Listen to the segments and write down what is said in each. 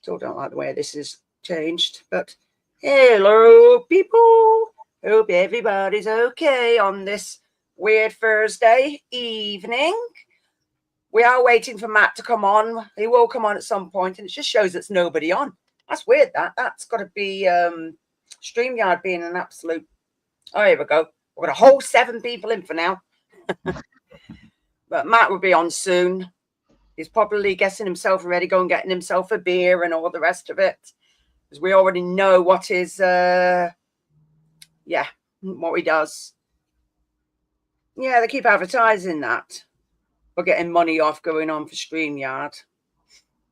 Still don't like the way this is changed, but hello, people. Hope everybody's okay on this weird Thursday evening. We are waiting for Matt to come on. He will come on at some point, and it just shows there's nobody on. That's weird. That's got to be StreamYard being an absolute. Oh, here we go. We've got a whole 7 people in for now. But Matt will be on soon. He's probably getting himself ready, going getting himself a beer and all the rest of it. Because we already know what his, what he does. Yeah, they keep advertising that. We're getting money off going on for StreamYard.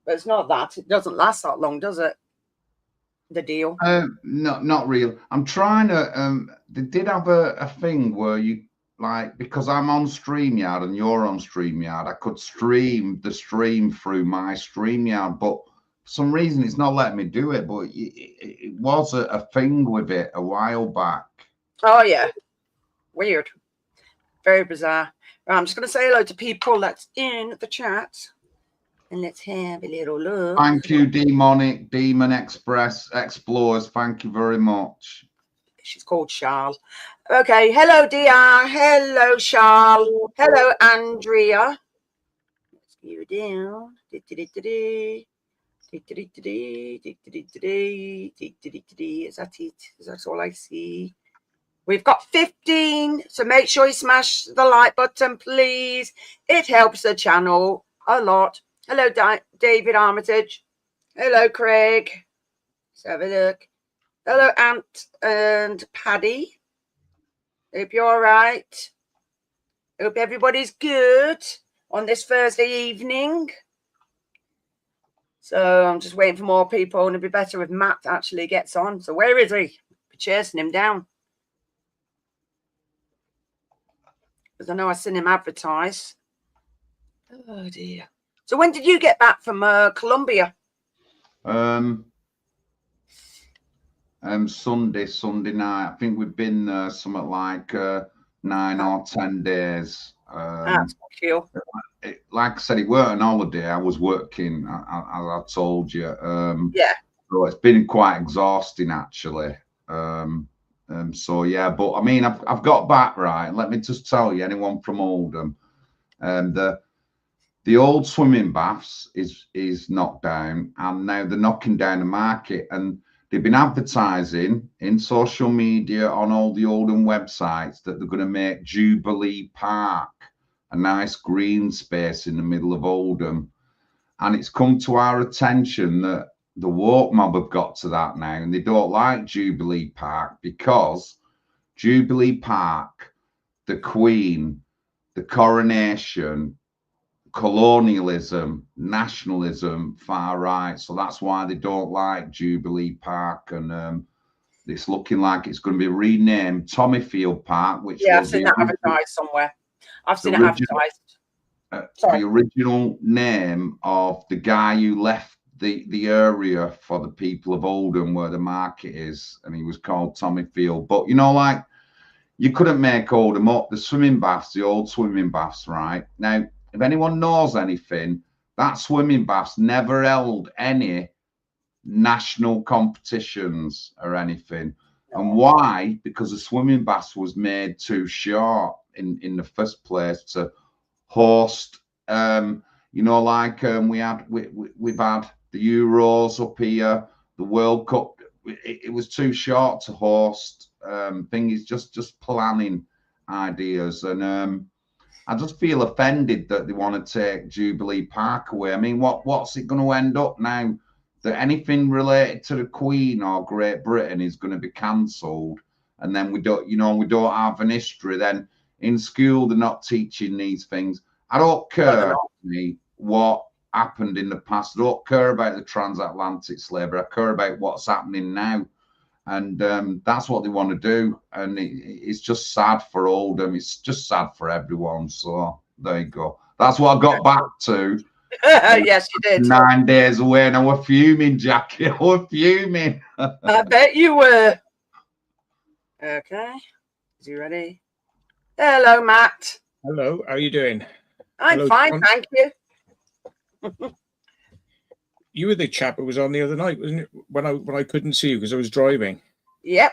But it's not that. It doesn't last that long, does it? The deal. No, not real. I'm trying to, they did have a thing where you, like, because I'm on StreamYard and you're on StreamYard, I could stream the stream through my StreamYard, but for some reason it's not letting me do it. But it was a thing with it a while back. Oh, yeah. Weird. Very bizarre. Right, I'm just going to say hello to people that's in the chat. And let's have a little look. Thank you, Demon Express Explorers. Thank you very much. She's called Charles. Okay. Hello, DR. Hello, Charles. Hello, Andrea. Let's get you down. Is that it? Is that all I see? We've got 15, so make sure you smash the like button, please. It helps the channel a lot. Hello, David Armitage. Hello, Craig. Let's have a look. Hello, Ant and Paddy. Hope you're all right. Hope everybody's good on this Thursday evening. So I'm just waiting for more people, and it'd be better if Matt actually gets on. So where is he? Be chasing him down. Because I know I've seen him advertise. Oh, dear. So when did you get back from Colombia? Sunday night. I think we've been something like 9 or 10 days. That's cool. Like I said, it weren't an holiday. I was working, as I told you. Yeah. So it's been quite exhausting, actually. So yeah, but I mean, I've got back right. Let me just tell you, anyone from Oldham, the old swimming baths is knocked down, and now they're knocking down the market, and they've been advertising in social media on all the Oldham websites that they're going to make Jubilee Park a nice green space in the middle of Oldham, and it's come to our attention that the woke mob have got to that now, and they don't like Jubilee Park because Jubilee Park, the Queen, the coronation, colonialism, nationalism, far right. So that's why they don't like Jubilee Park, and it's looking like it's going to be renamed Tommyfield Park, which I've seen that advertised somewhere. I've seen it advertised. The original name of the guy who left the area for the people of Oldham where the market is, and he was called Tommyfield. But you know, like, you couldn't make Oldham up. The swimming baths, the old swimming baths, right? Now, if anyone knows anything, that swimming baths never held any national competitions or anything. And why? Because the swimming baths was made too short in the first place to host, you know, like we've had the Euros up here, the World Cup. It was too short to host. Thing is just planning ideas, and I just feel offended that they want to take Jubilee Park away. I mean, what's it going to end up now? That anything related to the Queen or Great Britain is going to be cancelled, and then we don't have an history. Then in school they're not teaching these things. I don't care what happened in the past. I don't care about the transatlantic slavery. I care about what's happening now, and that's what they want to do. And it's just sad for Oldham. It's just sad for everyone. So there you go. That's what I got back to. Yes, you did. 9 days away, and I was fuming, Jackie. I was fuming. I bet you were. Okay. Is he ready? Hello, Matt. Hello. How are you doing? I'm Hello, fine, John. thank you. You were the chap who was on the other night, wasn't it? When I couldn't see you because I was driving. Yep.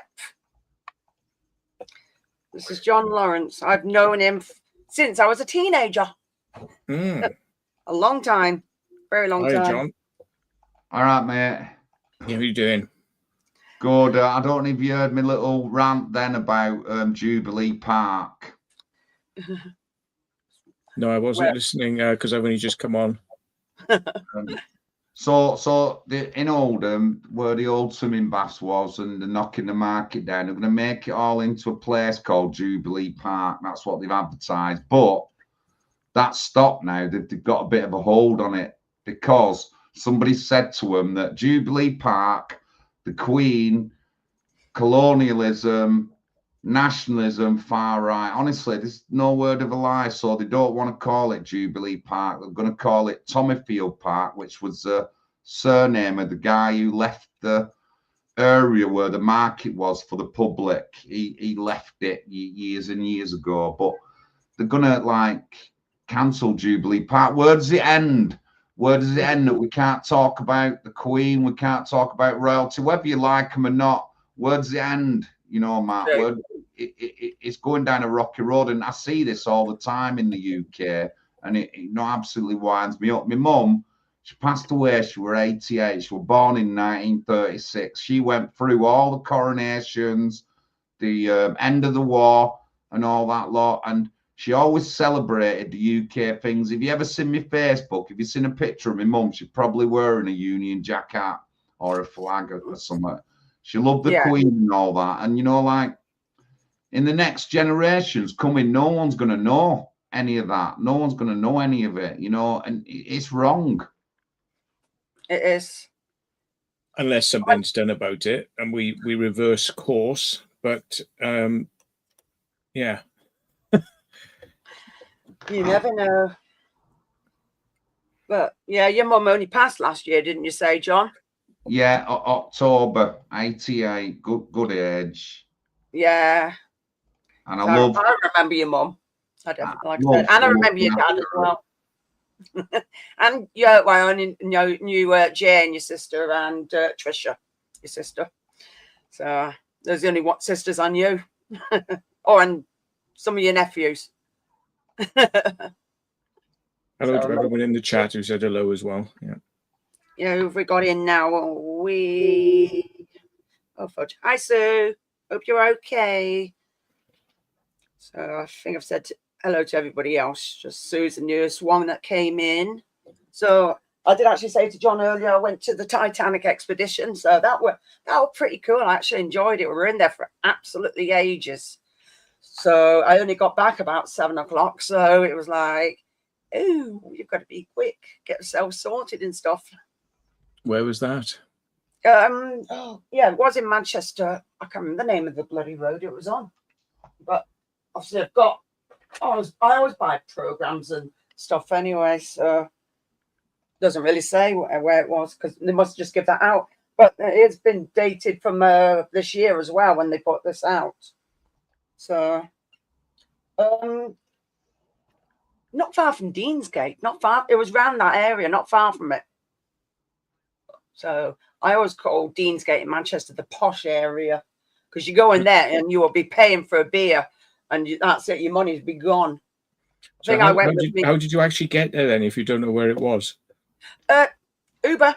This is John Lawrence. I've known him since I was a teenager. A long time. Very long time. Hi, John. All right, mate. How are you doing? Good. I don't know if you heard my little rant then about Jubilee Park. No, I wasn't listening because I've only just come on. So in Oldham, where the old swimming baths was, and they're knocking the market down, they're going to make it all into a place called Jubilee Park. That's what they've advertised. But that's stopped now. They've got a bit of a hold on it because somebody said to them that Jubilee Park, the Queen, colonialism, nationalism, far right. Honestly, there's no word of a lie. So they don't want to call it Jubilee Park. They're going to call it Tommyfield Park, which was the surname of the guy who left the area where the market was for the public. He left it years and years ago. But they're going to like cancel Jubilee Park. Where does it end? Where does it end that we can't talk about the Queen? We can't talk about royalty, whether you like them or not. Where does it end? You know, Matt, it's going down a rocky road, and I see this all the time in the UK, and it absolutely winds me up. My mum, she passed away. She was 88. She was born in 1936. She went through all the coronations, the end of the war, and all that lot, and she always celebrated the UK things. If you ever seen my Facebook, if you've seen a picture of my mum, she's probably wearing a Union Jack hat or a flag or something. She loved the Queen and all that. And, you know, like, in the next generations coming, no one's going to know any of that. No one's going to know any of it, you know, and it's wrong. It is. Unless something's done about it and we reverse course. But, yeah. You never know. But, yeah, your mum only passed last year, didn't you say, John? Yeah, October, 88, good age. Yeah. And I remember your mum. I definitely like that. And I remember your dad as well. And yeah, well, I knew Jane, your sister, and Trisha, your sister. So those are the only sisters I knew. And some of your nephews. Hello to everyone in the chat who said hello as well. Yeah. Yeah, who've we got in now? Oh, fudge. Hi, Sue. Hope you're okay. So I think I've said hello to everybody else. Just Sue's the newest one that came in. So I did actually say to John earlier, I went to the Titanic expedition. So that were pretty cool. I actually enjoyed it. We were in there for absolutely ages. So I only got back about 7 o'clock. So it was like, oh, you've got to be quick, get yourself sorted and stuff. Where was that? It was in Manchester. I can't remember the name of the bloody road it was on. But obviously I always buy programs and stuff anyway, so it doesn't really say where it was because they must just give that out. But it's been dated from this year as well when they put this out. So not far from Deansgate, not far. It was around that area, not far from it. So I always call Deansgate in Manchester the posh area because you go in there and you will be paying for a beer and that's it. Your money's be gone. So how did you actually get there then if you don't know where it was? Uber.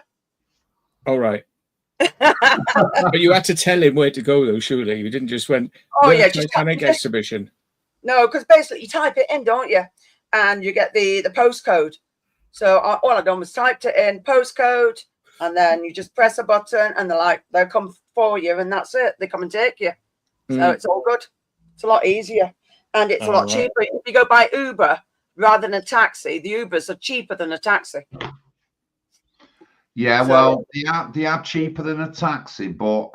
All right. But you had to tell him where to go though, surely. You didn't just went, Titanic exhibition. No, because basically you type it in, don't you? And you get the postcode. So all I've done was typed it in, postcode, and then you just press a button and they'll come for you and that's it. They come and take you. So it's all good. It's a lot easier. And it's a lot cheaper. If you go by Uber rather than a taxi, the Ubers are cheaper than a taxi. Yeah, well, they are cheaper than a taxi, but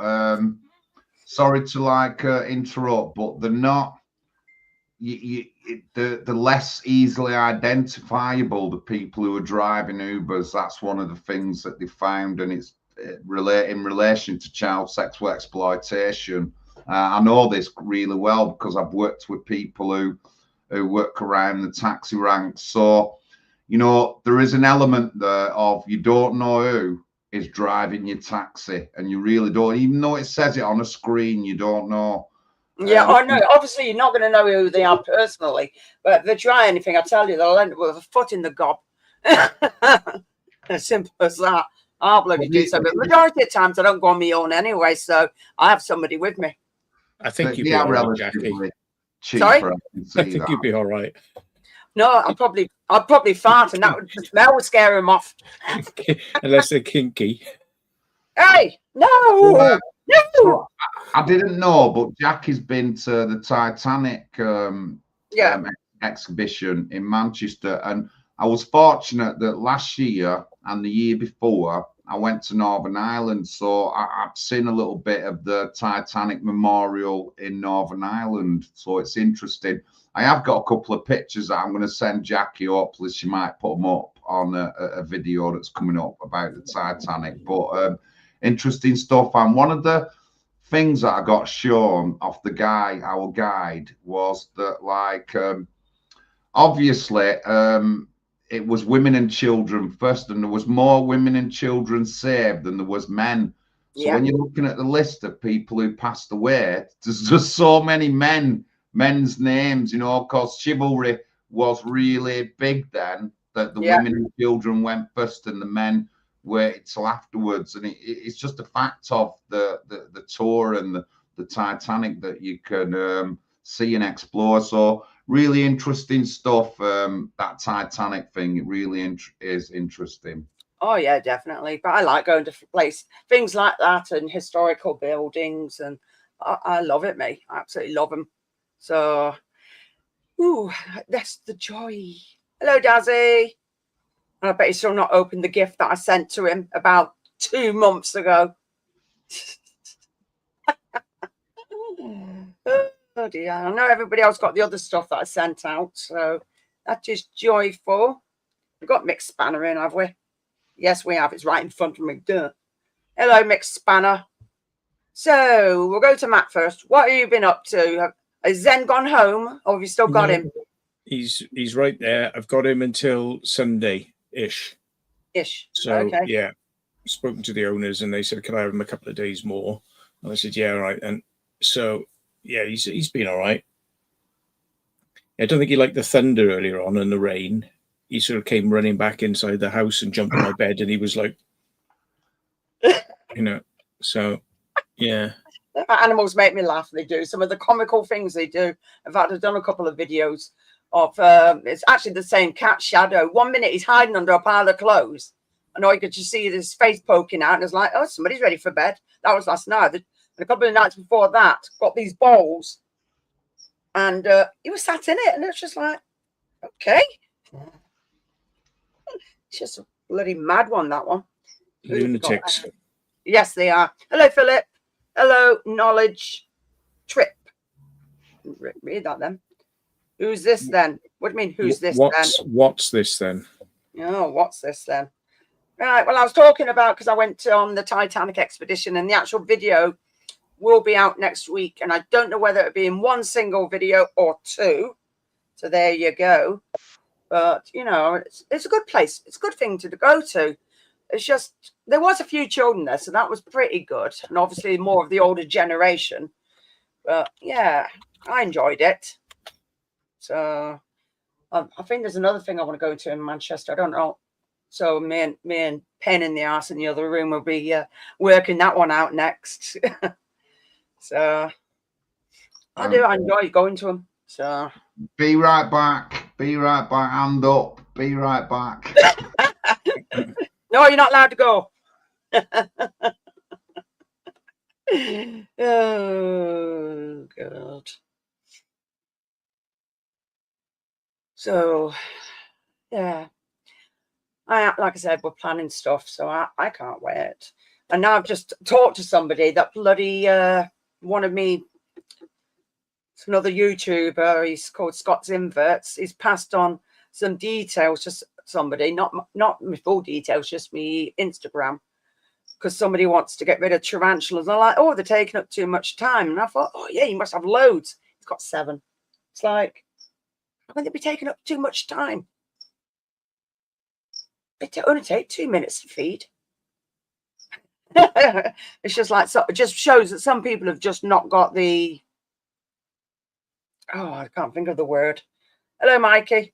sorry to interrupt, but they're not. They're less easily identifiable, the people who are driving Ubers. That's one of the things that they found, and it's in relation to child sexual exploitation. I know this really well because I've worked with people who work around the taxi ranks. So you know, there is an element there of you don't know who is driving your taxi, and you really don't, even though it says it on a screen, you don't know. Yeah, I know. Obviously, you're not going to know who they are personally, but if they try anything, I tell you, they'll end up with a foot in the gob. As simple as that. I'll bloody do so. But majority of times, I don't go on my own anyway, so I have somebody with me. I think you'd be all right, Jackie. Sorry? I think you'd be all right. No, I'd probably fart, and that would, the smell would scare him off. Unless they're kinky. Hey, no. So I didn't know, but Jackie's been to the Titanic exhibition in Manchester, and I was fortunate that last year and the year before I went to Northern Ireland, so I've seen a little bit of the Titanic memorial in Northern Ireland, so it's interesting. I have got a couple of pictures that I'm going to send Jackie. Hopefully she might put them up on a video that's coming up about the Titanic, but interesting stuff. And one of the things that I got shown off the guy, our guide, was that, like, obviously it was women and children first, and there was more women and children saved than there was men. So when you're looking at the list of people who passed away, there's just so many men's names, you know, because chivalry was really big then, that the women and children went first and the men waited till afterwards. And it's just a fact of the tour and the Titanic that you can see and explore. So really interesting stuff. That Titanic thing, it really is interesting. Oh yeah, definitely. But I like going to things like that and historical buildings, and I love it, mate. I absolutely love them. So, ooh, that's the joy. Hello, Dazzy. And I bet he's still not opened the gift that I sent to him about 2 months ago. Oh dear. I know everybody else got the other stuff that I sent out, so that is joyful. We've got Mick Spanner in, have we? Yes, we have. It's right in front of me. Duh. Hello, Mick Spanner. So we'll go to Matt first. What have you been up to? Has Zen gone home, or have you still got him? He's right there. I've got him until Sunday-ish. So yeah, spoken to the owners, and they said, "Can I have him a couple of days more?" And I said, "Yeah, all right." And so yeah, he's been all right. I don't think he liked the thunder earlier on and the rain. He sort of came running back inside the house and jumped on my bed, and he was like, you know, so yeah. Animals make me laugh. They do some of the comical things they do. In fact, I've done a couple of videos of it's actually the same cat, Shadow. 1 minute he's hiding under a pile of clothes, and all you could just see his face poking out, and it's like, oh, somebody's ready for bed. That was last night. And a couple of nights before that, got these bowls, and he was sat in it, and it's just like, okay. It's just a bloody mad one, that one. Lunatics. Yes, they are. Hello, Philip. Hello, Knowledge Trip. Read that then. Who's this then? What do you mean, who's this then? What's this then? Oh, what's this then? Right, well, I was talking about, because I went on the Titanic expedition, and the actual video will be out next week, and I don't know whether it'll be in one single video or two. So there you go. But, you know, it's a good place. It's a good thing to go to. It's just, there was a few children there, so that was pretty good. And obviously more of the older generation. But, yeah, I enjoyed it. So, I think there's another thing I want to go to in Manchester. I don't know. So me and Pen in the arse in the other room will be working that one out next. So, I enjoy going to them. So be right back. Be right back. Hand up. Be right back. No, you're not allowed to go. Oh God. So yeah. Like I said, we're planning stuff, so I can't wait. And now I've just talked to somebody that bloody wanted me. It's another YouTuber. He's called Scott's Inverts. He's passed on some details to somebody, not my full details, just me Instagram, because somebody wants to get rid of tarantulas. They're like, oh, they're taking up too much time. And I thought, oh yeah, you must have loads. He's got 7. It's like, how can they be taking up too much time? it only takes 2 minutes to feed. It's just like, so it just shows that some people have just not got the, oh, I can't think of the word. Hello, Mikey.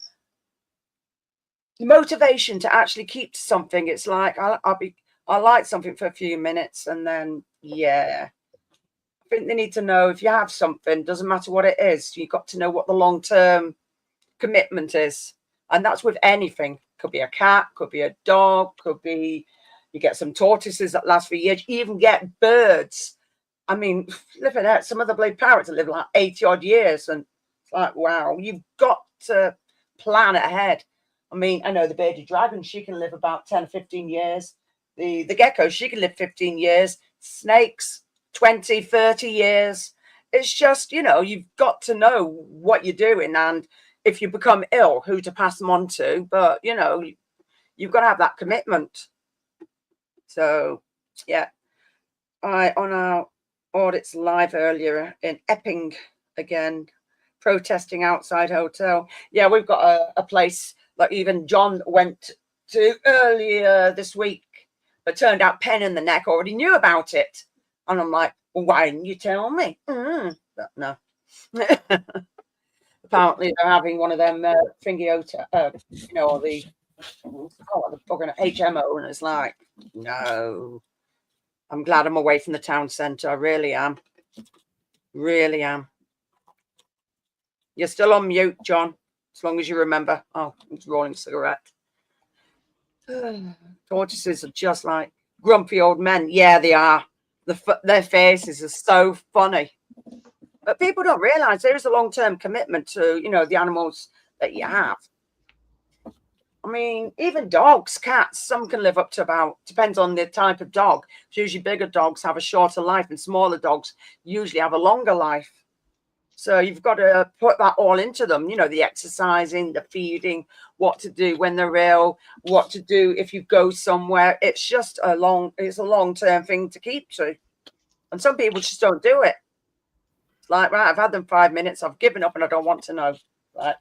The motivation to actually keep to something. It's like I like something for a few minutes, and then yeah, I think they need to know if you have something, doesn't matter what it is, you've got to know what the long-term commitment is, and that's with anything. Could be a cat, could be a dog, could be you get some tortoises that last for years. You even get birds. I mean, living out some of the blade parrots that live like 80 odd years, and it's like, wow, you've got to plan ahead. I mean, I know the bearded dragon, she can live about 10 or 15 years. The gecko, she can live 15 years. Snakes, 20, 30 years. It's just, you know, you've got to know what you're doing, and if you become ill, who to pass them on to. But, you know, you've got to have that commitment. So, yeah. On our audits live earlier in Epping again, protesting outside hotel. Yeah, we've got a place like even John went to earlier this week, but turned out Pen in the Neck already knew about it. And I'm like, well, why didn't you tell me? But no. Apparently they're having one of them thingy, you know, the fucking HMO, and it's like, no. I'm glad I'm away from the town centre. I really am. Really am. You're still on mute, John, as long as you remember. Oh, it's rolling a cigarette. Tortoises are just like grumpy old men. Yeah, they are. Their faces are so funny. But people don't realise there is a long-term commitment to, you know, the animals that you have. I mean, even dogs, cats, some can live up to about, depends on the type of dog. It's usually bigger dogs have a shorter life, and smaller dogs usually have a longer life. So you've got to put that all into them, you know, the exercising, the feeding, what to do when they're ill, what to do if you go somewhere. It's just a long-term thing to keep to. And some people just don't do it. It's like, right, I've had them 5 minutes, I've given up and I don't want to know. Right.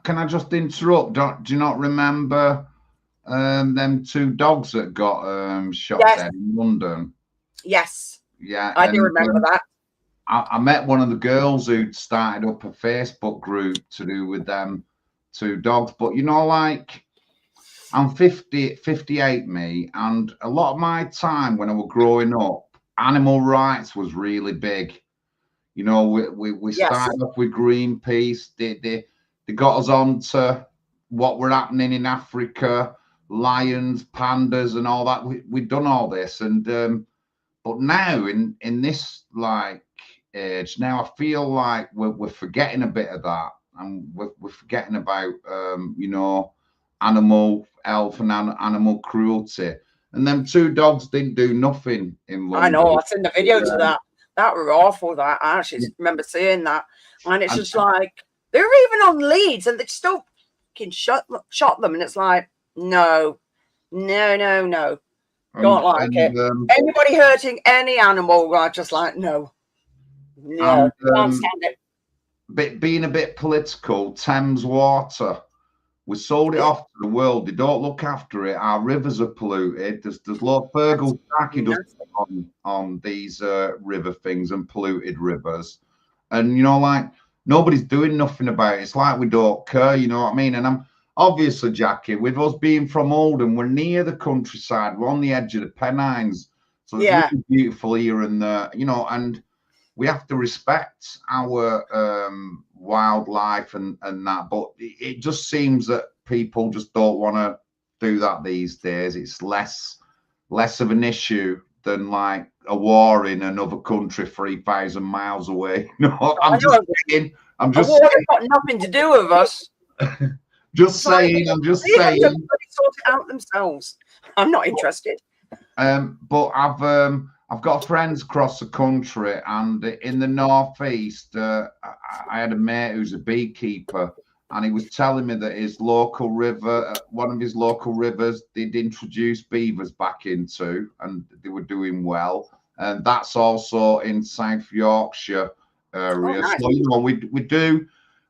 Can I just interrupt? Do you not remember them 2 dogs that got shot dead in London? Yes. Yeah. I do remember that. I met one of the girls who'd started up a Facebook group to do with them 2 dogs. But, you know, like, I'm 58, me, and a lot of my time when I was growing up, animal rights was really big. You know, we started off with Greenpeace. They got us on to what were happening in Africa, lions, pandas, and all that. We've done all this, and but now in this like age, now I feel like we're forgetting a bit of that, and we're forgetting about you know, animal health and animal cruelty. And them 2 dogs didn't do nothing in London. I know. I've seen the video to that. That were awful. That I actually remember seeing that, and it's just like they were even on leads, and they still fucking shot them, and it's like, no, don't like it. Anybody hurting any animal, I just like no, can't stand it. Being a bit political, Thames Water, we sold it off to the world. They don't look after it. Our rivers are polluted. There's Lord Fergal on these river things and polluted rivers. And, you know, like, nobody's doing nothing about it. It's like we don't care, you know what I mean? And I'm obviously, Jackie, with us being from Oldham, we're near the countryside. We're on the edge of the Pennines. So it's really beautiful here and there, you know, and we have to respect our wildlife and that, but it just seems that people just don't want to do that these days. It's less of an issue than like a war in another country 3,000 miles away. No, I'm just saying. I'm just saying. It's got nothing to do with us. Just saying. I'm just saying. They sort it out themselves. I'm not interested. But I've got friends across the country, and in the northeast, I had a mate who's a beekeeper, and he was telling me that his local river, one of his local rivers, they'd introduced beavers back into, and they were doing well. And that's also in South Yorkshire area. Oh, nice. So, you know,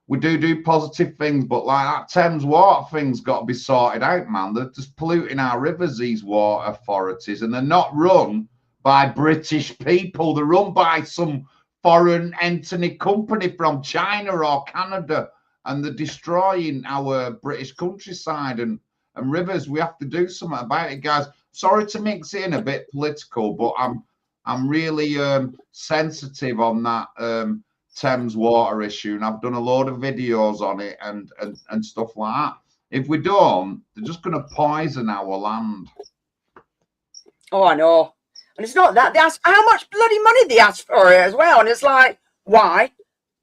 we do positive things, but like that Thames water thing's got to be sorted out, man. They're just polluting our rivers, these water authorities, and they're not run by British people. They're run by some foreign entity company from China or Canada, and they're destroying our British countryside and rivers. We have to do something about it, guys. Sorry to mix in a bit political, but I'm really sensitive on that Thames water issue, and I've done a load of videos on it and stuff like that. If we don't, they're just going to poison our land. Oh, I know. And it's not that. They ask how much bloody money they ask for it as well. And it's like, why?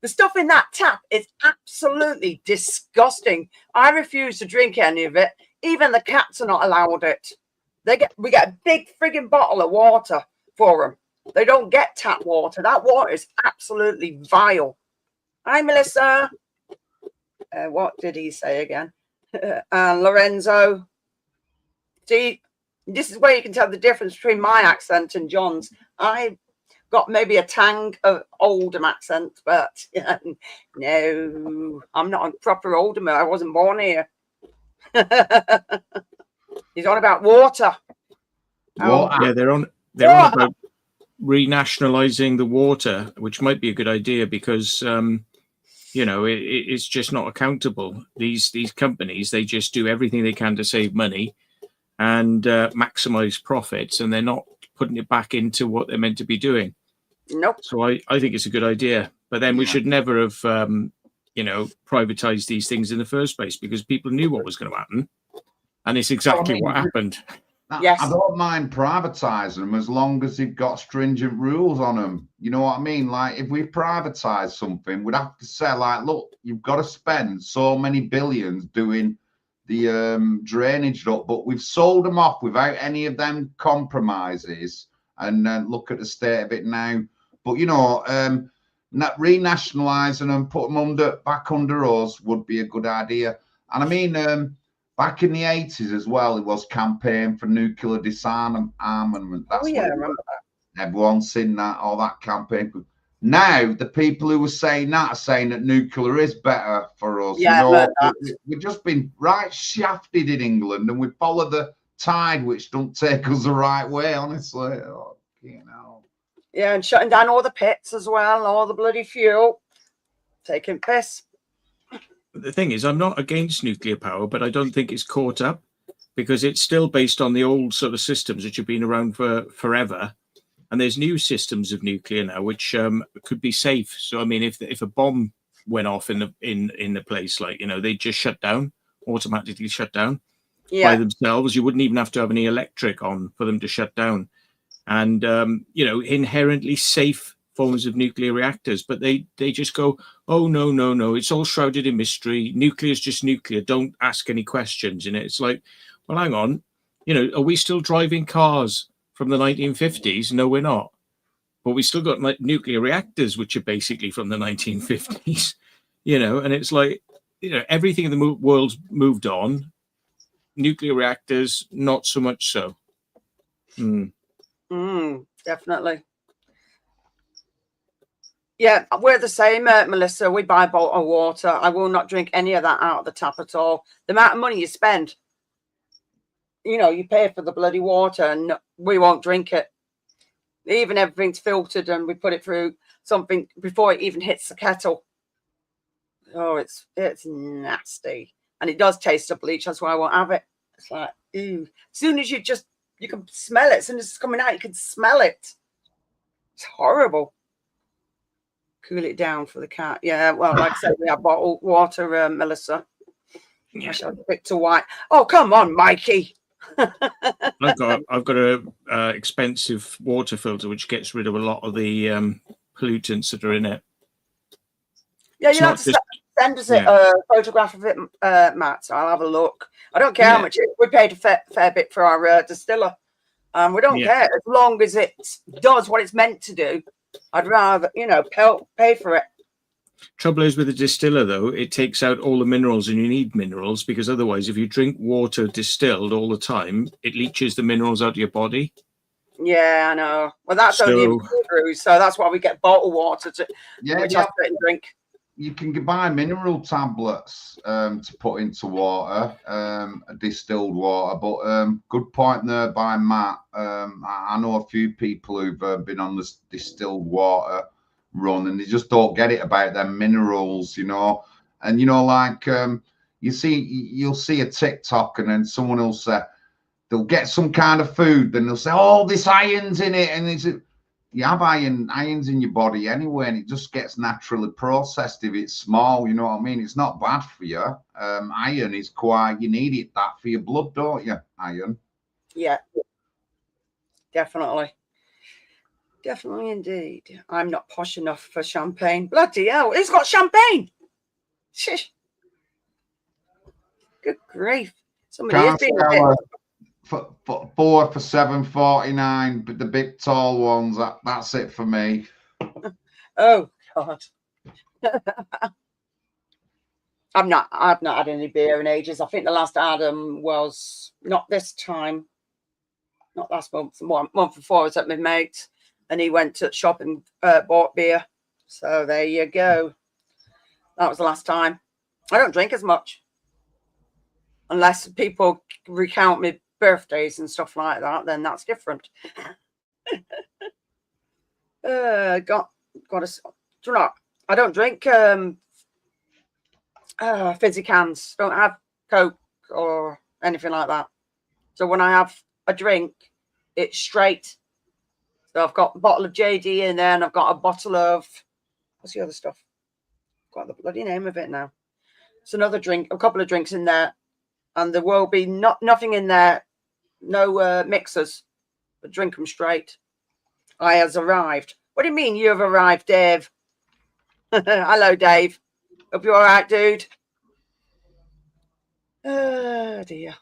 The stuff in that tap is absolutely disgusting. I refuse to drink any of it. Even the cats are not allowed it. We get a big frigging bottle of water for them. They don't get tap water. That water is absolutely vile. Hi, Melissa. What did he say again? And Lorenzo. See, this is where you can tell the difference between my accent and John's. I got maybe a tang of Oldham accent, but no, I'm not a proper Oldham. I wasn't born here. He's on about water. Water. Yeah, they're on about renationalizing the water, which might be a good idea because it's just not accountable. These companies, they just do everything they can to save money and maximize profits, and they're not putting it back into what they're meant to be doing. Nope. So I think it's a good idea, but then we should never have privatized these things in the first place, because people knew what was going to happen, and it's exactly what happened. Yes. I don't mind privatizing them as long as they've got stringent rules on them. You know what I mean? Like, if we privatize something, we'd have to say, like, look, you've got to spend so many billions doing the drainage up, but we've sold them off without any of them compromises, and look at the state of it now. But renationalizing them, put them back under us would be a good idea. And I mean, back in the 80s as well, it was campaign for nuclear disarmament. That's I remember that. Everyone's seen that, all that campaign. Now, the people who were saying that are saying that nuclear is better for us. Yeah, we've just been right shafted in England, and we follow the tide, which don't take us the right way, honestly. Yeah, and shutting down all the pits as well, all the bloody fuel. Taking piss. The thing is, I'm not against nuclear power, but I don't think it's caught up, because it's still based on the old sort of systems which have been around for forever. And there's new systems of nuclear now which could be safe. So I mean, if a bomb went off in the place, like, they just automatically shut down by themselves. You wouldn't even have to have any electric on for them to shut down. And inherently safe forms of nuclear reactors, but they just go, oh no, it's all shrouded in mystery. Nuclear is just nuclear. Don't ask any questions. It's like, well, hang on, are we still driving cars from the 1950s? No, we're not. But we still got nuclear reactors, which are basically from the 1950s, and it's like, everything in the world's moved on. Nuclear reactors, not so much so. Definitely. Yeah, we're the same, Melissa. We buy bottled water. I will not drink any of that out of the tap at all. The amount of money you spend, you pay for the bloody water, and we won't drink it. Even everything's filtered, and we put it through something before it even hits the kettle. Oh, it's nasty, and it does taste of bleach. That's why I won't have it. It's like, ew. As soon as you can smell it. As soon as it's coming out, you can smell it. It's horrible. Cool it down for the cat. Yeah, well, like I said, we have bottled water, Melissa. Yeah. I shall pick to white. Oh, come on, Mikey. I've got a expensive water filter which gets rid of a lot of the pollutants that are in it. Yeah, you have to send us a photograph of it, Matt. So I'll have a look. I don't care how much we paid a fair bit for our distiller. We don't care as long as it does what it's meant to do. I'd rather, pay for it. Trouble is with the distiller, though, it takes out all the minerals, and you need minerals, because otherwise, if you drink water distilled all the time, it leaches the minerals out of your body. Yeah, I know. Well, that's only in brews, so that's why we get bottled water which I sit and drink. you can buy mineral tablets to put into water, distilled water. But good point there by Matt. I know a few people who've been on this distilled water run, and they just don't get it about them minerals, you know. And you know, like you'll see a TikTok, and then someone will say they'll get some kind of food, then they'll say, "Oh, this iron's in it," and it's you have irons in your body anyway, and it just gets naturally processed if it's small. You know what I mean? It's not bad for you. Iron is quite, you need it that for your blood, don't you? Iron. Yeah, definitely. Definitely indeed. I'm not posh enough for champagne. Bloody hell, it's got champagne. Shish. Good grief. Somebody is being a bit... For 4 for $7.49, but the big tall ones, that's it for me. Oh God. I've not had any beer in ages. I think the last I had was not this time, not last month, month before. I was at my mate's, and he went to the shop and bought beer. So there you go. That was the last time. I don't drink as much unless people recount me birthdays and stuff like that. Then that's different. Got a. Do you know, I don't drink fizzy cans. Don't have Coke or anything like that. So when I have a drink, it's straight. So I've got a bottle of JD in there, and I've got a bottle of, what's the other stuff? I've got the bloody name of it now. It's another drink, a couple of drinks in there, and there will be nothing in there, no mixers, but drink them straight. I has arrived. What do you mean you have arrived, Dave? Hello, Dave. Hope you're all right, dude. Oh, dear.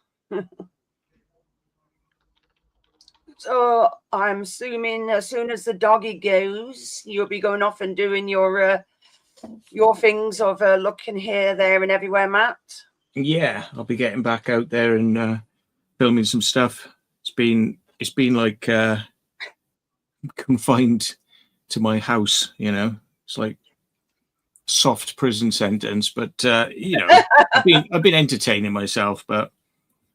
So I'm assuming as soon as the doggy goes, you'll be going off and doing your things of looking here, there, and everywhere, Matt. Yeah, I'll be getting back out there and filming some stuff. It's been like confined to my house, you know. It's like soft prison sentence, but you know, I've been entertaining myself, but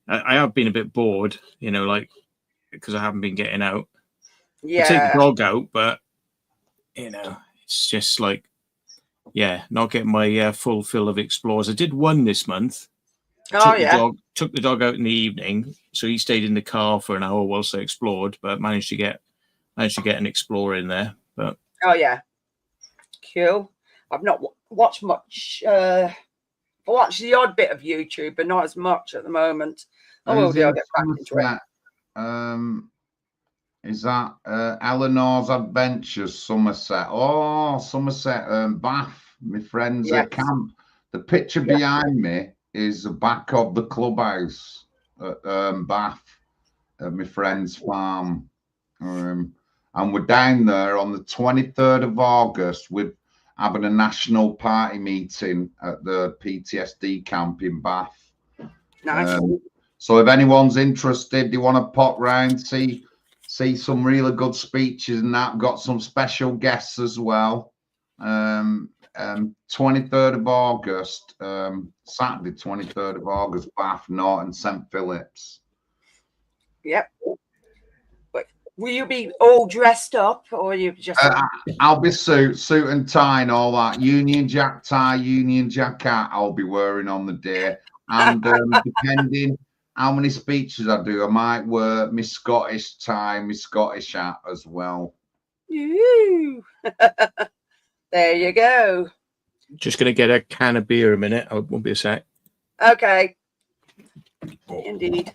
I have been a bit bored, you know, like because I haven't been getting out. Yeah, I take the dog out, but you know, it's just like, yeah, not getting my full fill of explorers. I did one this month. Took the dog out in the evening, so he stayed in the car for an hour whilst I explored, but managed to get an explorer in there. But oh yeah, cool. I've not watched much. I watched the odd bit of YouTube, but not as much at the moment. I will do. I'll get back into it. Is that Eleanor's Adventures, Somerset? Oh, Somerset, Bath. My friends at camp. The picture behind me is the back of the clubhouse at Bath, at my friend's farm. And we're down there on the 23rd of August with having a national party meeting at the PTSD camp in Bath. Nice. So if anyone's interested, you want to pop round, see some really good speeches and that. Got some special guests as well. 23rd of August, Saturday, 23rd of August, Bath, Norton, St. Phillips. Yep. Will you be all dressed up, or you just? I'll be suit and tie and all that. Union Jack tie, Union Jack hat. I'll be wearing on the day, and depending how many speeches I do, I might wear my Scottish tie, my Scottish hat as well. Ooh. There you go. Just gonna get a can of beer a minute. I won't be a sec. Okay. Indeed.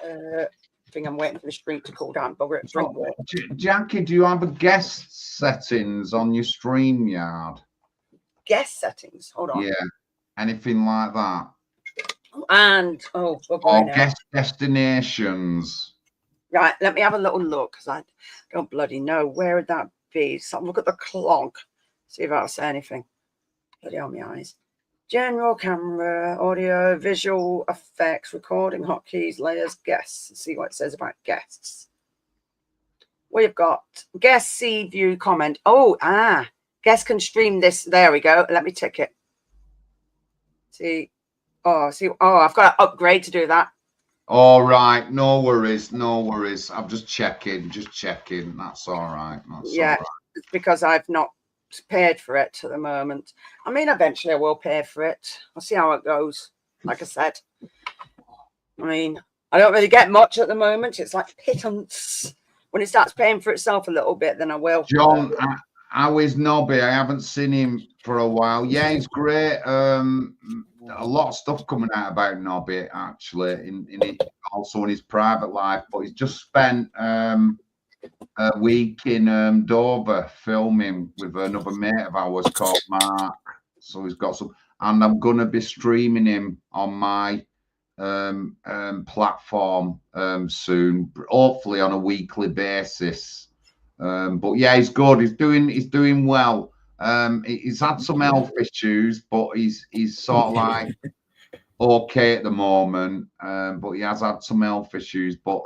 I think I'm waiting for the street to cool down. But we're at drink. Jackie, do you have a guest settings on your StreamYard? Guest settings. Hold on. Yeah, anything like that. And or guest destinations. Right, let me have a little look because I don't bloody know where would that be. So look at the clock. See if I'll say anything. Bloody on my eyes. General camera, audio, visual effects, recording, hotkeys, layers, guests. Let's see what it says about guests. We've got guest see view comment. Oh, guest can stream this. There we go. Let me tick it. See. Oh, I've got to upgrade to do that. All right, no worries. I'm just checking. That's all right. All right. It's because I've not paid for it at the moment. I mean, eventually I will pay for it. I'll see how it goes. Like I said, I mean, I don't really get much at the moment. It's like pittance. When it starts paying for itself a little bit, then I will. John, how is Nobby? I haven't seen him for a while. Yeah, he's great. A lot of stuff coming out about Nobby actually, also in his private life. But he's just spent a week in Dover filming with another mate of ours called Mark. So he's got some, and I'm gonna be streaming him on my platform soon, hopefully on a weekly basis. But yeah, he's good. He's doing well. He's had some health issues, but he's sort of like okay at the moment. But he has had some health issues. But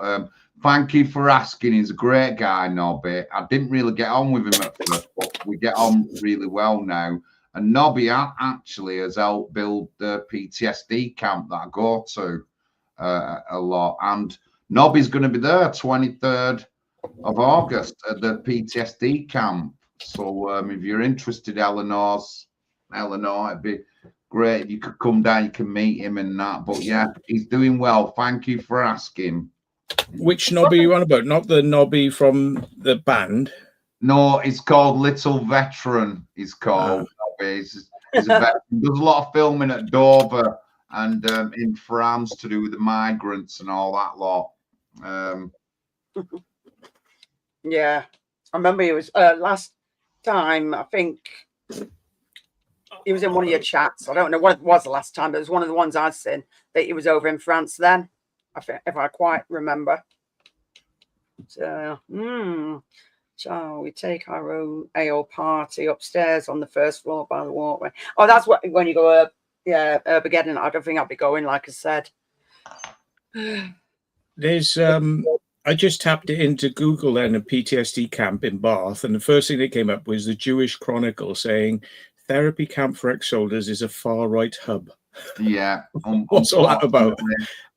thank you for asking. He's a great guy, Nobby. I didn't really get on with him at first, but we get on really well now. And Nobby actually has helped build the PTSD camp that I go to a lot. And Nobby's going to be there 23rd of August at the PTSD camp. So if you're interested, Eleanor, it'd be great if you could come down. You can meet him and that. But yeah, he's doing well. Thank you for asking. Which Nobby are you on about? Not the Nobby from the band? No, it's called Little Veteran. He's called. He's a veteran. Does a lot of filming at Dover and in France to do with the migrants and all that lot. Yeah, I remember he was last time. I think he was in one of your chats. I don't know what it was the last time, but it was one of the ones I'd seen that he was over in France then. I think, if I quite remember. So, shall we take our own ale party upstairs on the first floor by the walkway? Oh, that's what when you go up. Yeah, Armageddon. I don't think I'll be going, like I said. There's I just tapped it into Google then, a PTSD camp in Bath, and the first thing that came up was the Jewish Chronicle saying therapy camp for ex-soldiers is a far-right hub. Yeah. What's all that about?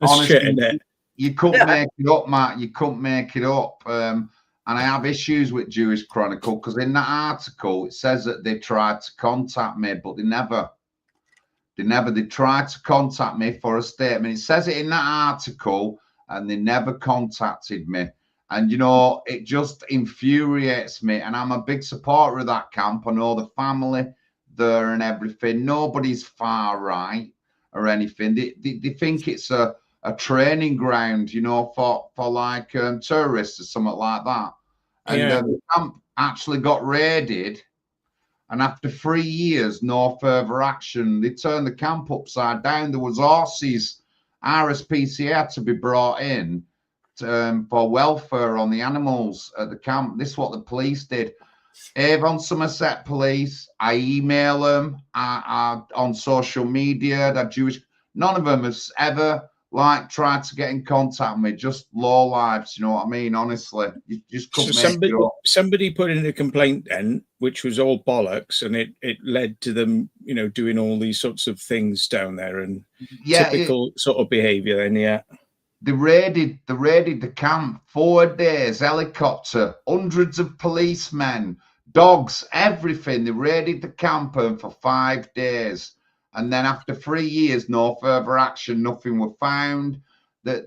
Honestly, shit in it. You couldn't make it up, Matt. You couldn't make it up. And I have issues with Jewish Chronicle because in that article it says that they tried to contact me, but they tried to contact me for a statement. It says it in that article, and they never contacted me. And, you know, it just infuriates me. And I'm a big supporter of that camp. I know the family there and everything. Nobody's far right or anything. They think it's a training ground, you know, for like tourists or something like that. And the camp actually got raided. And after 3 years, no further action. They turned the camp upside down. There was horses. RSPCA had to be brought in for welfare on the animals at the camp. This is what the police did. Avon Somerset Police, I email them on social media. That Jewish, none of them has ever like tried to get in contact with me. Just low lives, you know what I mean? Honestly, you just couldn't make it up. Somebody put in a complaint then, which was all bollocks, and it led to them, you know, doing all these sorts of things down there and typical sort of behaviour. Then, They raided the camp 4 days, helicopter, hundreds of policemen, dogs, everything. They raided the camp for 5 days. And then after 3 years, no further action, nothing was found. They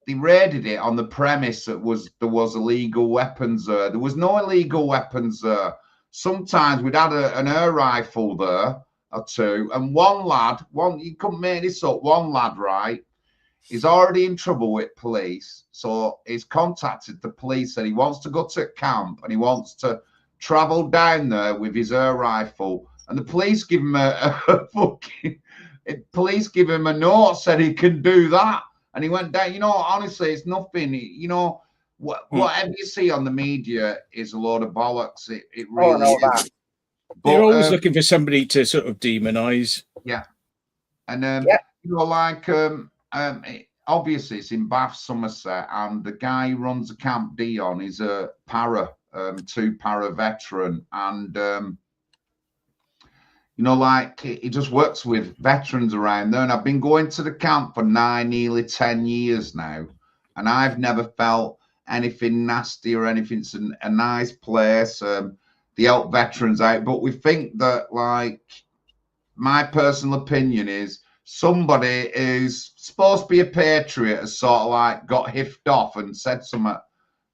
raided it on the premise that there was illegal weapons there. There was no illegal weapons there. Sometimes we'd had an air rifle there or two, and you couldn't make this up, one lad, right? He's already in trouble with police, so he's contacted the police and he wants to go to camp and he wants to travel down there with his air rifle. And the police give him a note, said he can do that. And he went down. You know, honestly, it's nothing. You know, whatever you see on the media is a load of bollocks. It really is. That. They're always looking for somebody to sort of demonize. Yeah. And, you know, like, obviously it's in Bath, Somerset, and the guy who runs the Camp Dion is a two-para veteran, and you know, like he just works with veterans around there. And I've been going to the camp for nearly 10 years now, and I've never felt anything nasty or anything. It's a nice place. They help veterans out, but we think that, like, my personal opinion is somebody who's supposed to be a patriot has sort of like got hiffed off and said something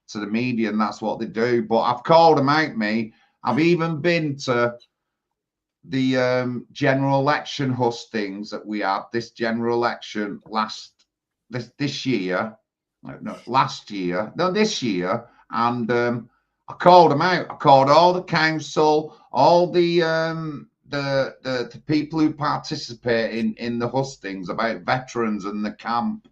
to the media, and that's what they do. But I've called them out, me. I've even been to the general election hustings that we had, this general election this year, this year, and I called them out. I called all the council, all the people who participate in the hustings about veterans and the camp,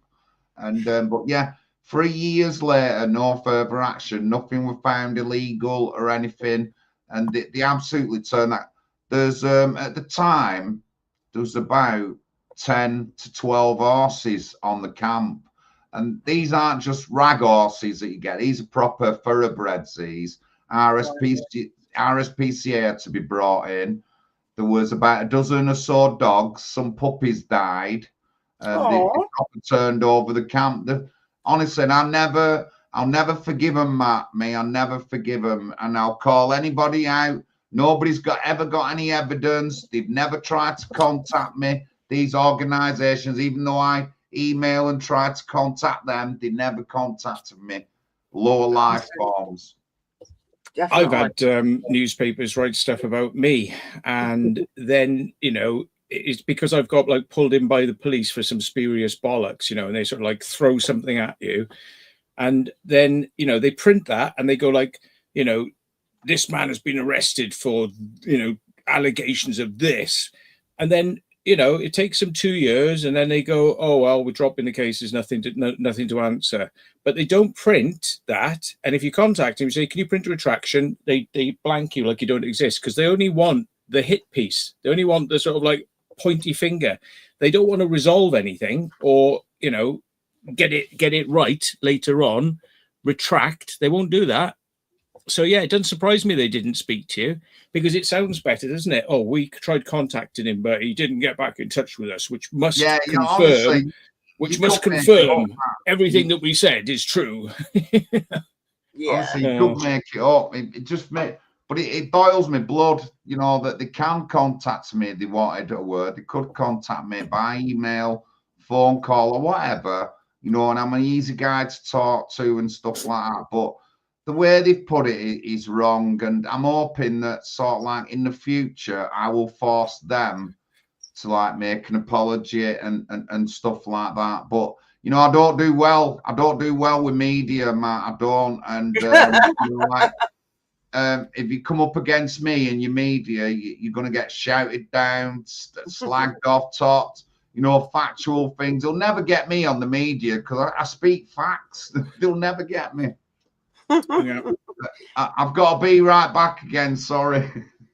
and but yeah, 3 years later, no further action, nothing was found illegal or anything, and they absolutely turned that. There's at the time there was about 10 to 12 horses on the camp, and these aren't just rag horses that you get. These are proper thoroughbreds. These RSPCA had to be brought in. There was about a dozen or so dogs. Some puppies died, and they turned over the camp. Honestly, I'll never forgive them, Matt. I'll never forgive them, and I'll call anybody out. Nobody's ever got any evidence. They've never tried to contact me. These organisations, even though I email and try to contact them, they never contacted me. Lower life forms. Definitely. I've had newspapers write stuff about me, and then, you know, it's because I've got like pulled in by the police for some spurious bollocks, you know, and they sort of like throw something at you, and then, you know, they print that and they go like, you know, this man has been arrested for, you know, allegations of this, and then, you know, it takes them 2 years, and then they go, oh well, we're dropping the case. There's nothing to answer. But they don't print that. And if you contact him, say, can you print a retraction? They blank you like you don't exist, because they only want the hit piece. They only want the sort of like pointy finger. They don't want to resolve anything, or, you know, get it right later on. Retract. They won't do that. So yeah, it doesn't surprise me they didn't speak to you, because it sounds better, doesn't it? Oh, we tried contacting him, but he didn't get back in touch with us, which must confirm, everything that we said is true. Yeah, honestly, you could make it up. It just but it boils my blood, you know, that they can contact me if they wanted a word. They could contact me by email, phone call, or whatever, you know, and I'm an easy guy to talk to and stuff like that. But the way they've put it is wrong, and I'm hoping that sort of like in the future I will force them to like make an apology and stuff like that. But you know, I don't do well with media, Matt. I don't, and you know, like, if you come up against me in your media, you're going to get shouted down, slagged off, talked, you know, factual things. They'll never get me on the media because I speak facts. They'll never get me. Yeah. I've got to be right back again. Sorry.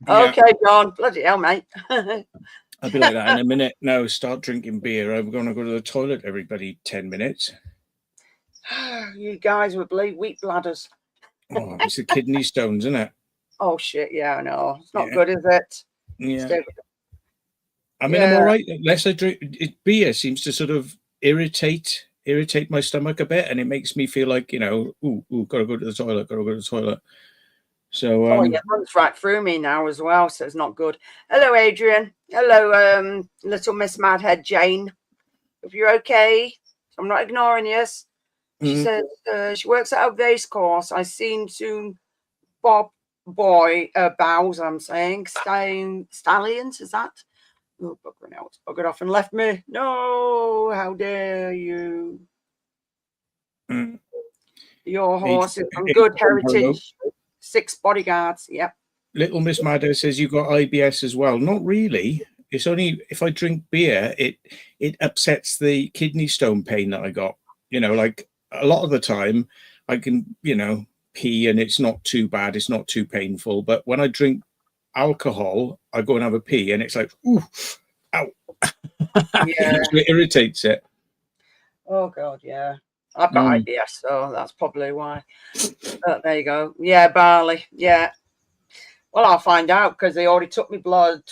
Okay, John. Bloody hell, mate. I'll be like that in a minute. No, start drinking beer. I'm going to go to the toilet every bloody 10 minutes. You guys would believe weak bladders. Oh, it's the kidney stones, isn't it? Oh shit! Yeah, I know. It's not good, is it? Yeah. I mean, I'm all right unless I drink. Beer seems to sort of irritate my stomach a bit, and it makes me feel like, you know, gotta go to the toilet. So it runs right through me now as well, so it's not good. Hello, Adrian. Hello, little Miss Madhead Jane. If you're okay, I'm not ignoring you. She says she works at a race course. I seen soon Bob Boy bows. I'm saying stallions. Is that? Oh, bugger now. It's buggered off and left me. No, how dare you? Your horse is from good heritage. 6 bodyguards. Yep. Little Miss Madder says you got IBS as well. Not really. It's only if I drink beer, it upsets the kidney stone pain that I got. You know, like a lot of the time I can, you know, pee and it's not too bad. It's not too painful. But when I drink alcohol, I go and have a pee and it's like, ooh, ow. Yeah. It irritates it. Oh God, yeah. I've got IBS, so that's probably why. But there you go. Yeah, barley. Yeah. Well, I'll find out because they already took me blood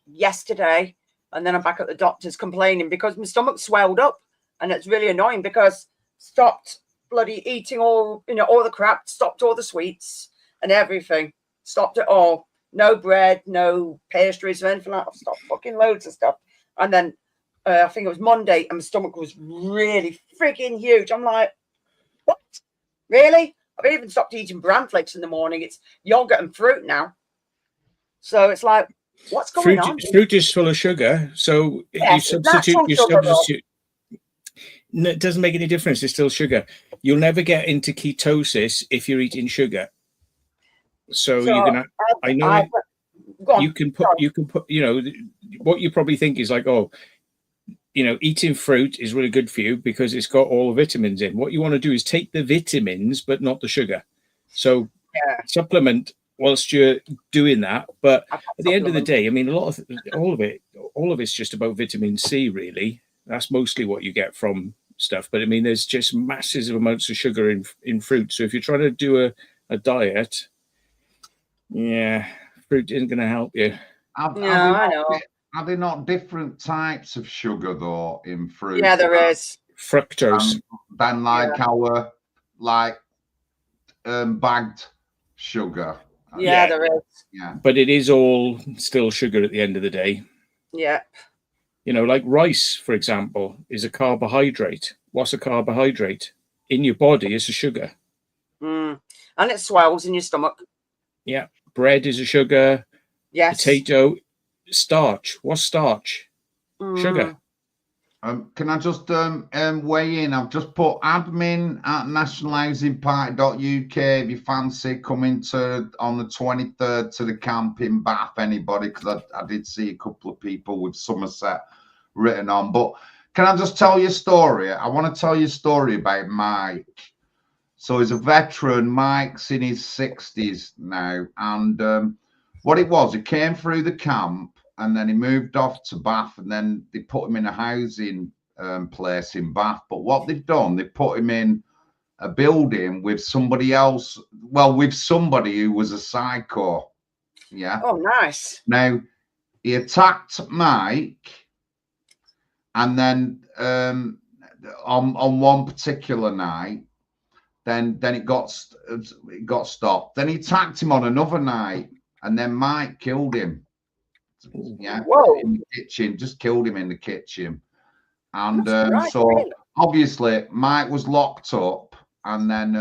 yesterday, and then I'm back at the doctor's complaining because my stomach swelled up, and it's really annoying because stopped bloody eating all the crap, stopped all the sweets and everything, stopped it all. No bread, no pastries or anything like that. Stopped fucking loads of stuff, and then I think it was Monday, and my stomach was really freaking huge. I'm like, what? Really? I've even stopped eating bran flakes in the morning. It's yogurt and fruit now. So it's like, what's going on? Fruit is full of sugar, so yes, you substitute. No, it doesn't make any difference. It's still sugar. You'll never get into ketosis if you're eating sugar. So you're gonna. I know. You can put. You know, what you probably think is like, oh, eating fruit is really good for you because it's got all the vitamins in. What you want to do is take the vitamins, but not the sugar. So supplement whilst you're doing that. But at the end of the day, I mean, all of it's just about vitamin C, really. That's mostly what you get from stuff. But I mean, there's just massive amounts of sugar in fruit. So if you're trying to do a diet, fruit isn't going to help you. I know. Are there not different types of sugar though in fruit? Yeah, there is. Fructose. Than our bagged sugar. Yeah, there is. Yeah. But it is all still sugar at the end of the day. Yeah. Like rice, for example, is a carbohydrate. What's a carbohydrate? In your body, it's a sugar. And it swells in your stomach. Yeah. Bread is a sugar. Yes. Potato. Starch. What's starch? Sugar. Can I just weigh in? I've just put admin@nationalhousingparty.uk if you fancy coming on the 23rd to the camp in Bath, anybody, because I did see a couple of people with Somerset written on. But can I just tell you a story? I want to tell you a story about Mike. So he's a veteran. Mike's in his 60s now. And what it was, he came through the camp, and then he moved off to Bath, and then they put him in a housing place in Bath. But what they've done, they put him in a building with somebody else, with somebody who was a psycho. Yeah. Oh, nice. Now, he attacked Mike, and then on one particular night, then it got stopped. Then he attacked him on another night, and then Mike killed him. Yeah. Whoa. In the kitchen, just killed him in the kitchen. And right, so really? Obviously Mike was locked up, and then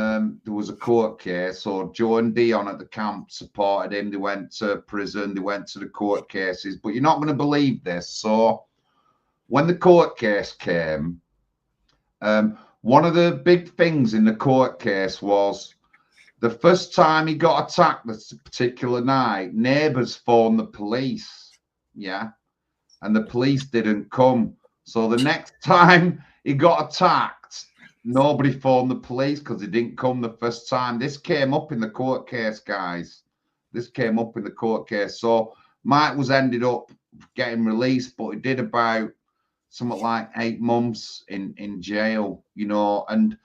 there was a court case. So Joe and Dion at the camp supported him. They went to prison, they went to the court cases. But you're not going to believe this. So when the court case came, one of the big things in the court case was the first time he got attacked this particular night, neighbours phoned the police. Yeah. And the police didn't come. So the next time he got attacked, nobody phoned the police because he didn't come the first time. This came up in the court case, guys. This came up in the court case. So Mike ended up getting released, but he did about something like 8 months in jail, and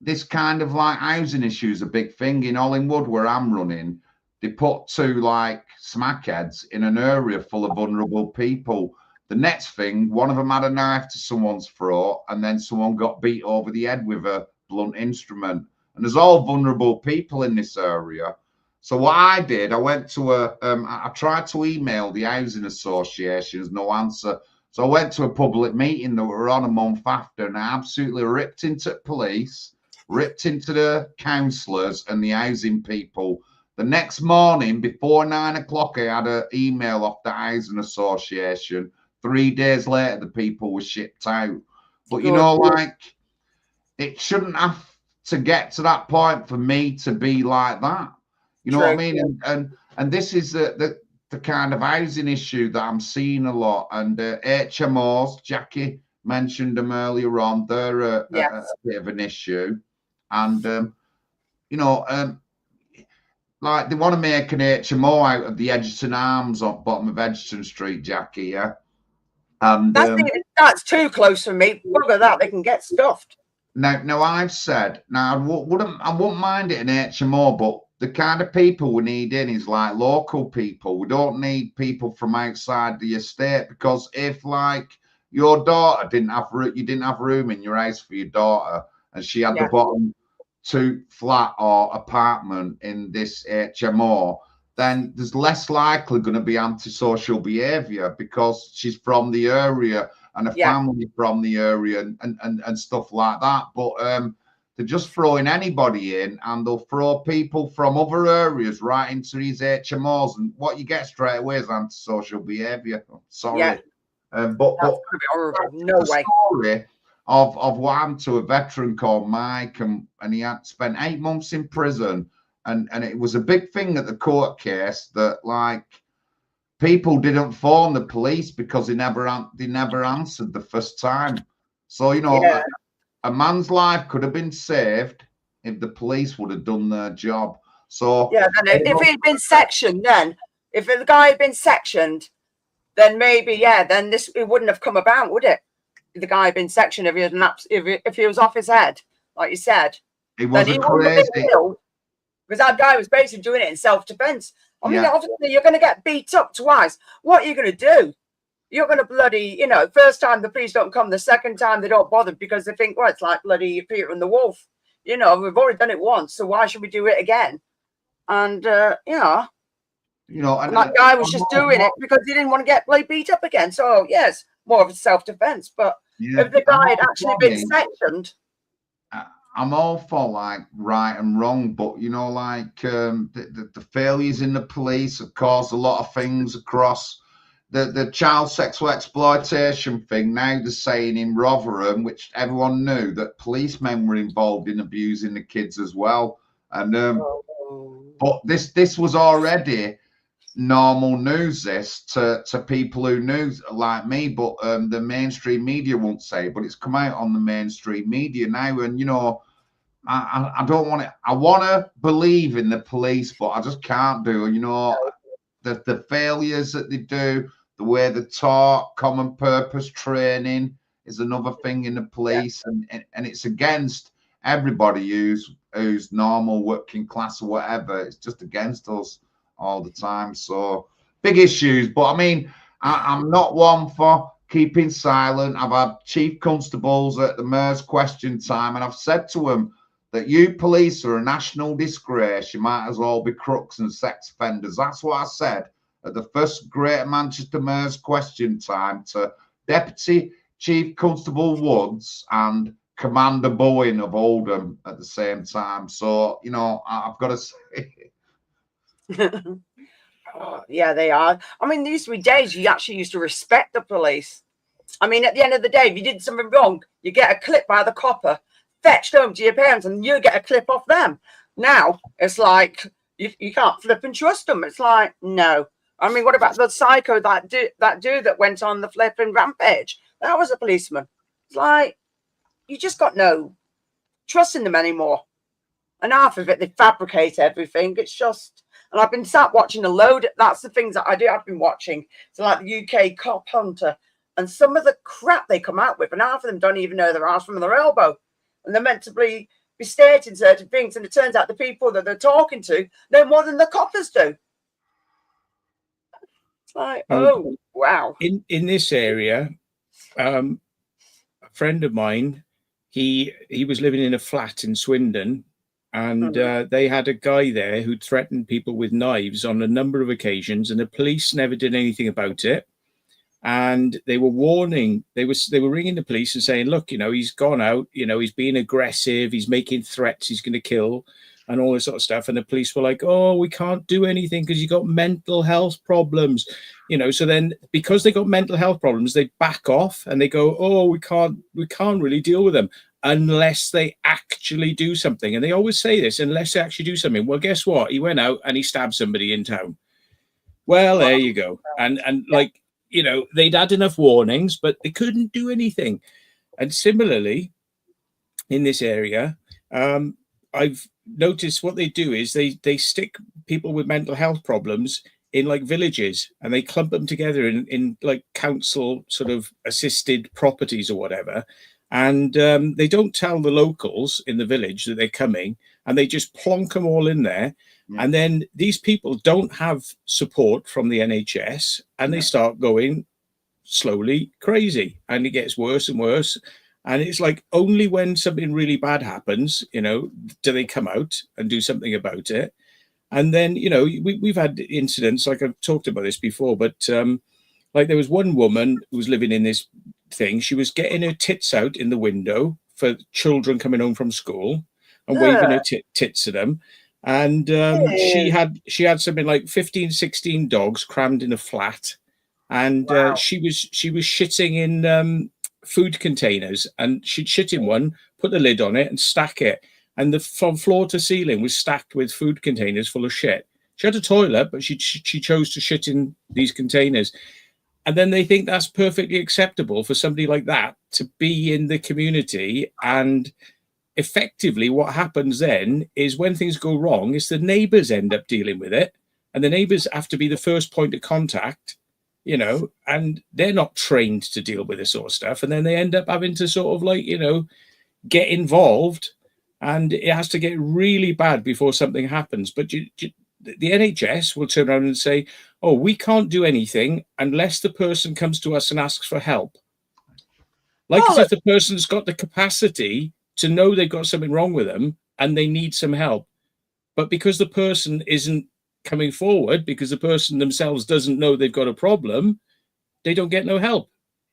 this kind of like housing issue is a big thing in Hollingwood where I'm running. They put 2 like smackheads in an area full of vulnerable people. The next thing, one of them had a knife to someone's throat, and then someone got beat over the head with a blunt instrument. And there's all vulnerable people in this area. So what I did, I went to I tried to email the housing associations, no answer. So I went to a public meeting that we were on a month after, and I absolutely ripped into police, ripped into the councillors and the housing people. The next morning, before 9 o'clock, I had an email off the housing association. 3 days later, the people were shipped out. But it shouldn't have to get to that point for me to be like that. You know what I mean? And this is the kind of housing issue that I'm seeing a lot. And HMOs, Jackie mentioned them earlier on, they're a bit of an issue. And, like they want to make an HMO out of the Edgerton Arms on bottom of Edgerton Street, Jackie, yeah? And that's too close for me. Bugger that, they can get stuffed. Now I've said, now I wouldn't mind it in HMO, but the kind of people we need in is like local people. We don't need people from outside the estate, because if like your daughter you didn't have room in your house for your daughter, and she had the bottom 2 flat or apartment in this HMO, then there's less likely going to be antisocial behaviour, because she's from the area and a family from the area and stuff like that. But they're just throwing anybody in, and they'll throw people from other areas right into these HMOs, and what you get straight away is antisocial behaviour. Sorry. But no way. Story of what happened to a veteran called Mike, and he had spent 8 months in prison, and it was a big thing at the court case that like people didn't phone the police because they never answered the first time. So you know, a man's life could have been saved if the police would have done their job. So if he'd been sectioned, then if the guy had been sectioned, then maybe then it wouldn't have come about, would it? If the guy had been sectioned, if he was off his head, like you said, it was crazy. Because that guy was basically doing it in self-defense. I mean, obviously you're going to get beat up twice. What are you going to do? You're going to bloody, you know, first time the police don't come, the second time they don't bother because they think, well, it's like bloody Peter and the Wolf. You know, we've already done it once, so why should we do it again? And, and that guy was just doing it because he didn't want to get beat up again. So, yes, more of a self-defense. But if the guy had actually been sectioned... I'm all for like right and wrong, but you know, like the failures in the police have caused a lot of things across the child sexual exploitation thing. Now they're saying in Rotherham, which everyone knew, that policemen were involved in abusing the kids as well. And but this was already normal news, this to people who knew like me, but the mainstream media won't say, but it's come out on the mainstream media now. And you know, I don't want it. I want to believe in the police, but I just can't do. You know, the failures that they do, the way they talk, common purpose training is another thing in the police, and it's against everybody who's normal, working class or whatever. It's just against us all the time. So big issues. But I mean, I'm not one for keeping silent. I've had chief constables at the mayor's question time, and I've said to them that you police are a national disgrace. You might as well be crooks and sex offenders. That's what I said at the first Greater Manchester mayor's question time to Deputy Chief Constable Woods and Commander Bowen of Oldham at the same time. So, you know, I've got to say... Yeah, they are. I mean, there used to be days you actually used to respect the police. I mean, at the end of the day, if you did something wrong, you get a clip by the copper, fetched home to your parents, and you get a clip off them. Now, it's like, you can't flip and trust them. It's like, no. I mean, what about the psycho, that dude that went on the flipping rampage? That was a policeman. It's like, you just got no trust in them anymore. And half of it, they fabricate everything. It's just... And I've been sat watching a load. That's the things that I do. I've been watching. So like the UK Cop Hunter, and some of the crap they come out with, and half of them don't even know their arse from their elbow, and they're meant to be stating certain things, and it turns out the people that they're talking to know more than the coppers do. It's like, oh wow. In this area, a friend of mine, he was living in a flat in Swindon. And they had a guy there who threatened people with knives on a number of occasions, and the police never did anything about it. And they were warning, they were ringing the police and saying, look, you know, he's gone out, you know, he's being aggressive, he's making threats, he's going to kill, and all this sort of stuff. And the police were like, oh, we can't do anything because you got mental health problems, you know. So then, because they got mental health problems, they back off and they go, oh, we can't really deal with them unless they actually do something. And they always say this, unless they actually do something. Well, guess what? He went out and he stabbed somebody in town. Well, there you go. And like, you know, they'd had enough warnings, but they couldn't do anything. And similarly, in this area, I've noticed what they do is they stick people with mental health problems in like villages, and they clump them together in like council sort of assisted properties or whatever. And they don't tell the locals in the village that they're coming, and they just plonk them all in there. Yeah. And then these people don't have support from the NHS, and they start going slowly crazy, and it gets worse and worse. And it's like only when something really bad happens, you know, do they come out and do something about it. And then, you know, we've had incidents, like I've talked about this before, but like there was one woman who was living in this thing. She was getting her tits out in the window for children coming home from school and waving her tits at them. And she had something like 15, 16 dogs crammed in a flat. And she was shitting in food containers, and she'd shit in one, put the lid on it and stack it. And from floor to ceiling was stacked with food containers full of shit. She had a toilet, but she chose to shit in these containers. And then they think that's perfectly acceptable for somebody like that to be in the community. And effectively what happens then is when things go wrong, is the neighbours end up dealing with it. And the neighbours have to be the first point of contact, you know, and they're not trained to deal with this sort of stuff. And then they end up having to sort of like, you know, get involved. And it has to get really bad before something happens. But the NHS will turn around and say, oh, we can't do anything unless the person comes to us and asks for help. Like as if the person's got the capacity to know they've got something wrong with them and they need some help. But because the person isn't coming forward, because the person themselves doesn't know they've got a problem, they don't get no help.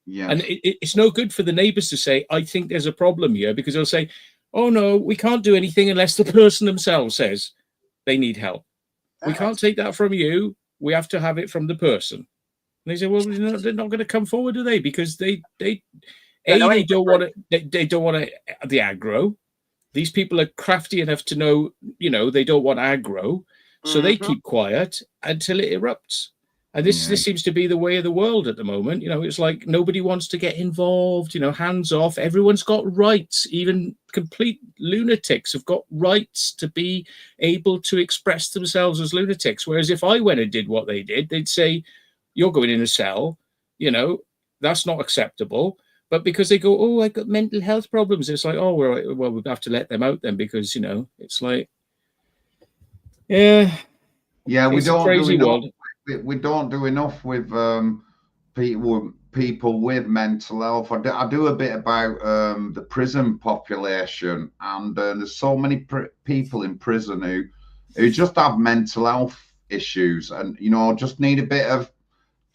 Yeah. And it's no good for the neighbours to say, I think there's a problem here, because they'll say, oh, no, we can't do anything unless the person themselves says they need help. We can't take that from you. We have to have it from the person. And they say, well, they're not going to come forward, are they? Because they don't want to. They don't want the aggro. These people are crafty enough to know, you know, they don't want aggro, so they keep quiet until it erupts. And this seems to be the way of the world at the moment. You know, it's like nobody wants to get involved, you know, hands off. Everyone's got rights. Even complete lunatics have got rights to be able to express themselves as lunatics. Whereas if I went and did what they did, they'd say, you're going in a cell, you know, that's not acceptable. But because they go, oh, I've got mental health problems, it's like, oh, well, we'll have to let them out then, because, you know, it's like, yeah, we don't crazy world. We don't do enough with people with mental health. I do a bit about the prison population, and there's so many people in prison who just have mental health issues, and you know, just need a bit of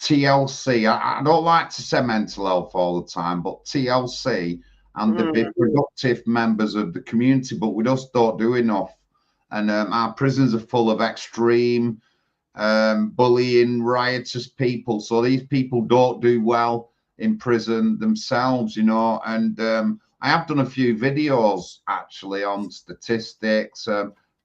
TLC. I don't like to say mental health all the time, but TLC, and to be productive members of the community. But we just don't do enough, and our prisons are full of extreme bullying, riotous people. So these people don't do well in prison themselves, you know. And I have done a few videos actually on statistics,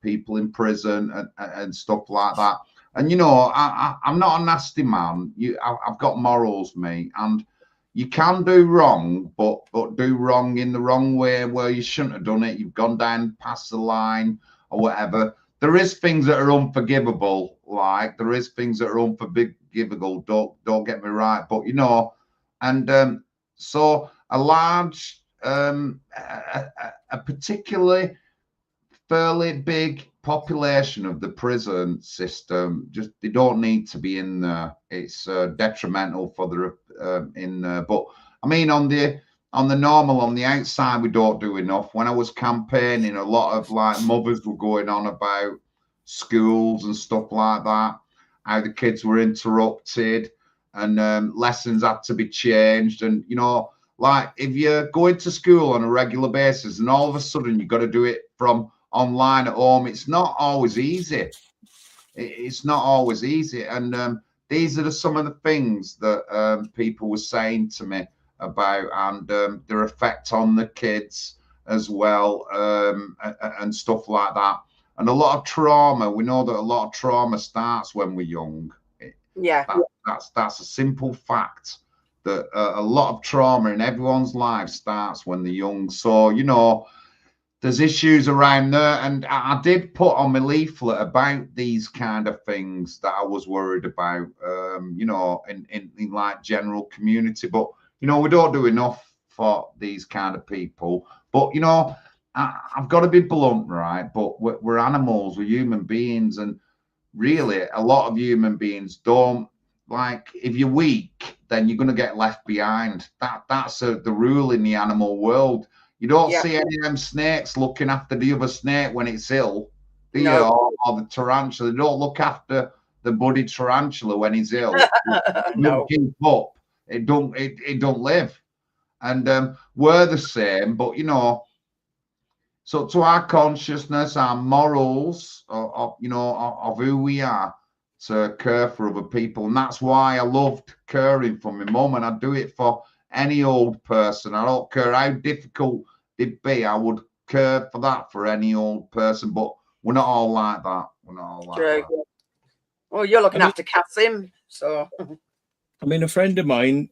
people in prison and stuff like that. And you know, I'm not a nasty man. I've got morals, mate, and you can do wrong, but do wrong in the wrong way where you shouldn't have done it. You've gone down past the line or whatever. There is things that are unforgivable, like there is things that are unforgivable. Don't get me right, but you know, and so a large, a particularly fairly big population of the prison system, just they don't need to be in there. It's detrimental for the in there. But I mean, on the normal, on the outside, we don't do enough. When I was campaigning, a lot of like mothers were going on about schools and stuff like that, how the kids were interrupted and lessons had to be changed. And you know, like if you're going to school on a regular basis and all of a sudden you've got to do it from online at home, it's not always easy. It's not always easy. And these are some of the things that people were saying to me about, and their effect on the kids as well, and stuff like that. And a lot of trauma, we know that a lot of trauma starts when we're young. That's a simple fact, that a lot of trauma in everyone's life starts when they're young. So, you know, there's issues around there, and I did put on my leaflet about these kind of things that I was worried about, you know, in like general community. But you know, we don't do enough for these kind of people. But you know, I've got to be blunt, right? But we're animals, we're human beings, and really, a lot of human beings don't like. If you're weak, then you're going to get left behind. That's the rule in the animal world. You don't see any of them snakes looking after the other snake when it's ill, do you? No. Or the tarantula. They don't look after the buddy tarantula when he's ill. No. Keep up. It don't live. And we're the same, but you know. So to our consciousness, our morals, you know, of who we are, to care for other people, and that's why I loved caring for my mum, and I'd do it for any old person. I don't care how difficult it be. I would care for that for any old person, but we're not all like that. We're not all like True. that. Well, you're looking after Cassim, so. I mean, a friend of mine,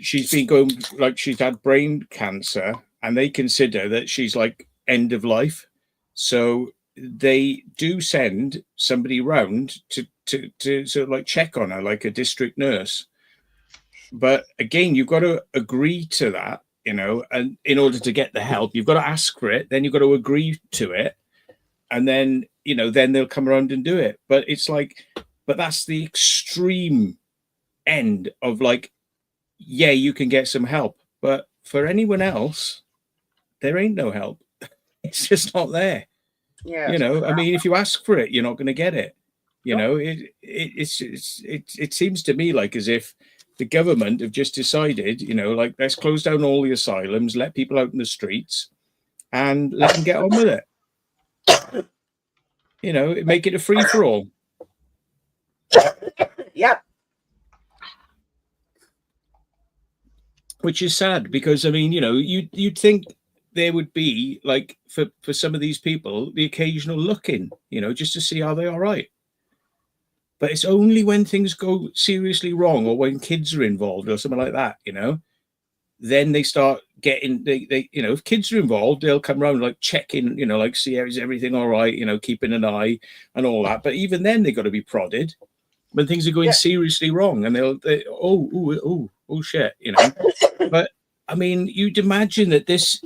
she's been going, like, she's had brain cancer, and they consider that she's like end of life. So they do send somebody round to sort of like check on her, like a district nurse. But again, you've got to agree to that, you know, and in order to get the help, you've got to ask for it, then you've got to agree to it. And then, you know, then they'll come around and do it. But it's like, but that's the extreme end of like, yeah, you can get some help. But for anyone else, there ain't no help. It's just not there. Yeah. You know, I mean, if you ask for it, you're not going to get it. You know, it seems to me like as if the government have just decided, you know, like, let's close down all the asylums, let people out in the streets, and let them get on with it. You know, make it a free for all. Yeah. Which is sad because, I mean, you know, you'd think there would be, like, for some of these people, the occasional look-in, you know, just to see are they all right. But it's only when things go seriously wrong or when kids are involved or something like that, you know, then they start getting, they you know, if kids are involved, they'll come around, like, checking, you know, like, see, is everything all right, you know, keeping an eye and all that. But even then, they've got to be prodded when things are going seriously wrong, and they oh shit, you know. But I mean, you'd imagine that this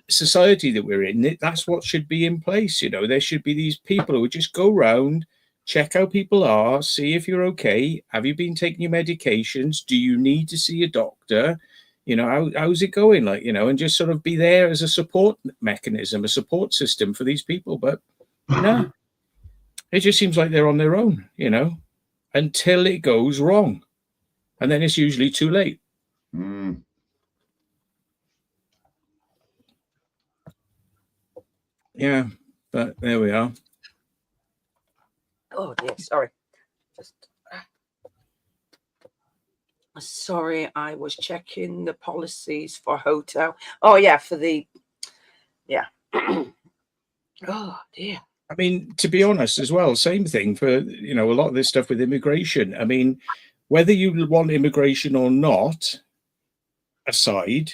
society that we're in, that's what should be in place. You know, there should be these people who would just go around, check how people are, see if you're okay. Have you been taking your medications? Do you need to see a doctor? You know, how's it going? Like, you know, and just sort of be there as a support mechanism, a support system for these people. But no, it just seems like they're on their own, you know, until it goes wrong. And then it's usually too late. Mm. Yeah, but there we are. Oh dear, sorry. Just sorry, I was checking the policies for hotel. Oh yeah, for the oh dear. I mean, to be honest as well, same thing for, you know, a lot of this stuff with immigration. I mean, whether you want immigration or not aside,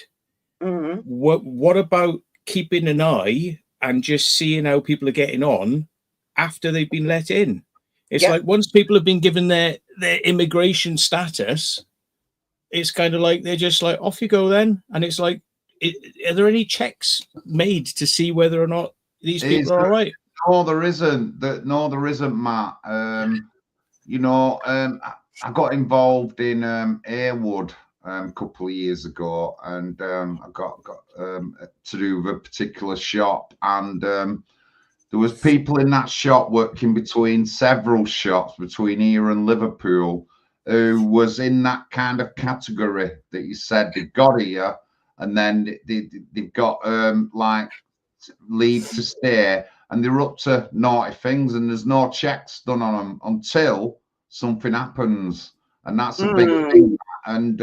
what about keeping an eye and just seeing how people are getting on after they've been let in? It's like once people have been given their immigration status, it's kind of like they're just like, off you go then. And it's like, are there any checks made to see whether or not these people are all right? No, there isn't. No, there isn't, Matt. You know, I got involved in Airwood a couple of years ago, and I got to do with a particular shop, and there was people in that shop working between several shops between here and Liverpool who was in that kind of category that you said they've got here, and then they've got like leave to stay, and they're up to naughty things, and there's no checks done on them until something happens, and that's a big thing. And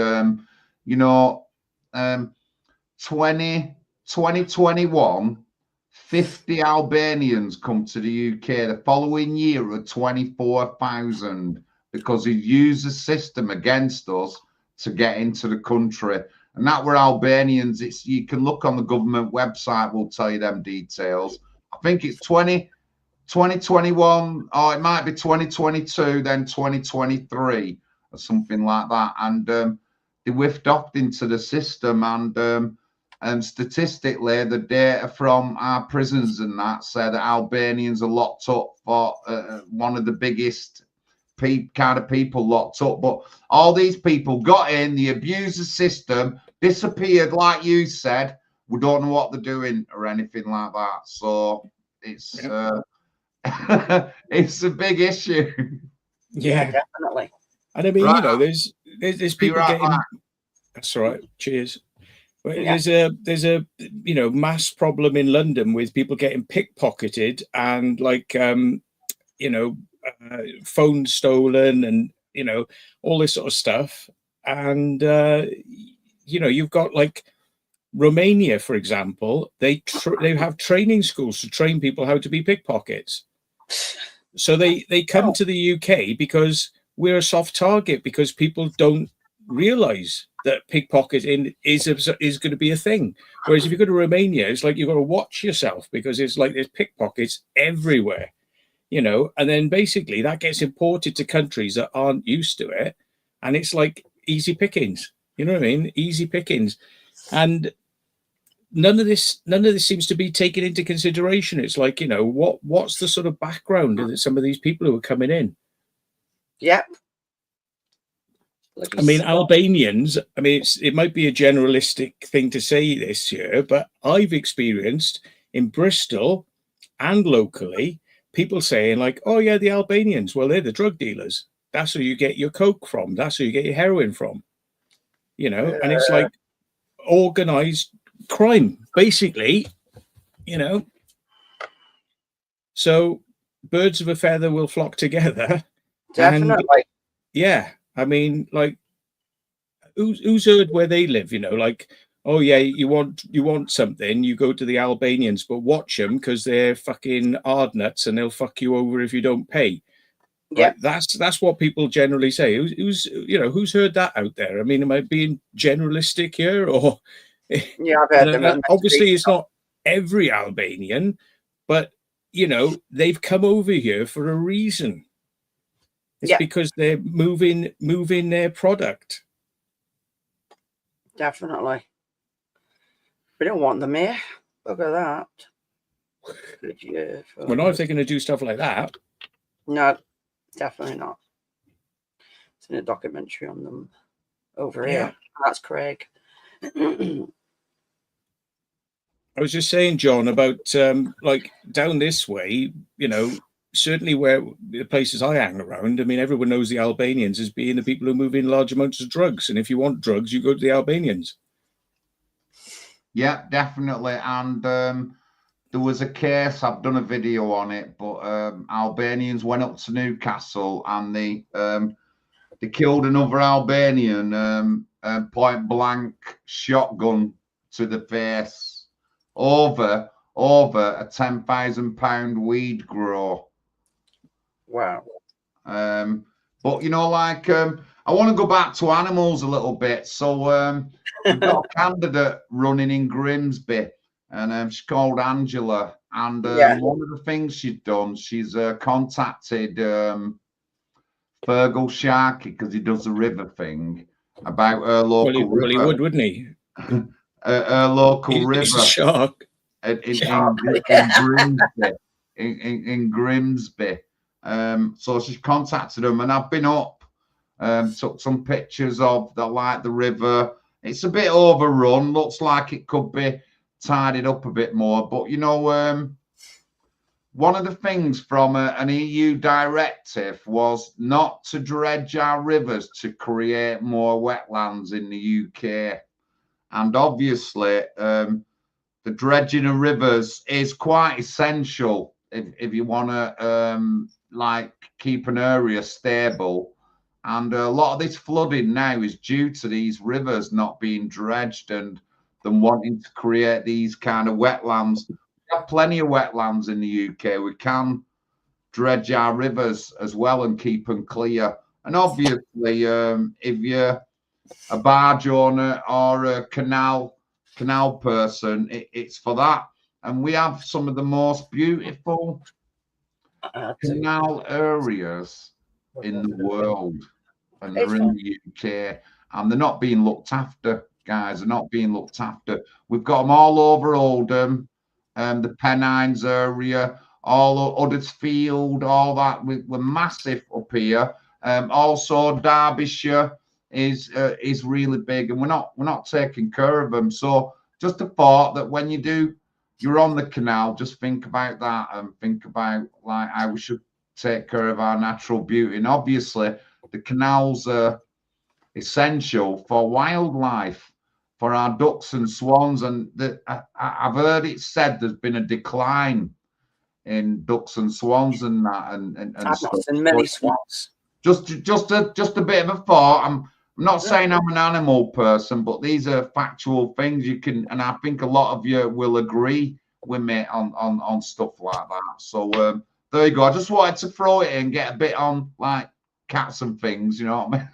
you know, 2021, 50 Albanians come to the UK. The following year are 24,000 because he used the system against us to get into the country. and that were Albanians. It's, you can look on the government website, we'll tell you them details. I think it's 2021, or it might be 2022, then 2023 or something like that. And they whiffed off into the system, and statistically, the data from our prisons and that say that Albanians are locked up for one of the biggest kind of people locked up. But all these people got in, they abused the system, disappeared, like you said. We don't know what they're doing or anything like that. So it's it's a big issue. Yeah, definitely. And I mean, Right. you know, there's people right getting. back. That's all right. Cheers. Yeah. There's a you know, mass problem in London with people getting pickpocketed and like you know, phones stolen and you know all this sort of stuff. And you know, you've got like Romania, for example. They have training schools to train people how to be pickpockets. So they come to the UK because we're a soft target, because people don't realize that pickpocketing is going to be a thing. Whereas if you go to Romania, it's like you've got to watch yourself, because it's like there's pickpockets everywhere, you know. And then basically that gets imported to countries that aren't used to it, and it's like easy pickings. You know what I mean? Easy pickings. And none of this seems to be taken into consideration. It's like, you know, what's the sort of background of some of these people who are coming in? Yep. I mean, Albanians, I mean, it might be a generalistic thing to say this here, but I've experienced in Bristol and locally people saying like, oh yeah, the Albanians, well, they're the drug dealers. That's where you get your coke from. That's where you get your heroin from. You know, and it's like organized crime, basically, you know. So birds of a feather will flock together. Definitely. And, yeah, I mean, like, who's heard where they live? You know, like, oh yeah, you want something, you go to the Albanians, but watch them because they're fucking hard nuts and they'll fuck you over if you don't pay. Yeah, right? That's what people generally say. Who's you know, who's heard that out there? I mean, am I being generalistic here, or? Yeah, I've heard them. Obviously, it's not every Albanian, but you know, they've come over here for a reason. It's because they're moving their product. Definitely. We don't want them here. Look at that. We're not if they're going to do stuff like that. No, definitely not. It's in a documentary on them over here. That's Craig. I was just saying, John, about like down this way, you know, certainly where the places I hang around, I mean, everyone knows the Albanians as being the people who move in large amounts of drugs. And if you want drugs, you go to the Albanians. Yeah, definitely. And there was a case, I've done a video on it, but Albanians went up to Newcastle and they killed another Albanian, point blank shotgun to the face over a £10,000 weed grow. Wow. But you know, like I want to go back to animals a little bit. So we've got a candidate running in Grimsby, and she's called Angela. And one of the things she's done, she's contacted Fergal Sharkey, because he does the river thing, about her local river. Well, he would, wouldn't he? Her local river. He's a shark. In Grimsby. So she's contacted them, and I've been up, took some pictures of the river. It's a bit overrun, looks like it could be tidied up a bit more. But you know, one of the things from an EU directive was not to dredge our rivers to create more wetlands in the UK. And obviously, the dredging of rivers is quite essential if you want to like keep an area stable. And a lot of this flooding now is due to these rivers not being dredged and them wanting to create these kind of wetlands. We have plenty of wetlands in the UK. We can dredge our rivers as well and keep them clear. And obviously, if you a barge owner or a canal person. It's for that. And we have some of the most beautiful canal areas in the world, and they're in the UK, and they're not being looked after, guys. They're not being looked after. We've got them all over Oldham, the Pennines area, all Huddersfield, all that. We're massive up here. Also, Derbyshire is really big, and we're not taking care of them. So just a thought that when you're on the canal, just think about that and think about like how we should take care of our natural beauty. And obviously, the canals are essential for wildlife, for our ducks and swans. And I've heard it said there's been a decline in ducks and swans and that and I've stuff. not seen many swans. Just a bit of a thought. I'm not saying I'm an animal person, but these are factual things you can, and I think a lot of you will agree with me on stuff like that. So there you go. I just wanted to throw it in, get a bit on like cats and things. You know what I mean?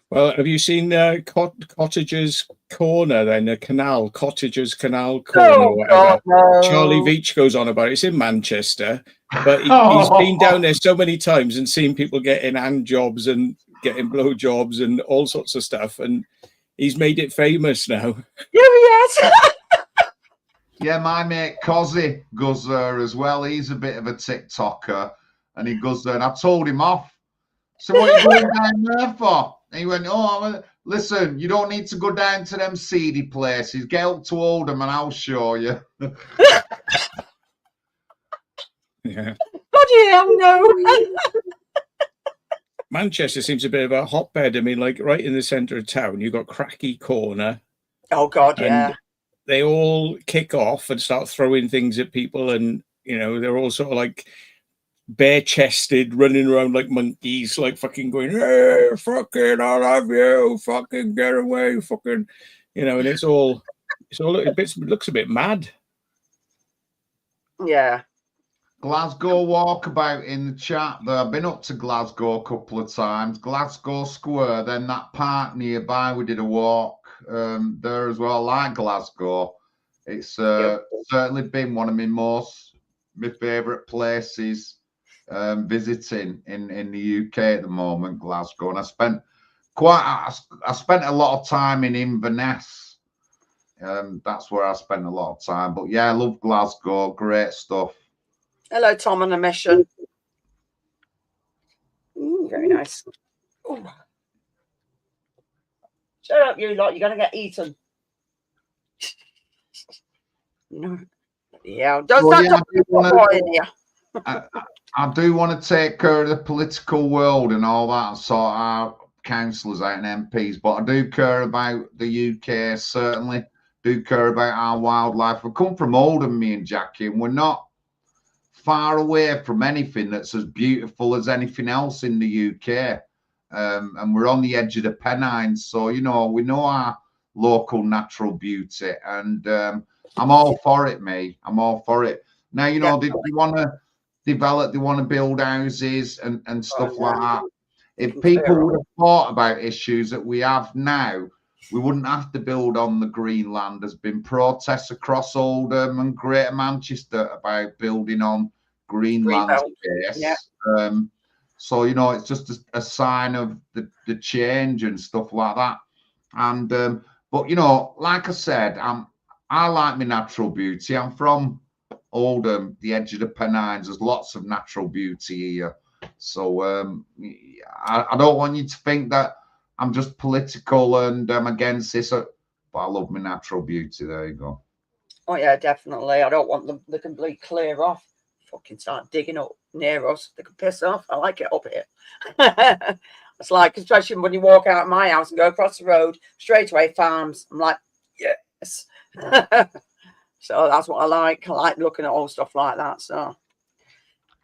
Well, have you seen Cottager's Corner then? A canal, Cottager's Canal Corner, or whatever. God, no. Charlie Veach goes on about it. It's in Manchester, but he's been down there so many times and seen people getting hand jobs and getting blow jobs and all sorts of stuff, and he's made it famous now. Yes. Yeah, my mate Cozzy goes there as well. He's a bit of a TikToker, and he goes there. And I told him off. So what are you going down there for? And he went, oh, listen, you don't need to go down to them seedy places. Get up to Oldham and I'll show you. Yeah. Bloody hell, no. Manchester seems a bit of a hotbed. I mean, like right in the centre of town, you've got Cracky Corner. Oh, God, yeah. They all kick off and start throwing things at people. And, you know, they're all sort of like bare-chested, running around like monkeys, like fucking going, hey, fucking, I love you, fucking get away, fucking, you know, and it looks a bit mad. Yeah. Glasgow walkabout in the chat there. I've been up to Glasgow a couple of times. Glasgow Square, then that park nearby, we did a walk there as well. I like Glasgow. It's certainly been one of my favourite places visiting in the UK at the moment, Glasgow. And I spent a lot of time in Inverness. That's where I spent a lot of time. But yeah, I love Glasgow. Great stuff. Hello, Tom on a mission. Very nice. Ooh. Shut up, you lot. You're going to get eaten. No. Yeah. I do want to take care of the political world and all that and sort out councillors out and MPs, but I do care about the UK, certainly. Do care about our wildlife. We come from Oldham, me and Jackie, and we're not far away from anything that's as beautiful as anything else in the UK. And we're on the edge of the Pennines, so you know we know our local natural beauty, and I'm all for it, mate. I'm all for it. Now you know they want to develop, they want to build houses and stuff like that. If people would have thought about issues that we have now, we wouldn't have to build on the Greenland. There's been protests across Oldham and Greater Manchester about building on Greenland space. Yeah. So, you know, it's just a sign of the change and stuff like that. And, but, you know, like I said, I like my natural beauty. I'm from Oldham, the edge of the Pennines. There's lots of natural beauty here. So I don't want you to think that I'm just political and I'm against this, but I love my natural beauty. There you go. Oh, yeah, definitely. I don't want them to complete clear off. Fucking start digging up near us. They can piss off. I like it up here. It's like, especially when you walk out of my house and go across the road, straight away farms. I'm like, yes. So that's what I like. I like looking at all stuff like that. So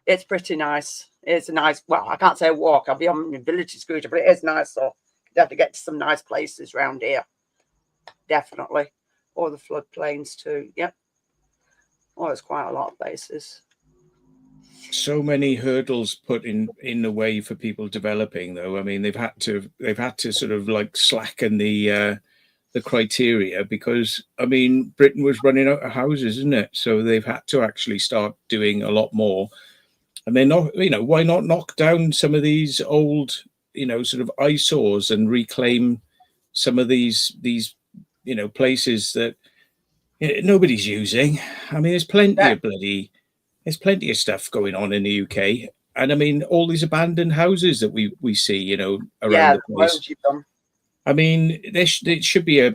it's pretty nice. It's a nice, well, I can't say a walk. I'll be on my village scooter, but it is nice. So you have to get to some nice places around here. Definitely. Or the floodplains too. Yep. Oh, there's quite a lot of places. so many hurdles put in the way for people developing, though. I mean, they've had to sort of like slacken the criteria, because I mean, Britain was running out of houses, isn't it? So they've had to actually start doing a lot more. And they're not, why not knock down some of these old, sort of eyesores and reclaim some of these places that nobody's using. I mean, there's plenty of stuff going on in the UK. And I mean, all these abandoned houses that we see, around the place. I mean, there should be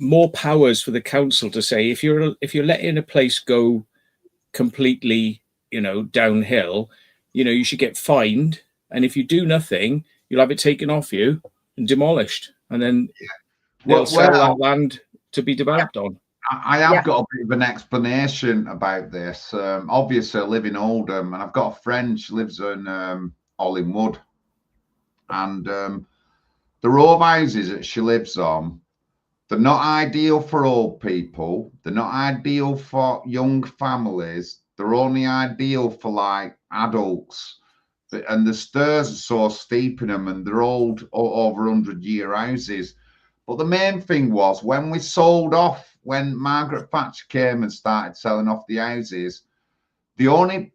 more powers for the council to say, if you're letting a place go completely, downhill, you should get fined. And if you do nothing, you'll have it taken off you and demolished. And then they'll sell that land to be developed on. I have got a bit of an explanation about this. Obviously, I live in Oldham, and I've got a friend. She lives in Ollingwood, and the row of houses that she lives on, they're not ideal for old people. They're not ideal for young families. They're only ideal for like adults. And the stairs are so steep in them, and they're old, over 100-year houses. But the main thing was, when we sold off, when Margaret Thatcher came and started selling off the houses, the only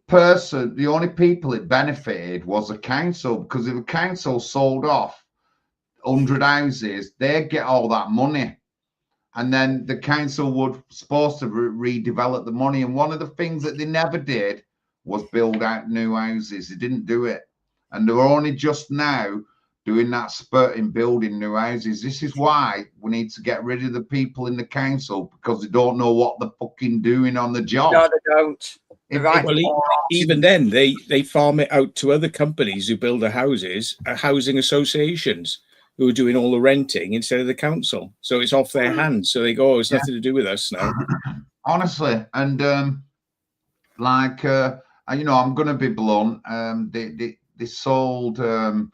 people it benefited was the council, because if the council sold off 100 houses, they'd get all that money. And then the council would supposed to redevelop the money. And one of the things that they never did was build out new houses. They didn't do it. And they're only just now doing that spurt in building new houses. This is why we need to get rid of the people in the council, because they don't know what they're fucking doing on the job. No, they don't. Well, even then, they farm it out to other companies who build the houses, housing associations, who are doing all the renting instead of the council. So it's off their hands. So they go, oh, it's nothing to do with us now. Honestly. And I'm going to be blunt. They sold an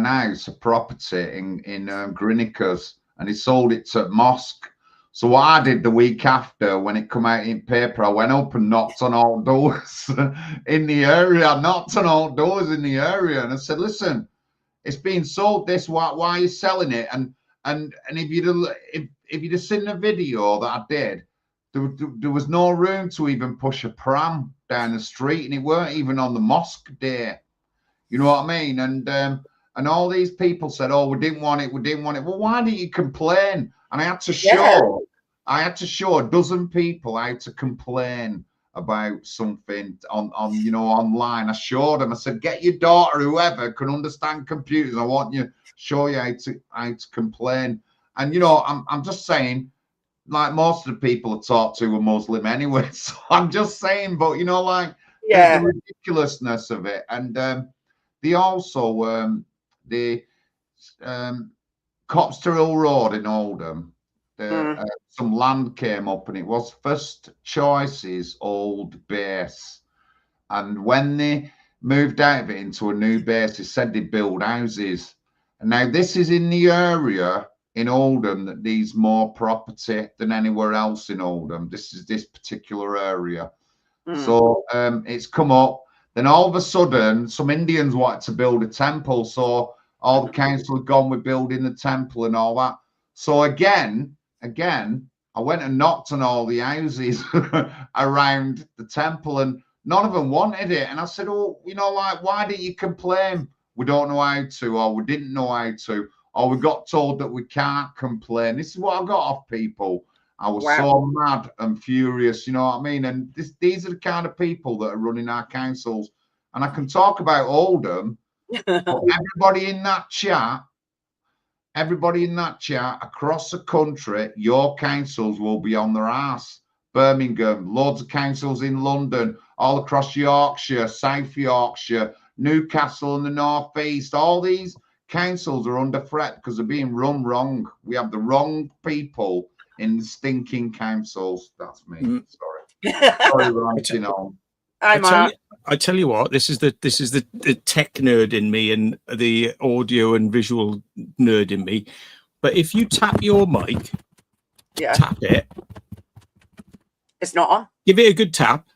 house, a property in Grinnickers, and he sold it to mosque. So what I did the week after, when it come out in paper, I went up and knocked on all doors in the area. I knocked on all doors in the area, and I said, listen, it's being sold this. Why are you selling it? And if you'd have seen the video that I did, there was no room to even push a pram down the street, and it weren't even on the mosque day. You know what I mean? And all these people said, "Oh, we didn't want it. We didn't want it." Well, why didn't you complain? And I had to show a dozen people how to complain about something on online. I showed them. I said, "Get your daughter, whoever can understand computers. I want you show you how to complain." And I'm just saying, like, most of the people I talk to were Muslim anyway. So I'm just saying, but the ridiculousness of it. And they also Copster Hill Road in Oldham, some land came up, and it was First Choice's old base. And when they moved out of it into a new base, they said they'd build houses. And now this is in the area in Oldham that needs more property than anywhere else in Oldham. This is this particular area. So it's come up. Then all of a sudden, some Indians wanted to build a temple. So all the council had gone with building the temple and all that. So again, I went and knocked on all the houses around the temple, and none of them wanted it. And I said, "Oh, why didn't you complain? We don't know how to, or we didn't know how to, or we got told that we can't complain." This is what I got off people. I was so mad and furious, you know what I mean? And these are the kind of people that are running our councils. And I can talk about Oldham, but everybody in that chat across the country, your councils will be on their ass. Birmingham, loads of councils in London, all across Yorkshire, South Yorkshire, Newcastle and the North East. All these councils are under threat because they're being run wrong. We have the wrong people in the stinking councils. That's me. Sorry, ranting on. I tell you what, this is the tech nerd in me and the audio and visual nerd in me. But if you tap your mic, tap it. It's not on. Give it a good tap.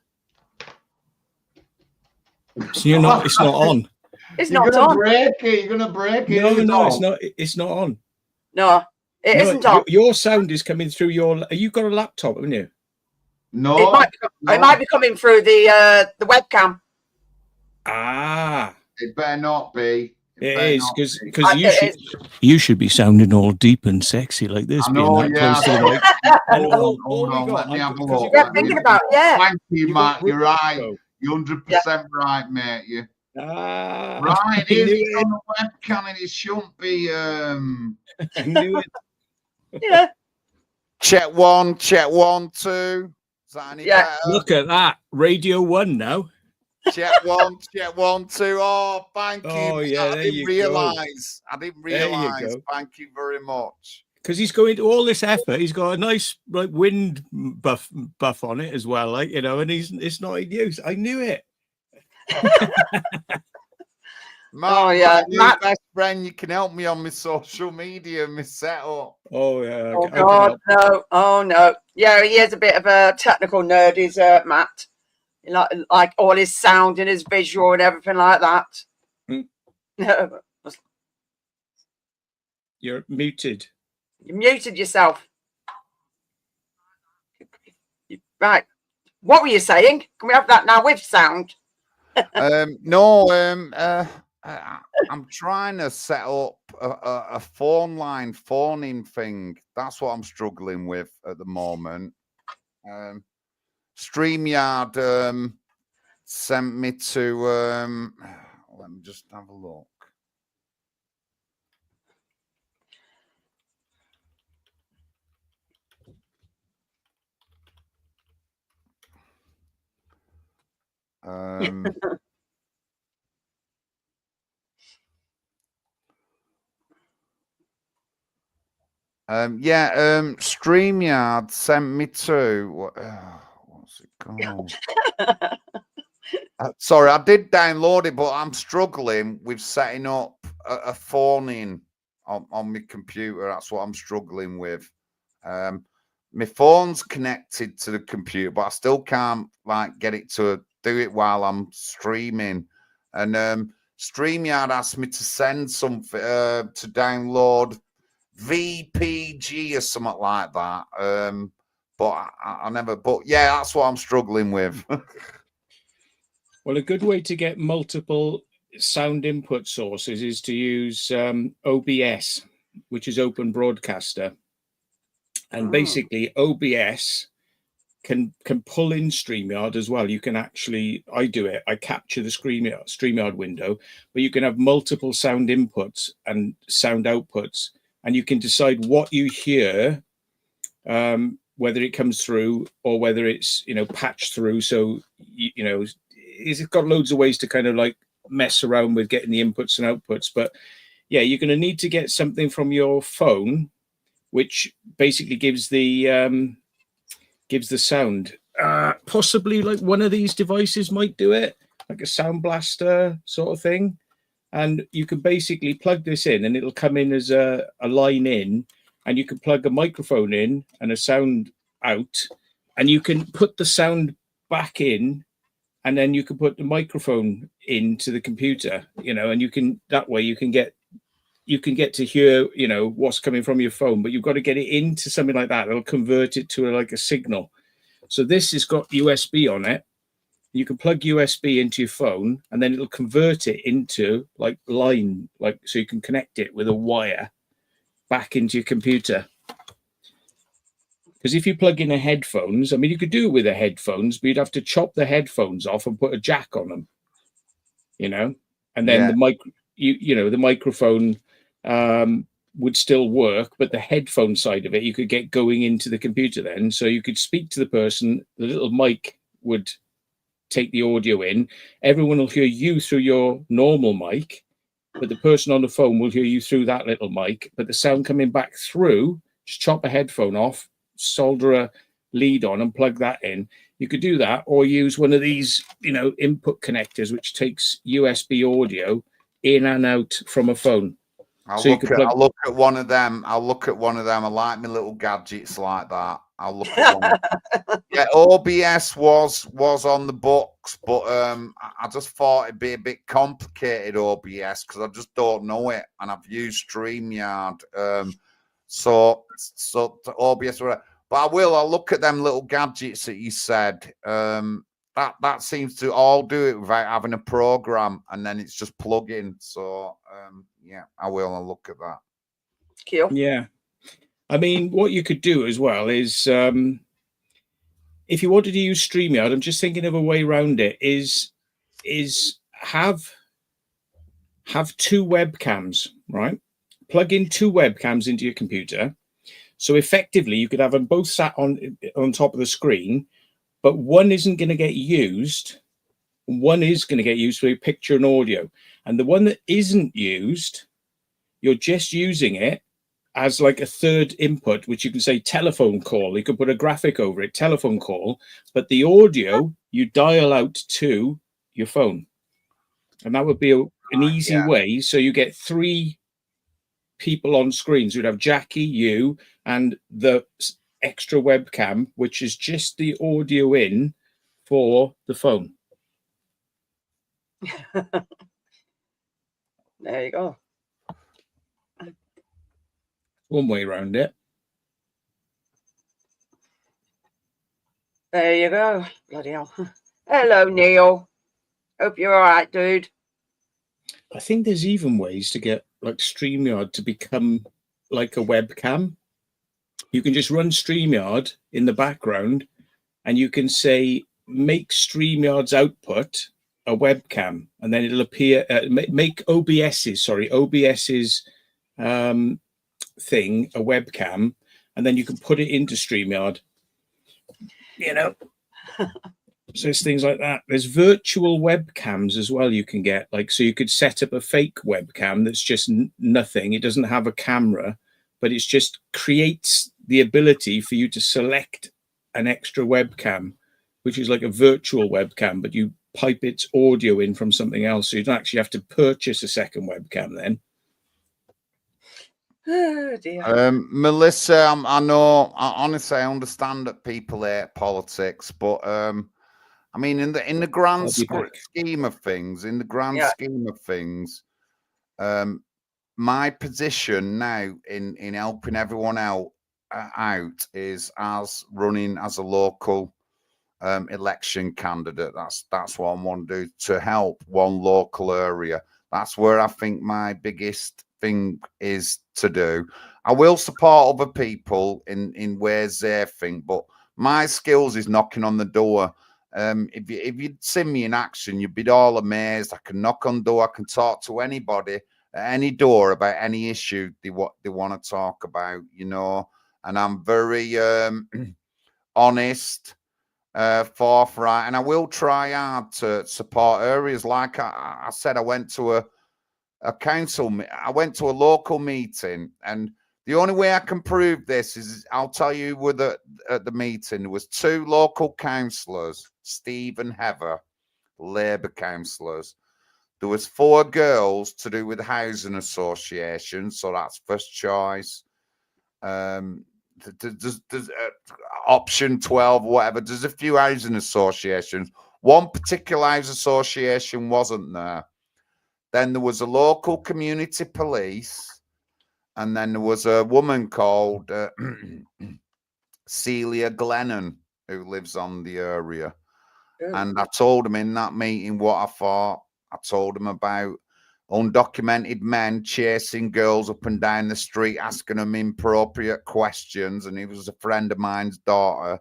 So you're not. It's not on. It's You're not gonna on. break it. You're gonna break it. No, It's no, on. it's not. It's not on. No, it No, isn't on. your sound is coming through your. You've got a laptop, haven't you? No, It might be coming through the webcam. Ah, it better not be. it is because It you should be sounding all deep and sexy like this, I being know, that yeah. close to the mic. And Hold all we on, got, let me have a because look. Yeah, thinking about Thank you, You got Matt. You're right. Bro. You're 100% right, mate. You Ah, right? I It is. knew It's it. on the webcam, and it shouldn't be. I knew it. yeah. Check 1, 2. Is that any Yeah. better? Look at that, Radio 1 now. Check 1, 2. Oh, thank you. Oh yeah, I there didn't you realise. I didn't There you realise. go. Thank you very much. Because he's going to all this effort. He's got a nice like wind buff on it as well, like and it's not in use. I knew it. Matt, Oh, yeah, my new Matt- best friend, you can help me on my social media, my setup. Oh yeah. Oh I can God, help. no. Oh no. Yeah, he is a bit of a technical nerd, is Matt. Like all his sound and his visual and everything like that. Hmm. No, You're muted. you muted yourself. Right. What were you saying? Can we have that now with sound? No, I'm trying to set up a phone line phoning thing. That's what I'm struggling with at the moment. StreamYard sent me to let me just have a look. StreamYard sent me to what's it called? Sorry, I did download it, but I'm struggling with setting up a phone in on my computer. That's what I'm struggling with. My phone's connected to the computer, but I still can't like get it to do it while I'm streaming. And StreamYard asked me to send something to download VPG or something like that. But I never. But yeah, that's what I'm struggling with. Well, a good way to get multiple sound input sources is to use OBS, which is Open Broadcaster. And basically, OBS can pull in StreamYard as well. You can actually, I do it, I capture the StreamYard window, but you can have multiple sound inputs and sound outputs, and you can decide what you hear, whether it comes through or whether it's, patched through. So, it's got loads of ways to kind of like mess around with getting the inputs and outputs. But yeah, you're going to need to get something from your phone, which basically gives the sound. Possibly like one of these devices might do it, like a Sound Blaster sort of thing. And you can basically plug this in and it'll come in as a line in, and you can plug a microphone in and a sound out, and you can put the sound back in, and then you can put the microphone into the computer, and you can, that way you can get to hear, what's coming from your phone, but you've got to get it into something like that. It'll convert it to like a signal. So this has got USB on it. You can plug USB into your phone, and then it'll convert it into like line, so you can connect it with a wire back into your computer. Because if you plug in a headphones, I mean, you could do it with the headphones, but you'd have to chop the headphones off and put a jack on them, and then the microphone would still work, but the headphone side of it, you could get going into the computer then. So you could speak to the person, the little mic would take the audio in. Everyone will hear you through your normal mic, but the person on the phone will hear you through that little mic, but the sound coming back through, just chop a headphone off, solder a lead on and plug that in. You could do that, or use one of these, input connectors, which takes USB audio in and out from a phone. I'll So you look could at plug. I'll look at one of them. I'll look at one of them. I like my little gadgets like that. I'll look at one. Yeah, OBS was on the books, but I just thought it'd be a bit complicated, OBS, because I just don't know it, and I've used StreamYard. So to OBS, but I'll look at them little gadgets that you said. That seems to all do it without having a program, and then it's just plug in. So yeah, I'll look at that. Cool. Yeah, I mean, what you could do as well is, if you wanted to use StreamYard, I'm just thinking of a way around it. Is have two webcams, right? Plug in two webcams into your computer. So effectively, you could have them both sat on top of the screen, but one isn't going to get used. One is going to get used for picture and audio. And the one that isn't used, you're just using it as like a third input, which you can say telephone call. You could put a graphic over it, telephone call, but the audio you dial out to your phone. And that would be an easy way. So you get three people on screen. So you'd have Jackie, you, and the extra webcam, which is just the audio in for the phone. There you go. One way around it. There you go. Bloody hell. Hello, Neil. Hope you're all right, dude. I think there's even ways to get like StreamYard to become like a webcam. You can just run StreamYard in the background, and you can say, make StreamYard's output a webcam, and then it'll appear, make OBS's thing a webcam, and then you can put it into StreamYard. You know, so it's things like that. There's virtual webcams as well you can get. Like, so you could set up a fake webcam that's just nothing. It doesn't have a camera, but it's just creates the ability for you to select an extra webcam, which is like a virtual webcam, but you pipe its audio in from something else. So you don't actually have to purchase a second webcam then. Oh, dear. Melissa, honestly, I understand that people hate politics, but I mean, in the grand scheme of things, my position now in helping everyone out is as running as a local election candidate. That's what I want to do, to help one local area. That's where I think my biggest thing is to do. I will support other people in ways they think, but my skills is knocking on the door. If you'd seen me in action, you'd be all amazed. I can knock on door. I can talk to anybody at any door about any issue they want to talk about, you know. And I'm very honest, forthright, and I will try hard to support areas. Like I said, I went to a local meeting, and the only way I can prove this is I'll tell you at the meeting there was two local councillors, Steve and Heather, Labour councillors. There was 4 girls to do with housing association, so that's first choice. There's option 12, whatever. There's a few housing associations. One particular housing association wasn't there. Then there was a local community police, and then there was a woman called Celia Glennon who lives on the area. Ooh. And I told them in that meeting what I thought. I told them about undocumented men chasing girls up and down the street, asking them inappropriate questions, and he was a friend of mine's daughter.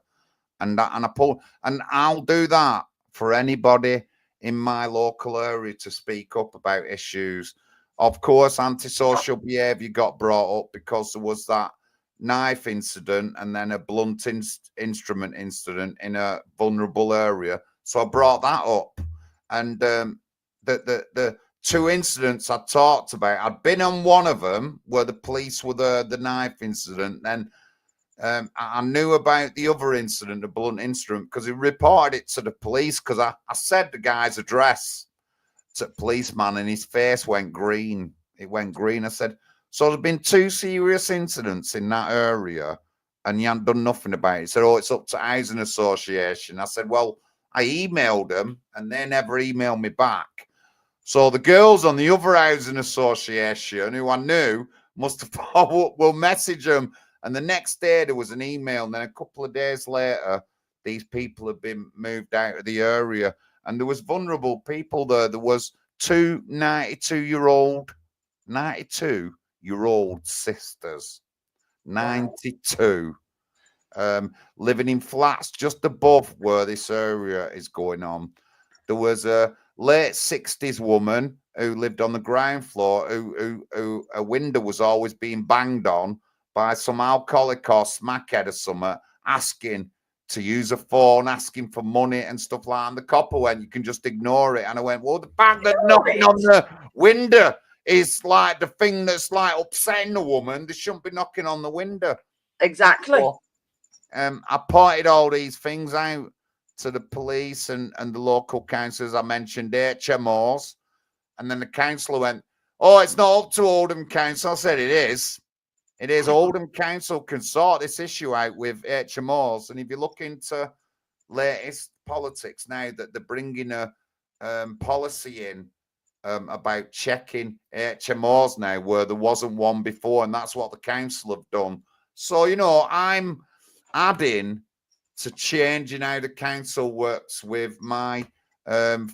And I'll do that for anybody in my local area to speak up about issues. Of course, antisocial behaviour got brought up because there was that knife incident and then a blunt instrument incident in a vulnerable area. So I brought that up. And the 2 incidents I talked about, I'd been on one of them where the police were the knife incident. Then I knew about the other incident, the blunt instrument, because he reported it to the police, because I said the guy's address to the policeman and his face went green. It went green. I said, So there's been 2 serious incidents in that area, and you haven't done nothing about it. He said, oh, it's up to housing association. I said, well, I emailed them, and they never emailed me back. So the girls on the other housing association, who I knew, must have thought, we'll message them. And the next day there was an email, and then a couple of days later, these people have been moved out of the area, and there was vulnerable people there. There was 2 92-year-old sisters, 92, living in flats just above where this area is going on. There was a late 60s woman who lived on the ground floor, who a window was always being banged on by some alcoholic or smackhead or something, asking to use a phone, asking for money and stuff like that. And the copper went, you can just ignore it. And I went, well, the fact that knocking on the window is like the thing that's like upsetting the woman, they shouldn't be knocking on the window. Exactly. So, I pointed all these things out to the police and the local councillors. I mentioned HMOs, and then the councillor went, oh, it's not up to Oldham Council. I said, it is. It is. Oldham Council can sort this issue out with HMOs. And if you look into latest politics now, that they're bringing a policy in about checking HMOs now where there wasn't one before, and that's what the council have done. So, you know, I'm adding to changing how the council works with my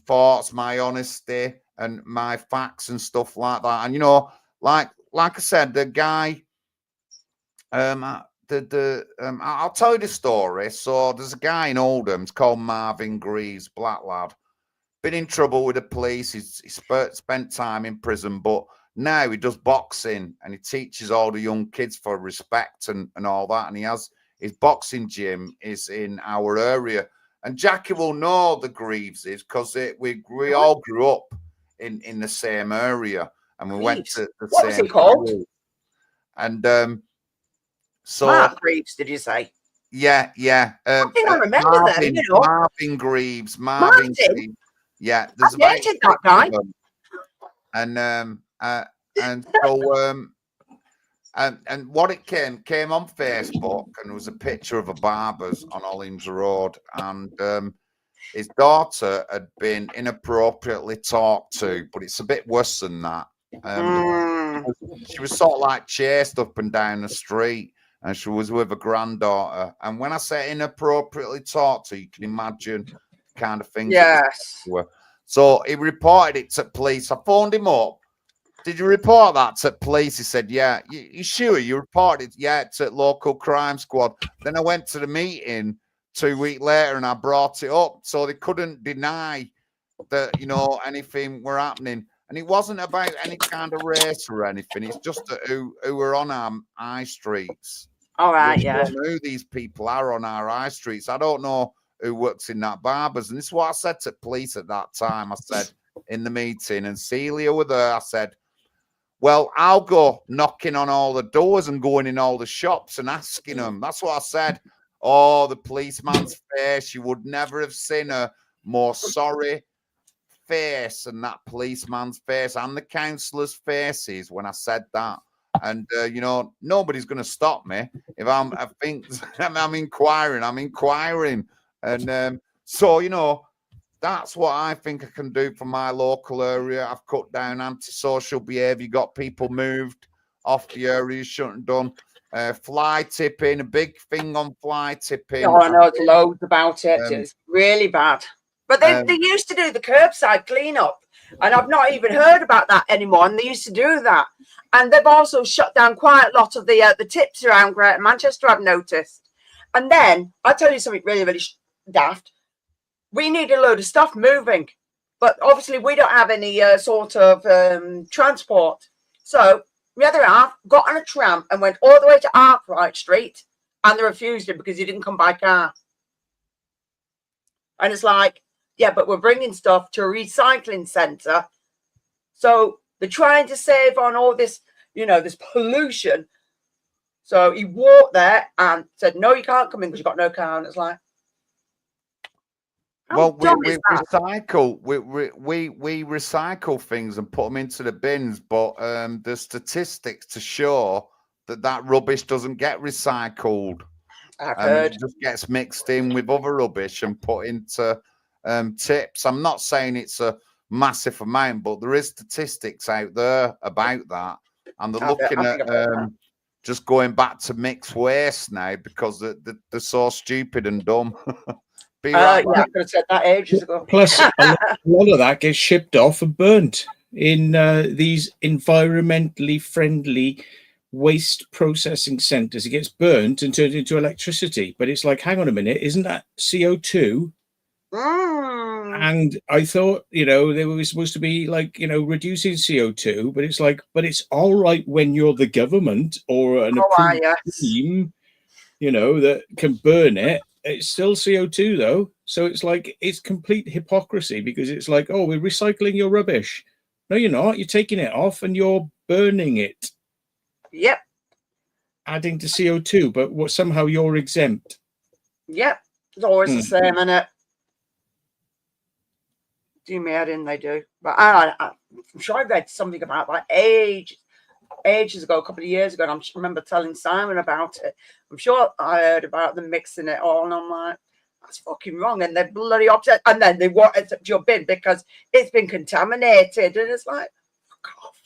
thoughts, my honesty, and my facts and stuff like that. And, you know, like I said, the guy, I'll tell you the story. So there's a guy in Oldham, it's called Marvin Greaves, black lad. Been in trouble with the police. He spent time in prison, but now he does boxing and he teaches all the young kids for respect and all that. And he has his boxing gym is in our area. And Jackie will know the Greaveses because we all grew up in the same area, and we went to the what same was it called? school. And so Mark Greaves, did you say? Yeah. I think I remember them, you know. Marvin Greaves. Marvin Greaves. Yeah, there's I dated that guy. And so and what it came on Facebook, and there was a picture of a barber's on Ollims Road, and his daughter had been inappropriately talked to, but it's a bit worse than that. She was sort of like chased up and down the street, and she was with a granddaughter. And when I say inappropriately talked to, you can imagine the kind of things. Yes. So he reported it to police. I phoned him up. Did you report that to police? He said, yeah. You sure you reported it? Yeah, to local crime squad. Then I went to the meeting 2 weeks later and I brought it up. So they couldn't deny that, you know, anything were happening. And it wasn't about any kind of race or anything. It's just who were on our high streets. All right, yeah. I don't know who these people are on our high streets. I don't know who works in that barbers. And this is what I said to police at that time. I said in the meeting, and Celia were there, I said, well, I'll go knocking on all the doors and going in all the shops and asking them. That's what I said. Oh, the policeman's face. You would never have seen a more sorry face than that policeman's face and the councillors' faces when I said that. And, you know, nobody's going to stop me if I'm inquiring. And so, you know, that's what I think I can do for my local area. I've cut down antisocial behaviour, got people moved off the area you shouldn't have done. Fly tipping, a big thing on fly tipping. Oh, I know loads about it. It's really bad. But they used to do the curbside cleanup, and I've not even heard about that anymore. And they used to do that. And they've also shut down quite a lot of the tips around Greater Manchester, I've noticed. And then, I'll tell you something really, really daft. We need a load of stuff moving, but obviously we don't have any sort of transport. So the other half got on a tram and went all the way to Arkwright Street, and they refused him because he didn't come by car. And it's like, yeah, but we're bringing stuff to a recycling centre. So they're trying to save on all this, you know, this pollution. So he walked there and said, no, you can't come in because you've got no car. And it's like, How dumb we is that? recycle we recycle things and put them into the bins, but the statistics to show that rubbish doesn't get recycled. I've heard. It just gets mixed in with other rubbish and put into tips. I'm not saying it's a massive amount, but there is statistics out there about that, and they're looking at just going back to mixed waste now because they're so stupid and dumb. Yeah, I could have said that ages ago. Plus, a lot of that gets shipped off and burnt in these environmentally friendly waste processing centers. It gets burnt and turned into electricity. But it's like, hang on a minute, isn't that CO2? And I thought, you know, they were supposed to be like, you know, reducing CO2, but it's like, but it's all right when you're the government or an approved team, you know, that can burn it. It's still CO2 though. So it's like, it's complete hypocrisy because it's like, oh, we're recycling your rubbish. No, you're not. You're taking it off and you're burning it. Yep. Adding to CO2, but somehow you're exempt. Yep. It's always the same, isn't it? Do me head in, they do. But I'm sure I read something about that ages ago, a couple of years ago, and I remember telling Simon about it. I'm sure I heard about them mixing it all, and I'm like, that's fucking wrong. And they're bloody upset. And then they want it to jump in because it's been contaminated. And it's like, fuck off.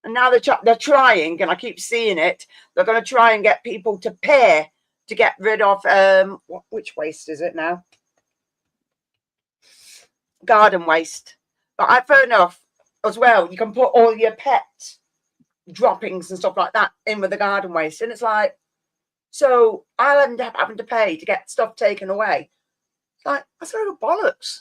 And now they're trying, and I keep seeing it, they're going to try and get people to pay to get rid of, which waste is it now? Garden waste. But I've heard enough as well. You can put all your pet droppings and stuff like that in with the garden waste, and it's like, so I'll end up having to pay to get stuff taken away. It's like, that's a load of bollocks.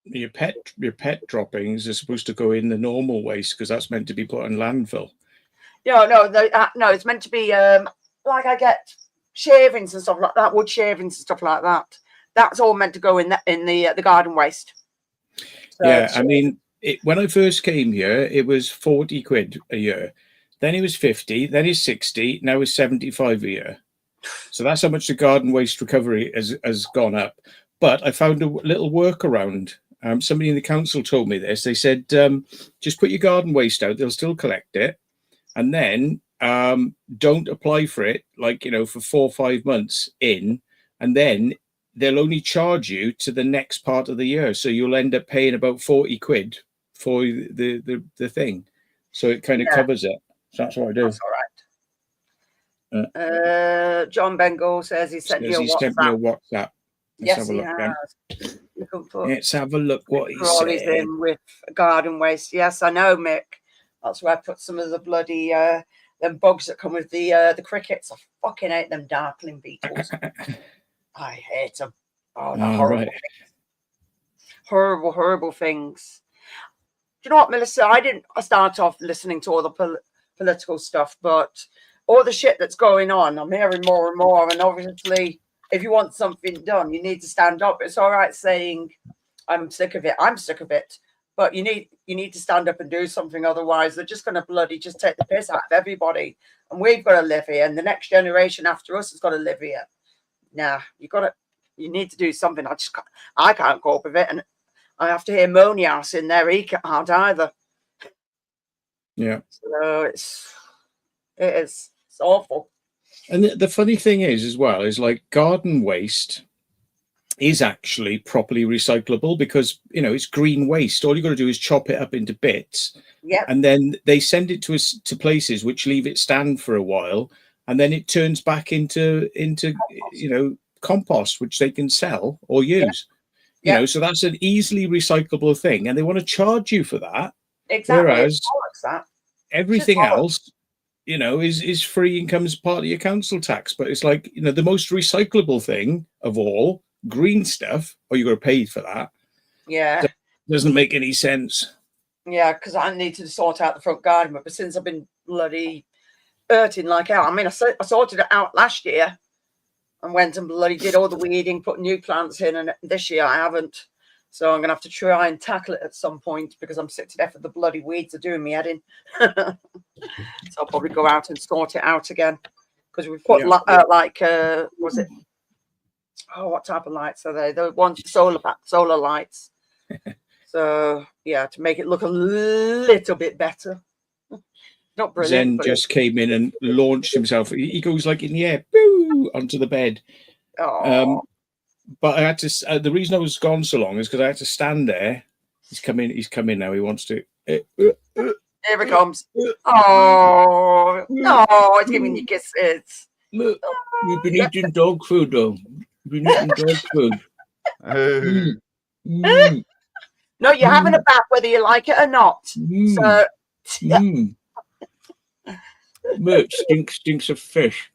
Your pet droppings are supposed to go in the normal waste because that's meant to be put in landfill. No, it's meant to be like I get shavings and stuff like that, wood shavings and stuff like that. That's all meant to go in the garden waste. So, yeah, I mean, when I first came here, it was 40 quid a year. Then it was 50, then it's 60, now it's 75 a year. So that's how much the garden waste recovery has gone up. But I found a little workaround. Somebody in the council told me this. They said, just put your garden waste out. They'll still collect it. And then don't apply for it, like, you know, for 4 or 5 months in. And then they'll only charge you to the next part of the year. So you'll end up paying about 40 quid for the thing. So it kind of covers it. So that's what I do. That's all right. John Bengal says he sent you a WhatsApp. Yes, he has. Let's have a look what he said. In with garden waste. Yes, I know, Mick. That's where I put some of the bloody them bugs that come with the crickets. I fucking hate them darkling beetles. I hate them. Oh, they're horrible. Horrible, horrible things. Do you know what, Melissa? I start off listening to all the political stuff, but all the shit that's going on, I'm hearing more and more. And obviously, if you want something done, you need to stand up. It's all right saying, I'm sick of it. I'm sick of it. But you need to stand up and do something. Otherwise, they're just going to bloody just take the piss out of everybody. And we've got to live here. And the next generation after us has got to live here. Nah, you need to do something. I can't cope with it. And I have to hear Monias in there. He can't either. Yeah. So it's awful. And the funny thing is, as well, is like garden waste is actually properly recyclable because, you know, it's green waste. All you got to do is chop it up into bits. Yeah. And then they send it to places which leave it stand for a while. And then it turns back into you know, compost, which they can sell or use. You know, so that's an easily recyclable thing. And they want to charge you for that. Exactly. Whereas everything else, you know, is free and comes part of your council tax. But it's like, you know, the most recyclable thing of all, green stuff, or you got to pay for that. Yeah. That doesn't make any sense. Yeah, because I need to sort out the front garden. But since I've been bloody hurting like hell, I mean, I sorted it out last year and went and bloody did all the weeding, put new plants in. And this year I haven't. So I'm going to have to try and tackle it at some point because I'm sick to death of the bloody weeds are doing me head in. So I'll probably go out and sort it out again. Because we put was it? Oh, what type of lights are they? They want solar lights. So yeah, to make it look a little bit better. Not brilliant. Zen But just came in and launched himself. He goes like in the air, boo, onto the bed. But I had to. The reason I was gone so long is because I had to stand there. He's coming. He's coming now. He wants to. Here it comes. Oh no! It's giving you kisses. Look, you've been eating dog food, though. You've been eating dog food. No, you're having a bath whether you like it or not. So. Look, stinks of fish.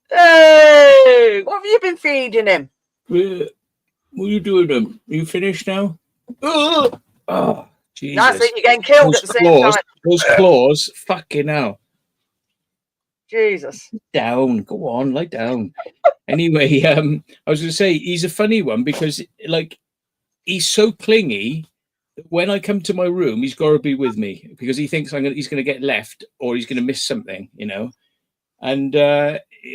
Hey, what have you been feeding him? What are you doing them? Are you finished now? Oh, Jesus. That's it, you're getting killed at the same time. Those claws, fucking hell. Jesus. Down, go on, lie down. Anyway, I was going to say, he's a funny one because, like, he's so clingy. When I come to my room, he's got to be with me because he thinks he's going to get left or he's going to miss something, you know. And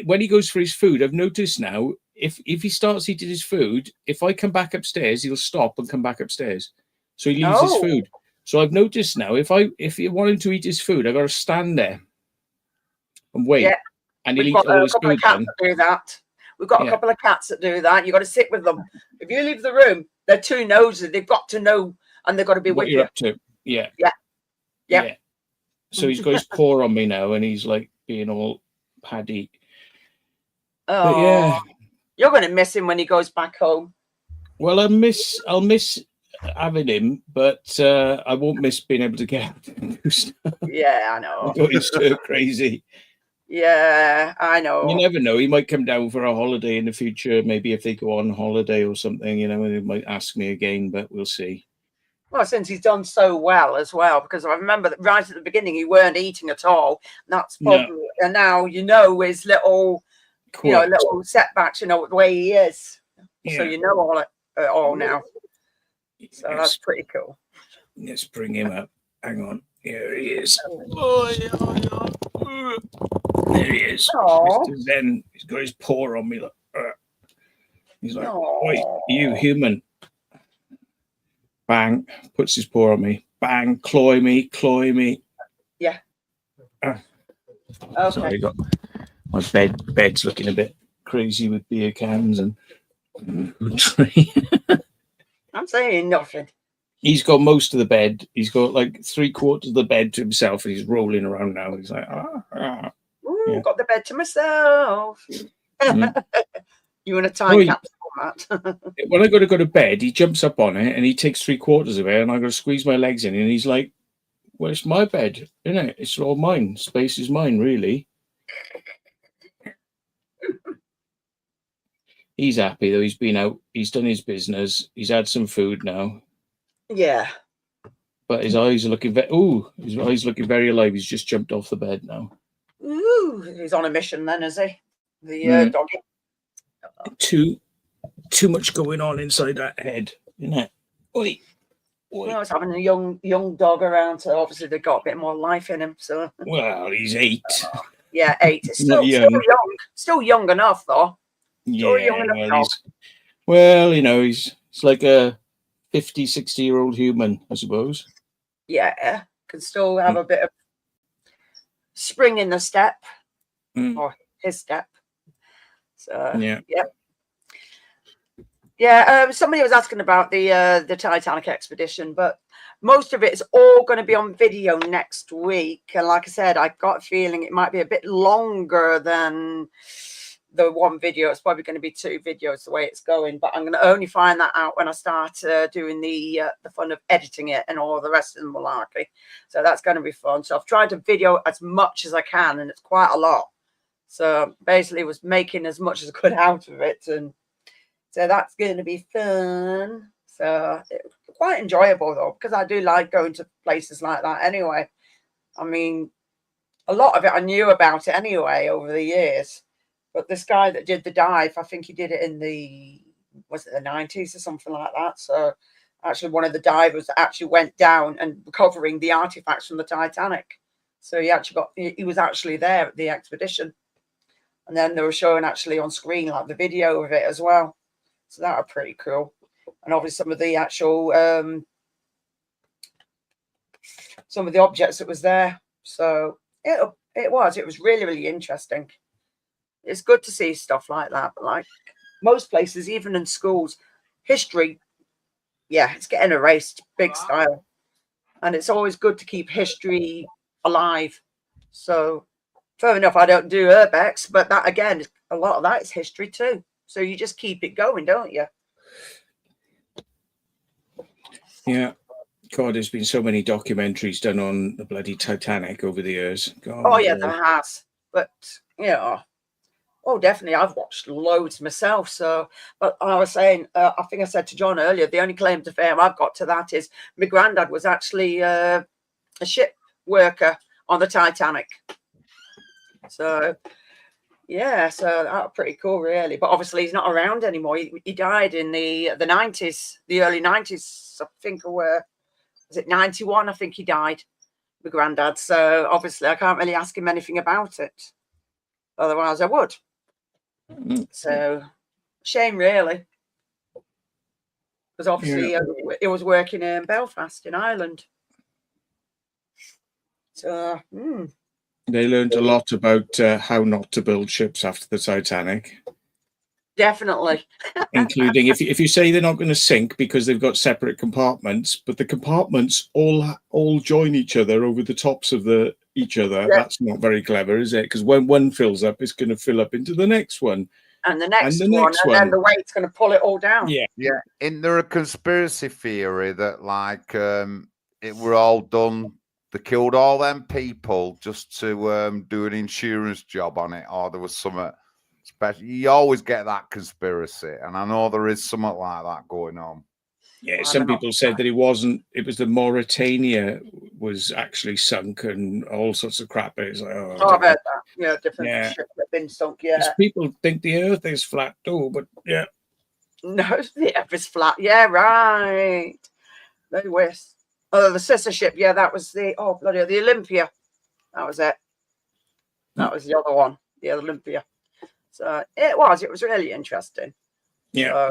when he goes for his food, I've noticed now, if he starts eating his food, if I come back upstairs, he'll stop and come back upstairs. So he leaves his food. So I've noticed now, if you want him to eat his food, I've got to stand there and wait. Yeah. And he'll eat all his food then. Do that. We've got a couple of cats that do that. You've got to sit with them. If you leave the room, they're too nosy. They've got to know. And they've got to be what with you're you. Up to. Yeah. Yeah. So he's got his paw on me now, and he's like being all paddy. Oh, but yeah, you're going to miss him when he goes back home. Well, I'll miss having him, but I won't miss being able to get out and do stuff. Yeah, I know. He's so crazy. Yeah, I know. You never know. He might come down for a holiday in the future. Maybe if they go on holiday or something, you know, and he might ask me again, but we'll see. Well, since he's done so well as well, because I remember that right at the beginning he weren't eating at all. That's probably, and now you know his little, little setbacks. You know the way he is, so you know all now. So that's pretty cool. Let's bring him up. Hang on, here he is. Oh, yeah. There he is. Mr. Zen. He's got his paw on me. He's like, "Wait, you human." Bang, puts his paw on me. Bang, claw me. Yeah. Okay. Sorry, got my bed's looking a bit crazy with beer cans and I'm saying nothing. He's got most of the bed. He's got like 3/4 of the bed to himself, and he's rolling around now. He's like, Ooh, got the bed to myself. You want a time capsule? When I got to go to bed, he jumps up on it and he takes 3/4 of it, and I got to squeeze my legs in, and he's like, "Well, it's my bed, isn't it? It's all mine. Space is mine, really." He's happy though. He's been out. He's done his business. He's had some food now. Yeah. But his eyes are looking his eyes looking very alive. He's just jumped off the bed now. Ooh, he's on a mission then, is he? The doggy. Too much going on inside that head, isn't it? Oi. Well, it's having a young dog around, so obviously they've got a bit more life in him. So well, he's 8. Yeah, 8. It's still young. Still young enough though. Well, you know, he's like a 50, 60-year-old human, I suppose. Yeah, can still have a bit of spring in the step, or his step. So yeah. Somebody was asking about the Titanic expedition, but most of it is all going to be on video next week. And like I said, I got a feeling it might be a bit longer than the one video. It's probably going to be 2 videos the way it's going, but I'm going to only find that out when I start doing the fun of editing it and all the rest of the malarkey. So that's going to be fun. So I've tried to video as much as I can, and it's quite a lot. So basically was making as much as I could out of it, and so that's going to be fun. So it's quite enjoyable though, because I do like going to places like that anyway. I mean, a lot of it I knew about it anyway over the years. But this guy that did the dive, I think he did it in the 90s or something like that. So actually one of the divers actually went down and recovering the artifacts from the Titanic. So he was actually there at the expedition. And then they were showing actually on screen like the video of it as well. So that are pretty cool. And obviously some of the actual some of the objects that was there. So it was really, really interesting. It's good to see stuff like that. But like most places, even in schools, history, yeah, it's getting erased big style. And it's always good to keep history alive. So fair enough, I don't do urbex, but that again, a lot of that is history too. So you just keep it going, don't you? Yeah. God, there's been so many documentaries done on the bloody Titanic over the years. God, Oh yeah, there has. But yeah, oh definitely, I've watched loads myself. So, but I was saying, I think I said to John earlier, the only claim to fame I've got to that is my granddad was actually a ship worker on the Titanic. So yeah, so that was pretty cool, really. But obviously, he's not around anymore. He died in the 90s, the early 90s, I think, or was it 91? I think he died, my granddad. So obviously, I can't really ask him anything about it. Otherwise, I would. So shame, really, because obviously it was working in Belfast, in Ireland. So they learned a lot about how not to build ships after the Titanic. definitely. Including if you say they're not going to sink because they've got separate compartments, but the compartments all join each other over the tops of each other. Yeah. That's not very clever, is it? Because when one fills up, it's going to fill up into the next one. And the next one, and then the weight's going to pull it all down. Yeah. Yeah. Isn't there a conspiracy theory that like it were all done, they killed all them people just to do an insurance job on it, or there was some special? You always get that conspiracy, and I know there is something like that going on. Yeah, some people said that it wasn't. It was the Mauritania was actually sunk and all sorts of crap. It's like, I've heard that. Yeah, different ships have been sunk. Yeah, people think the Earth is flat too, but yeah, no, the Earth is flat. Yeah, right. They wish. Oh, the sister ship. Yeah, that was the the Olympia. That was it. That was the other one. The Olympia. So it was really interesting. Yeah.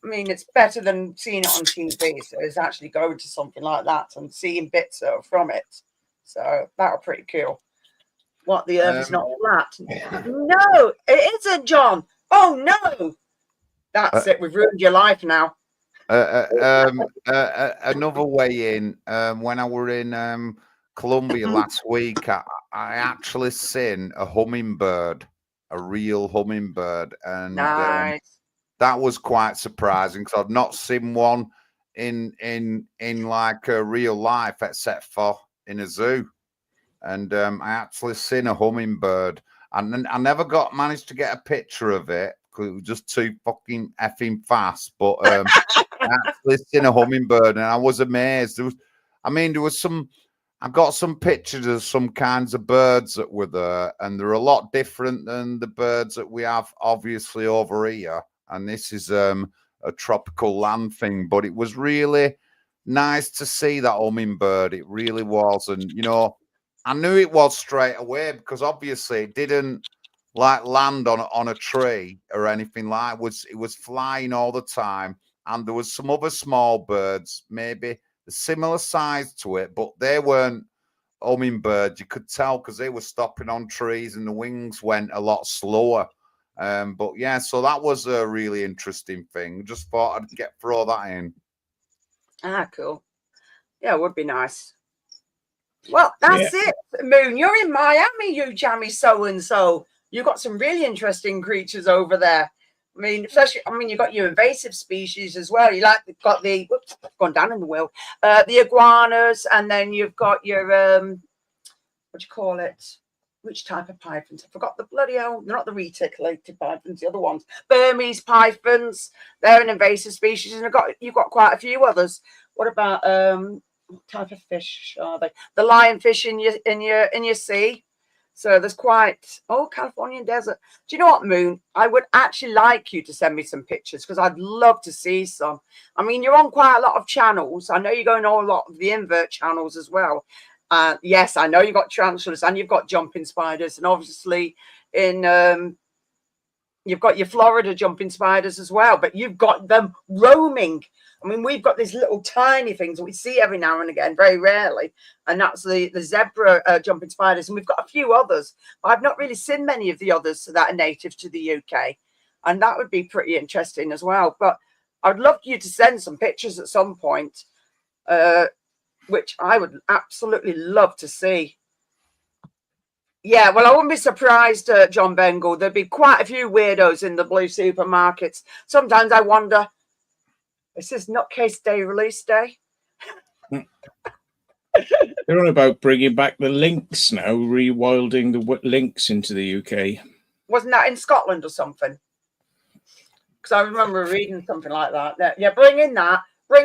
I mean, it's better than seeing it on TV. So it's actually going to something like that and seeing bits from it. So that was pretty cool. What, the Earth is not flat? No, it isn't, John. Oh no, that's it. We've ruined your life now. Another way in. When I were in Colombia last week, I actually seen a hummingbird, a real hummingbird, and nice. That was quite surprising because I've not seen one in like a real life except for in a zoo. And I actually seen a hummingbird, and I never managed to get a picture of it because it was just too fucking effing fast. But I actually seen a hummingbird, and I was amazed. There was some. I got some pictures of some kinds of birds that were there, and they're a lot different than the birds that we have obviously over here. And this is a tropical land thing, but it was really nice to see that hummingbird. It really was. And, I knew it was straight away because obviously it didn't like land on a tree or anything like it. It was flying all the time. And there was some other small birds, maybe a similar size to it, but they weren't hummingbirds. You could tell because they were stopping on trees and the wings went a lot slower. But yeah, so that was a really interesting thing. Just thought I'd throw that in. Cool. Yeah, it would be nice. Well, that's it, Moon. You're in Miami, you jammy so-and-so. You got some really interesting creatures over there. I mean, especially, you got your invasive species as well. You got the, whoops, gone down in the wheel, the iguanas, and then you've got your, what do you call it? Which type of pythons? I forgot the bloody hell. They're not the reticulated pythons, the other ones. Burmese pythons. They're an invasive species, and you've got quite a few others. What about what type of fish are they? The lionfish in your sea. So there's quite Californian desert. Do you know what, Moon? I would actually like you to send me some pictures because I'd love to see some. You're on quite a lot of channels. I know you're going on a lot of the invert channels as well. Yes, I know you've got tarantulas and you've got jumping spiders, and obviously in You've got your Florida jumping spiders as well, but you've got them roaming. I mean, we've got these little tiny things that we see every now and again, very rarely, and that's the zebra jumping spiders. And we've got a few others, but I've not really seen many of the others that are native to the UK, and that would be pretty interesting as well. But I'd love you to send some pictures at some point, which I would absolutely love to see. Yeah, well, I wouldn't be surprised, John Bengal. There'd be quite a few weirdos in the blue supermarkets. Sometimes I wonder, is this Nutcase Day release day? They're on about bringing back the lynx now, rewilding the lynx into the UK. Wasn't that in Scotland or something? Because I remember reading something like that. Yeah, bring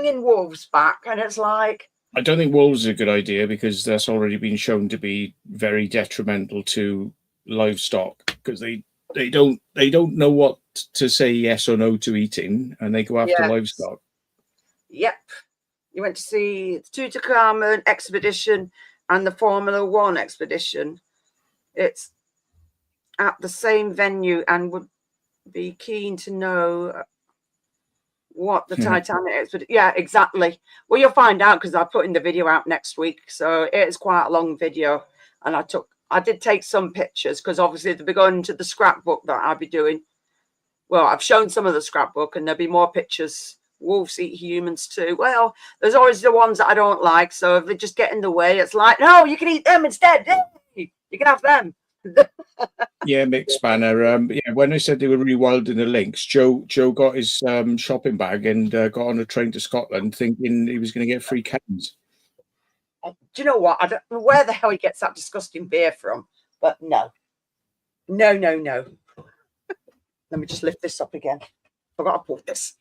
in wolves back. And it's like... I don't think wolves are a good idea because that's already been shown to be very detrimental to livestock because they don't know what to say yes or no to eating, and they go after livestock. Yep. You went to see the Tutankhamun expedition and the Formula One expedition. It's at the same venue, and would be keen to know what the Titanic expedition. Yeah, exactly. Well, you'll find out because I'm putting the video out next week. So it is quite a long video. And I did take some pictures because obviously they'll be going to the scrapbook that I'll be doing. Well, I've shown some of the scrapbook and there'll be more pictures. Wolves eat humans too. Well, there's always the ones that I don't like. So if they just get in the way, it's like, no, you can eat them instead. You can have them. Yeah, mixed banner. Yeah, when I said they were rewilding the lynx, Joe got his shopping bag and got on a train to Scotland thinking he was going to get free cans. Do you know what? I don't know where the hell he gets that disgusting beer from, but no. Let me just lift this up again. Forgot to put this.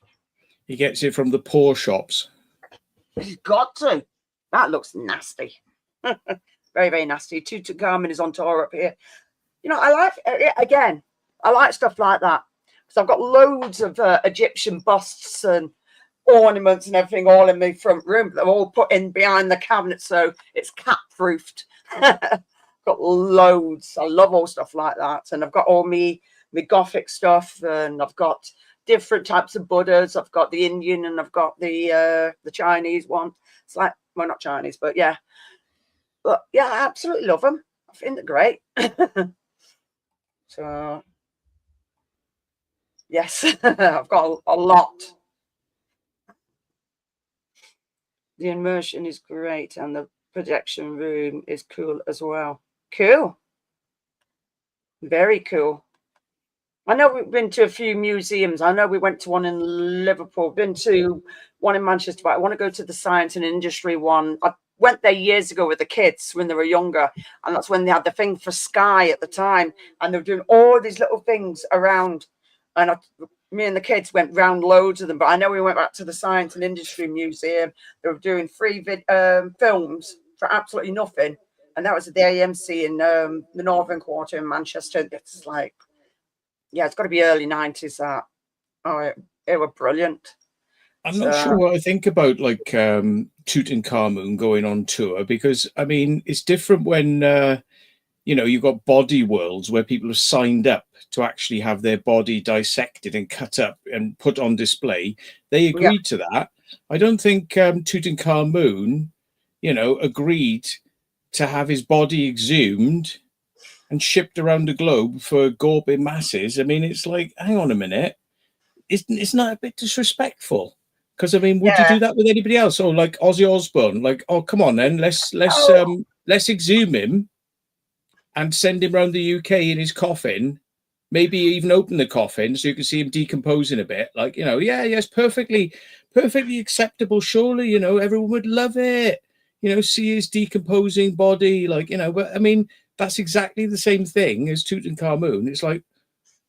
He gets it from the poor shops. He's got to. That looks nasty. Very, very nasty. Tutankhamun is on tour up here. You know, I like stuff like that because I've got loads of Egyptian busts and ornaments and everything all in my front room. They're all put in behind the cabinet, so it's cat proofed. Got loads. I love all stuff like that, and I've got all my Gothic stuff, and I've got different types of Buddhas. I've got the Indian, and I've got the Chinese one. It's like, well, not Chinese, but yeah. But yeah, I absolutely love them. I think they're great. So, yes, I've got a lot. The immersion is great and the projection room is cool as well. Cool. Very cool. I know we've been to a few museums. I know we went to one in Liverpool, been to one in Manchester, but I want to go to the science and industry one. I went there years ago with the kids when they were younger, and that's when they had the thing for Sky at the time, and they were doing all these little things around, and me and the kids went round loads of them. But I know we went back to the Science and Industry Museum. They were doing free films for absolutely nothing, and that was at the AMC in the Northern Quarter in Manchester. It's like, yeah, it's got to be early 90s. That it were brilliant. I'm not sure what I think about like Tutankhamun going on tour, because I mean it's different when you know, you've got body worlds where people have signed up to actually have their body dissected and cut up and put on display. They agreed to that. I don't think Tutankhamun, you know, agreed to have his body exhumed and shipped around the globe for gawping masses. I mean, it's like, hang on a minute, isn't that a bit disrespectful? Because I mean, would you do that with anybody else? Or like Ozzy Osbourne, like, oh come on then, let's exhume him and send him around the UK in his coffin, maybe even open the coffin so you can see him decomposing a bit. Like, you know, yes, perfectly acceptable. Surely, you know, everyone would love it. You know, see his decomposing body, like, you know. But I mean, that's exactly the same thing as Tutankhamun. It's like,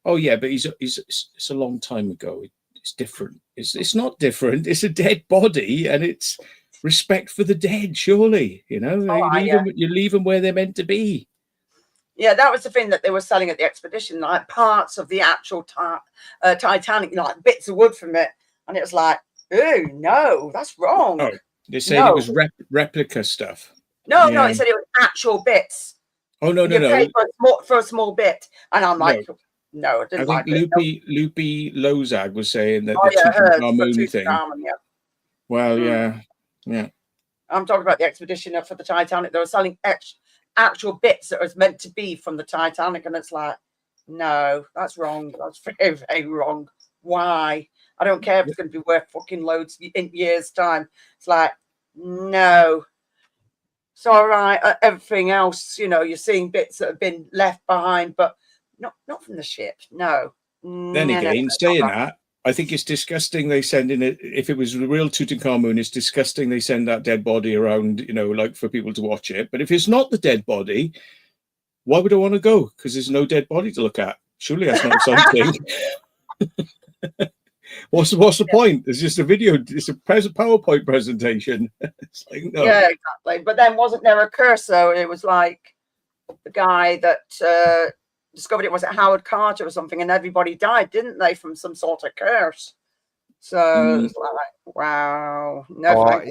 oh yeah, but it's a long time ago. It's different. It's not different. It's a dead body, and it's respect for the dead. Surely, you know, you leave them where they're meant to be. Yeah, that was the thing that they were selling at the expedition, like parts of the actual Titanic, you know, like bits of wood from it, and it was like, oh no, that's wrong. Oh, they said it was replica stuff. No, it said it was actual bits. Oh no. For a small bit, and I'm like, No, I I didn't think like it. No. Loopy Lozag was saying that Oh the yeah, I heard for Tutankhamun thing. Tutankhamun, yeah. Well, yeah. I'm talking about the expedition for the Titanic. They were selling actual bits that was meant to be from the Titanic, and it's like, no, that's wrong. That's very, very wrong. Why? I don't care if it's going to be worth fucking loads in years' time. It's like, no. It's all right. Everything else, you know, you're seeing bits that have been left behind, but not from the ship. No. Then again, saying that, I think it's disgusting they send in it. If it was the real Tutankhamun, it's disgusting they send that dead body around, you know, like for people to watch it. But if it's not the dead body, why would I want to go? Because there's no dead body to look at. Surely that's not exciting. What's the point? It's just a video. It's a PowerPoint presentation. It's like, no. Yeah, exactly. But then wasn't there a curse though? It was like the guy that discovered it, was it Howard Carter or something, and everybody died, didn't they, from some sort of curse? So it's like, wow, no.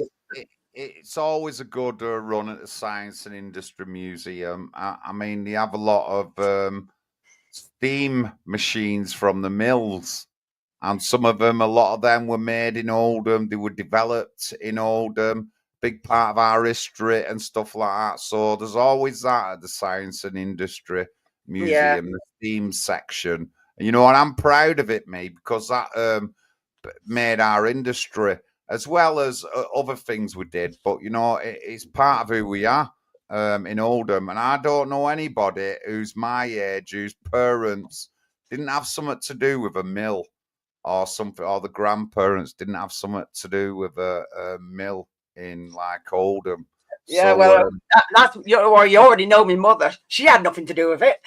It's always a good run at the Science and Industry Museum. I mean, they have a lot of steam machines from the mills, and some of them, a lot of them were made in Oldham. They were developed in Oldham, big part of our history and stuff like that. So there's always that at the Science and Industry Museum, the steam section. And, you know, and I'm proud of it, mate, because that made our industry, as well as other things we did. But, you know, it's part of who we are in Oldham. And I don't know anybody who's my age, whose parents didn't have something to do with a mill or something, or the grandparents didn't have something to do with a mill in like Oldham. Yeah, so, well, that's you already know my mother. She had nothing to do with it.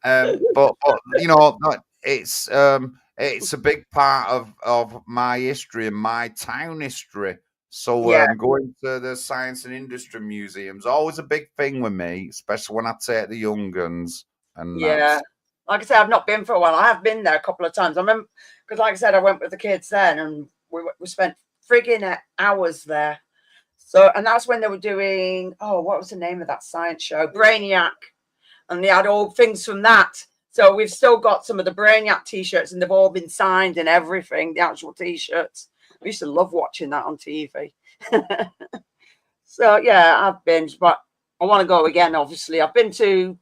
but you know, it's a big part of my history and my town history. So going to the Science and Industry Museum's always a big thing with me, especially when I take the young uns. And like I said, I've not been for a while. I have been there a couple of times. I remember, because like I said, I went with the kids then, and we spent frigging hours there. So, and that's when they were doing, what was the name of that science show? Brainiac. And they had all things from that. So we've still got some of the Brainiac t-shirts, and they've all been signed and everything, the actual t-shirts. I used to love watching that on TV. So, yeah, I've been, but I want to go again, obviously. I've been to,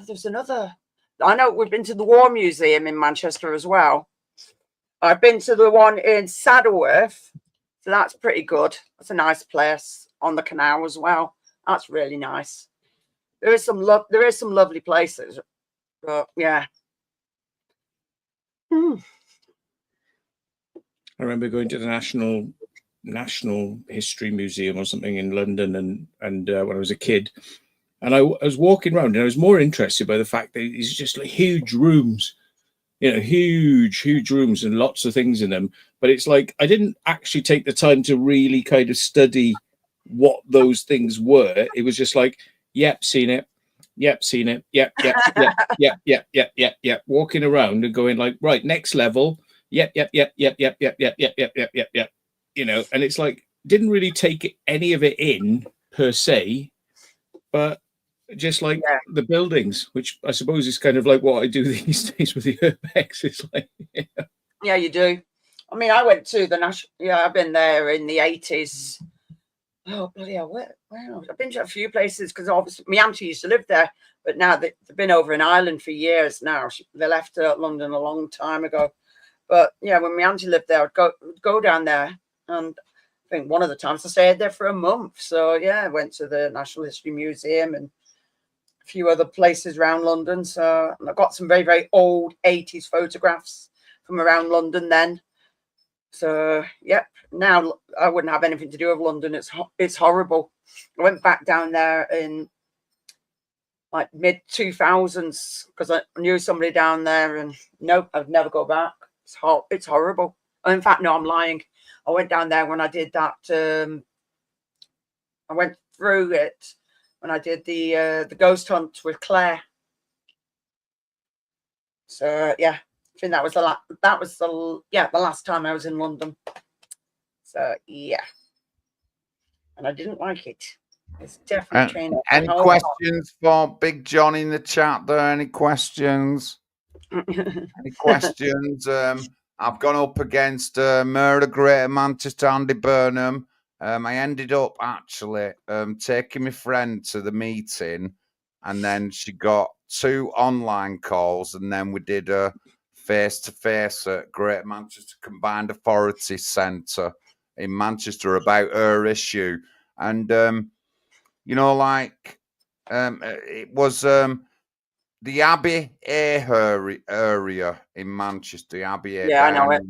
there's another, I know we've been to the War Museum in Manchester as well. I've been to the one in Saddleworth. So that's pretty good. That's a nice place on the canal as well. That's really nice. There is some lovely places, but yeah. I remember going to the National History Museum or something in London, and when I was a kid, and I was walking around, and I was more interested by the fact that it's just like huge rooms, you know, huge rooms and lots of things in them. But it's like I didn't actually take the time to really kind of study what those things were. It was just like, yep, seen it. Yep, seen it. Yep. Walking around and going like, right, next level. Yep. You know, and it's like didn't really take any of it in per se, but just like the buildings, which I suppose is kind of like what I do these days with the Urbex. It's like, yeah, you do. I mean, I went to the national. Yeah, I've been there in the 80s. Oh bloody hell! Wow, I've been to a few places because obviously my auntie used to live there, but now they've been over in Ireland for years now. They left London a long time ago. But yeah, when my auntie lived there, I'd go down there, and I think one of the times I stayed there for a month. So yeah, I went to the National History Museum and a few other places around London. So I've got some very, very old 80s photographs from around London then. So yep, now I wouldn't have anything to do with London. It's horrible. I went back down there in like mid 2000s because I knew somebody down there, and nope, I'd never go back. It's horrible. In fact, no, I'm lying. I went down there when I did that. I went through it when I did the ghost hunt with Claire. So yeah, I think that was the last time I was in London. So yeah, and I didn't like it. It's definitely trained up. Any questions for Big John in the chat there? Any questions? Any questions? I've gone up against Murder Greater Manchester, Andy Burnham. I ended up actually taking my friend to the meeting, and then she got 2 online calls, and then we did a face-to-face at Greater Manchester Combined Authority Centre in Manchester about her issue. And, you know, like, it was the Abbey area in Manchester, the Abbey Yeah, I know it.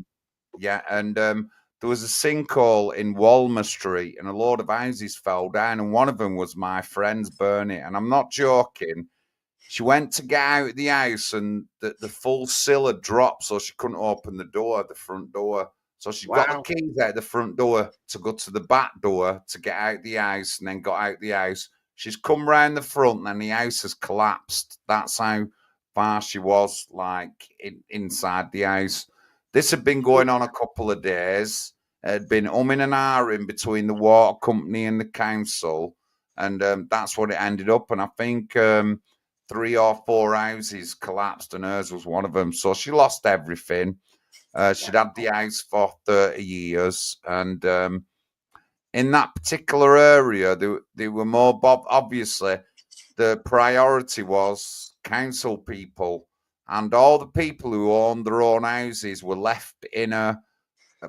Yeah, and there was a sinkhole in Walmer Street, and a load of houses fell down, and one of them was my friend's Bernie, and I'm not joking. She went to get out of the house, and the full sill had dropped, so she couldn't open the door, the front door. So she got the keys out the front door to go to the back door to get out the house, and then got out the house. She's come round the front, and the house has collapsed. That's how far she was, like, inside the house. This had been going on a couple of days. It had been umming and ahhing between the water company and the council, and that's what it ended up. And I think 3 or 4 houses collapsed, and hers was one of them. So she lost everything. She'd had the house for 30 years, and in that particular area, they were more obviously the priority was council people, and all the people who owned their own houses were left in a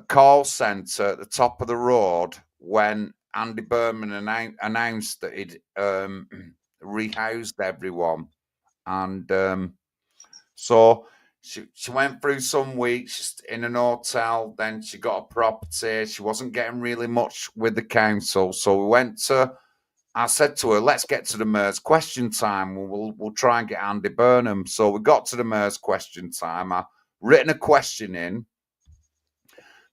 call centre at the top of the road when Andy Berman announced that he'd rehoused everyone. And so she went through some weeks in an hotel, then she got a property. She wasn't getting really much with the council, so we went to, I said to her, let's get to the mayor's question time. We'll try and get Andy Burnham. So we got to the mayor's question time. I written a question in.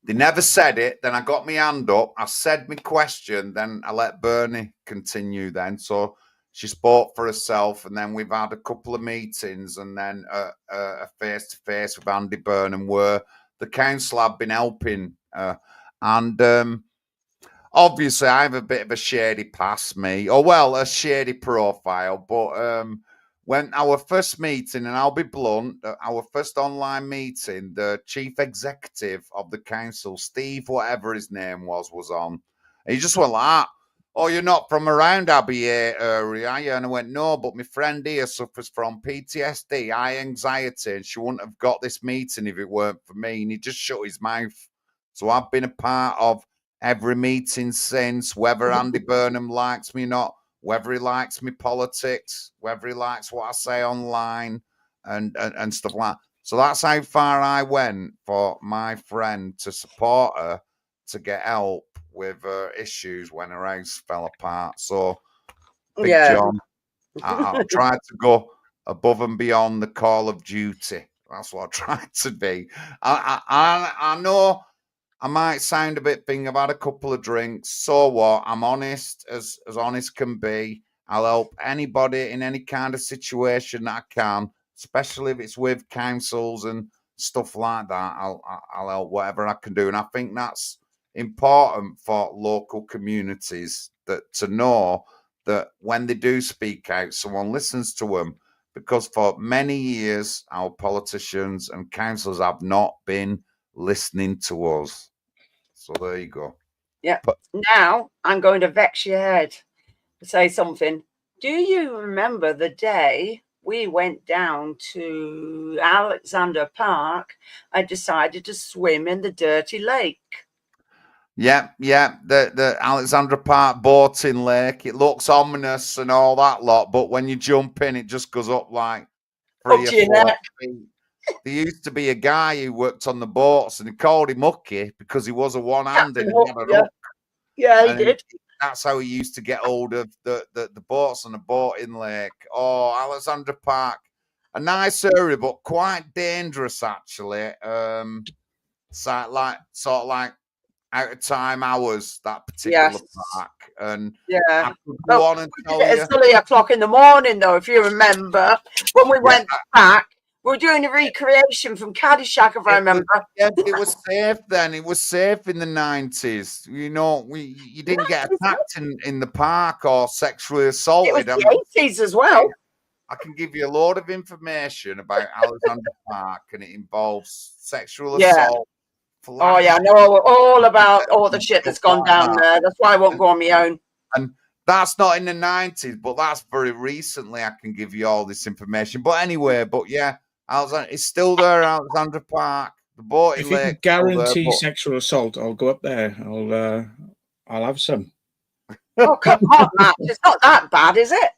They never said it. Then I got my hand up. I said my question. Then I let Bernie continue then. So she spoke for herself. And then we've had a couple of meetings and then a face-to-face with Andy Burnham where the council have been helping. Obviously, I have a bit of a shady past, me, or well, a shady profile. But when our first meeting, and I'll be blunt, our first online meeting, the chief executive of the council, Steve, whatever his name was on. And he just went like that. Oh, you're not from around Abbey area, are you? And I went, no, but my friend here suffers from PTSD, high anxiety, and she wouldn't have got this meeting if it weren't for me. And he just shut his mouth. So I've been a part of every meeting since, whether Andy Burnham likes me or not, whether he likes me politics, whether he likes what I say online and stuff like that. So that's how far I went for my friend to support her to get help with her issues when her house fell apart. So, Big John, I tried to go above and beyond the call of duty. That's what I tried to be. I know I might sound a bit thing. I've had a couple of drinks. So what? I'm honest, as honest can be. I'll help anybody in any kind of situation that I can, especially if it's with councils and stuff like that. I'll help whatever I can do. And I think that's important for local communities to know that when they do speak out, someone listens to them. Because for many years, our politicians and councils have not been listening to us. So there you go. Yeah. Now I'm going to vex your head to say something. Do you remember the day we went down to Alexander Park? I decided to swim in the dirty lake. Yeah. The Alexandra Park boating lake. It looks ominous and all that lot, but when you jump in, it just goes up like 3 or 4 feet. There used to be a guy who worked on the boats, and he called him Hooky because he was a one-handed and had a hook. Yeah, he did. That's how he used to get hold of the boats on the boating lake. Oh, Alexandra Park, a nice area, but quite dangerous actually. Sort of like out of time hours, that particular park. And I could go on and tell you. It's 3 o'clock in the morning, though, if you remember, when we went back. We're doing a recreation from Caddyshack, if I remember. It was safe then. It was safe in the 90s. You know, you didn't get attacked in the park or sexually assaulted. It was the 80s as well. I can give you a load of information about Alexandra Park, and it involves sexual assault. Oh yeah, I know all about all the shit that's gone down there. That's why I won't go on my own. And that's not in the 90s, but that's very recently. I can give you all this information. But anyway, yeah, Alexandra, it's still there, Alexandra Park. The boating If you can lake. guarantee sexual assault, I'll go up there. I'll have some. Oh come on, Matt! It's not that bad, is it?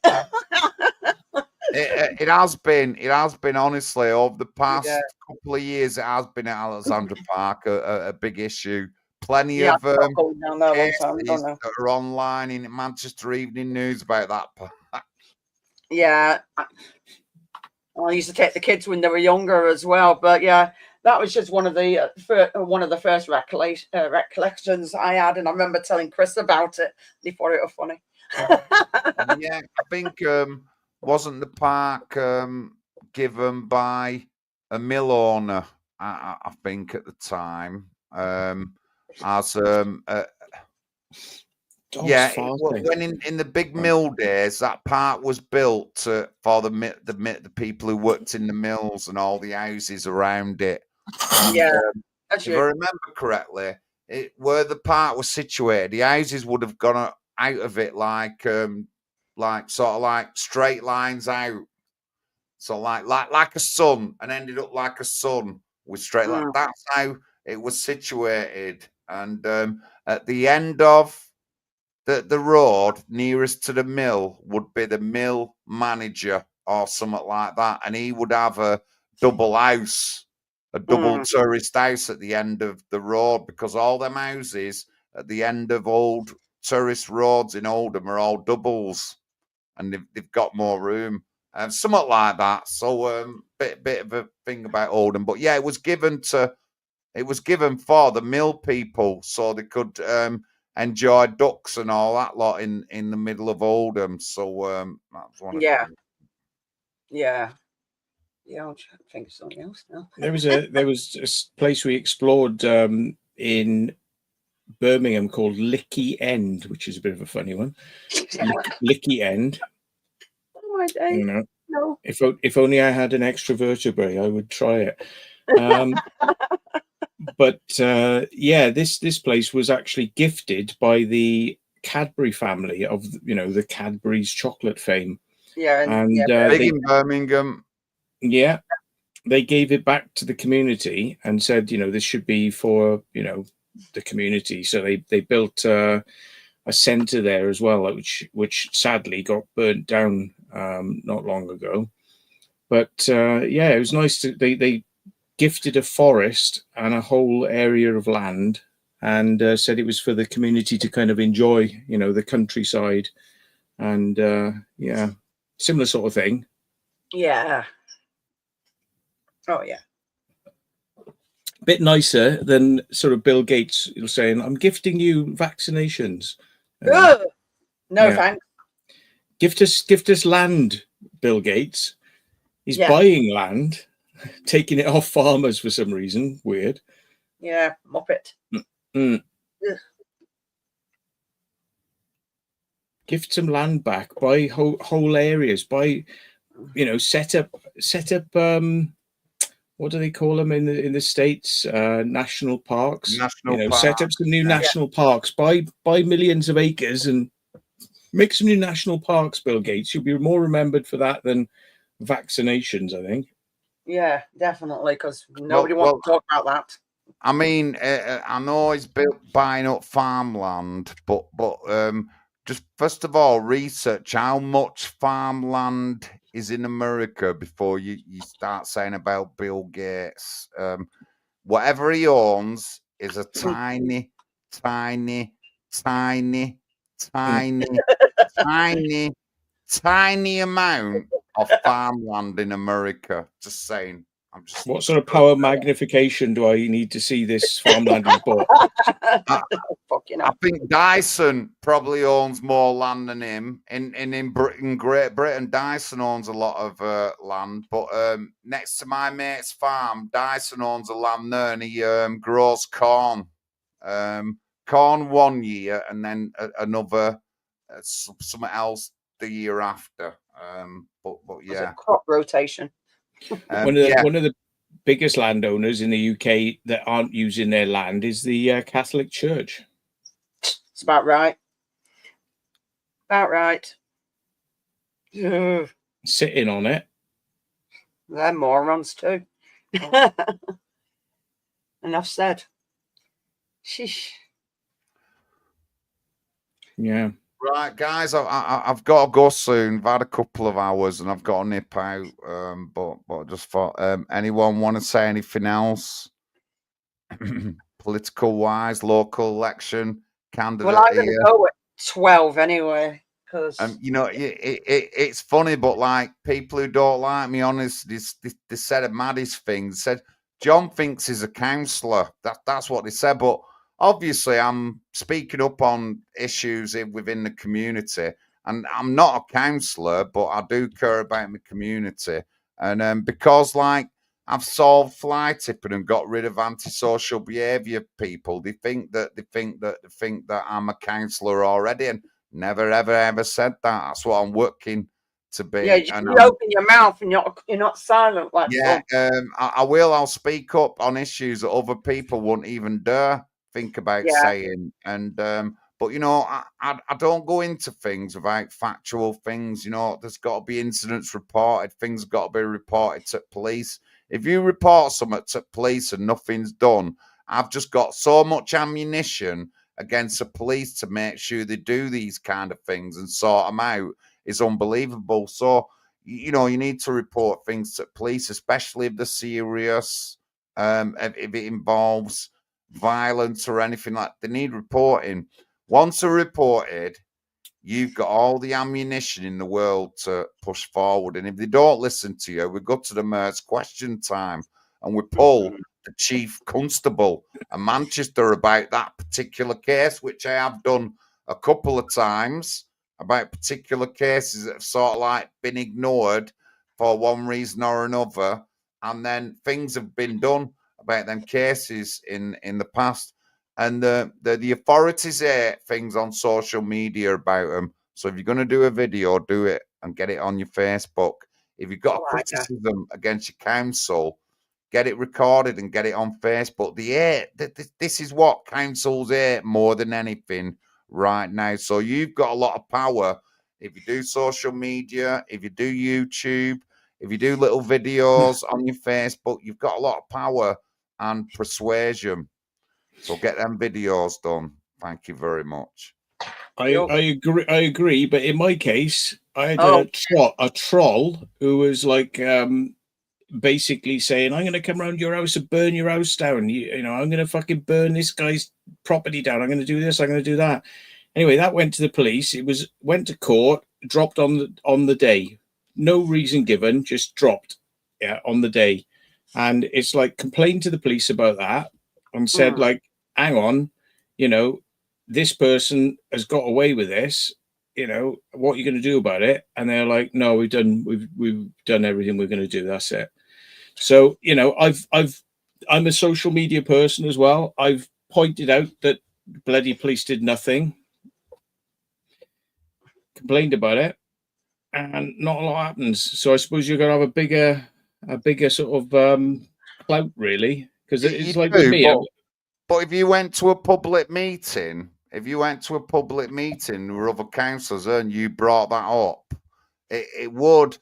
It has been. It has been, honestly, over the past couple of years. It has been at Alexandra Park a big issue. Plenty of cases that are online in Manchester Evening News about that park. Yeah, I used to take the kids when they were younger as well. But yeah, that was just one of the first recollections I had, and I remember telling Kriss about it. He thought it was funny. Yeah, I think wasn't the park given by a mill owner? I think at the time, as when in the big mill days, that park was built for the people who worked in the mills and all the houses around it. And, if I remember correctly, where the park was situated, the houses would have gone out of it like sort of like straight lines out, so like a sun, and ended up like a sun with straight line. That's how it was situated. And at the end of the road nearest to the mill would be the mill manager or something like that, and he would have a double house, a double tourist house at the end of the road, because all them houses at the end of old tourist roads in Oldham are all doubles, and they've got more room and something like that. So bit of a thing about Oldham, but yeah, it was given for the mill people so they could enjoy ducks and all that lot in the middle of Oldham. So that's one. Yeah. I'm trying to think of something else now. There was a place we explored in Birmingham called Licky End, which is a bit of a funny one. Licky End. Oh my day. You know, no. If only I had an extra vertebrae, I would try it. But yeah, this place was actually gifted by the Cadbury family of the Cadbury's chocolate fame. Yeah, and big in Birmingham. Yeah, they gave it back to the community and said, this should be for the community. So they built a centre there as well, which sadly got burnt down not long ago. But yeah, it was nice to they gifted a forest and a whole area of land, and said it was for the community to kind of enjoy, the countryside, and yeah, similar sort of thing. Yeah. Oh yeah. A bit nicer than sort of Bill Gates saying, "I'm gifting you vaccinations." No, thanks. Gift us land, Bill Gates. He's buying land, taking it off farmers for some reason. Weird. Yeah, muppet. Gift some land back, buy whole areas, buy, set up. What do they call them in the States? National parks. Set up some new national parks. Buy millions of acres and make some new national parks. Bill Gates, you'll be more remembered for that than vaccinations, I think. Yeah, definitely, because nobody wants to talk about that. I mean, I know he's buying up farmland, but just first of all, research how much farmland is in America before you start saying about Bill Gates. Whatever he owns is a tiny, tiny, tiny, tiny, tiny amount of farmland in America. Just saying. I'm just. What sort of power magnification do I need to see this farmland he's bought? Fucking I hell. think Dyson probably owns more land than him. In Great Britain, Dyson owns a lot of land. But next to my mate's farm, Dyson owns a land there, and he grows corn. Corn 1 year, and then another something else the year after. But yeah, Crop rotation. One of the biggest landowners in the UK that aren't using their land is the Catholic Church. It's about right. About right. Ugh, Sitting on it. they're morons too. Enough said. Sheesh. Yeah. right, guys. I've got to go soon. I've had a couple of hours, and I've got to nip out. But I just thought, anyone want to say anything else? Political wise, local election candidate. Well, I'm going to go at 12 anyway. Because You know, it's funny, but like people who don't like me, honestly, they said a maddest thing. They said John thinks he's a counsellor. That's what they said. But obviously, I'm speaking up on issues within the community, and I'm not a counsellor, but I do care about my community. And because like I've solved fly tipping and got rid of antisocial behaviour people, they think that I'm a counsellor already, and never, ever said that. That's what I'm working to be. yeah, you open your mouth and you're not silent. Yeah, I will. I'll speak up on issues that other people won't even dare think about saying. And but you know, I don't go into things without factual things. You know, there's got to be incidents reported. Things got to be reported to police. If you report something to police and nothing's done, I've just got so much ammunition against the police to make sure they do these kind of things and sort them out is unbelievable. So, you know, you need to report things to police, especially if they're serious, if it involves violence or anything like that. They need reporting. Once they're reported, you've got all the ammunition in the world to push forward. And if they don't listen to you, we go to the mayor's question time and we pull the chief constable of Manchester about that particular case, which I have done a couple of times, about particular cases that have sort of like been ignored for one reason or another. And then things have been done about them cases in the past. And the authorities say things on social media about them. So if you're going to do a video, do it and get it on your Facebook. If you've got a criticism against your council, get it recorded and get it on Facebook. This is what councils hate more than anything right now. So you've got a lot of power. If you do social media, if you do YouTube, if you do little videos on your Facebook, you've got a lot of power and persuasion. So get them videos done. Thank you very much. I agree. But in my case, I had a troll who was like basically saying, I'm going to come around your house and burn your house down. You know, I'm going to fucking burn this guy's property down. I'm going to do this. I'm going to do that. Anyway, that went to the police. Went to court, dropped on the day. No reason given, just dropped on the day. And it's like complained to the police about that and said like, hang on, you know, this person has got away with this, you know, what are you going to do about it? And they're like, no, we've done everything we're going to do. That's it. So, you know, I'm a social media person as well. I've pointed out that bloody police did nothing, complained about it, and not a lot happens. So I suppose you're going to have a bigger sort of clout, really, because it's like with me. But if you went to a public meeting, where other councillors and you brought that up, it would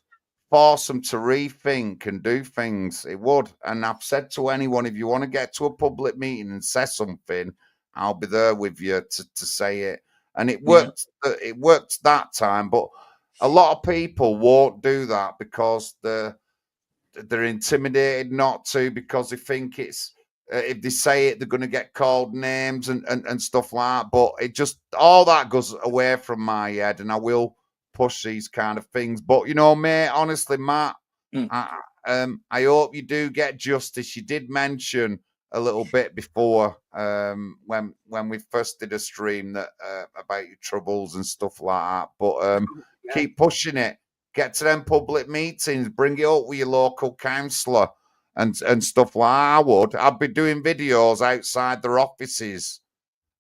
force them to rethink and do things. It would. And I've said to anyone, if you want to get to a public meeting and say something, I'll be there with you to say it. And it worked. Yeah. It worked that time. But a lot of people won't do that because they're intimidated not to, because they think it's if they say it, they're going to get called names and stuff like that. But it just, all that goes away from my head, and I will push these kind of things. But, you know, mate, honestly, Matt, I hope you do get justice. You did mention a little bit before when we first did a stream that about your troubles and stuff like that. But keep pushing it. Get to them public meetings. Bring it up with your local councillor and stuff like that. I would. I'd be doing videos outside their offices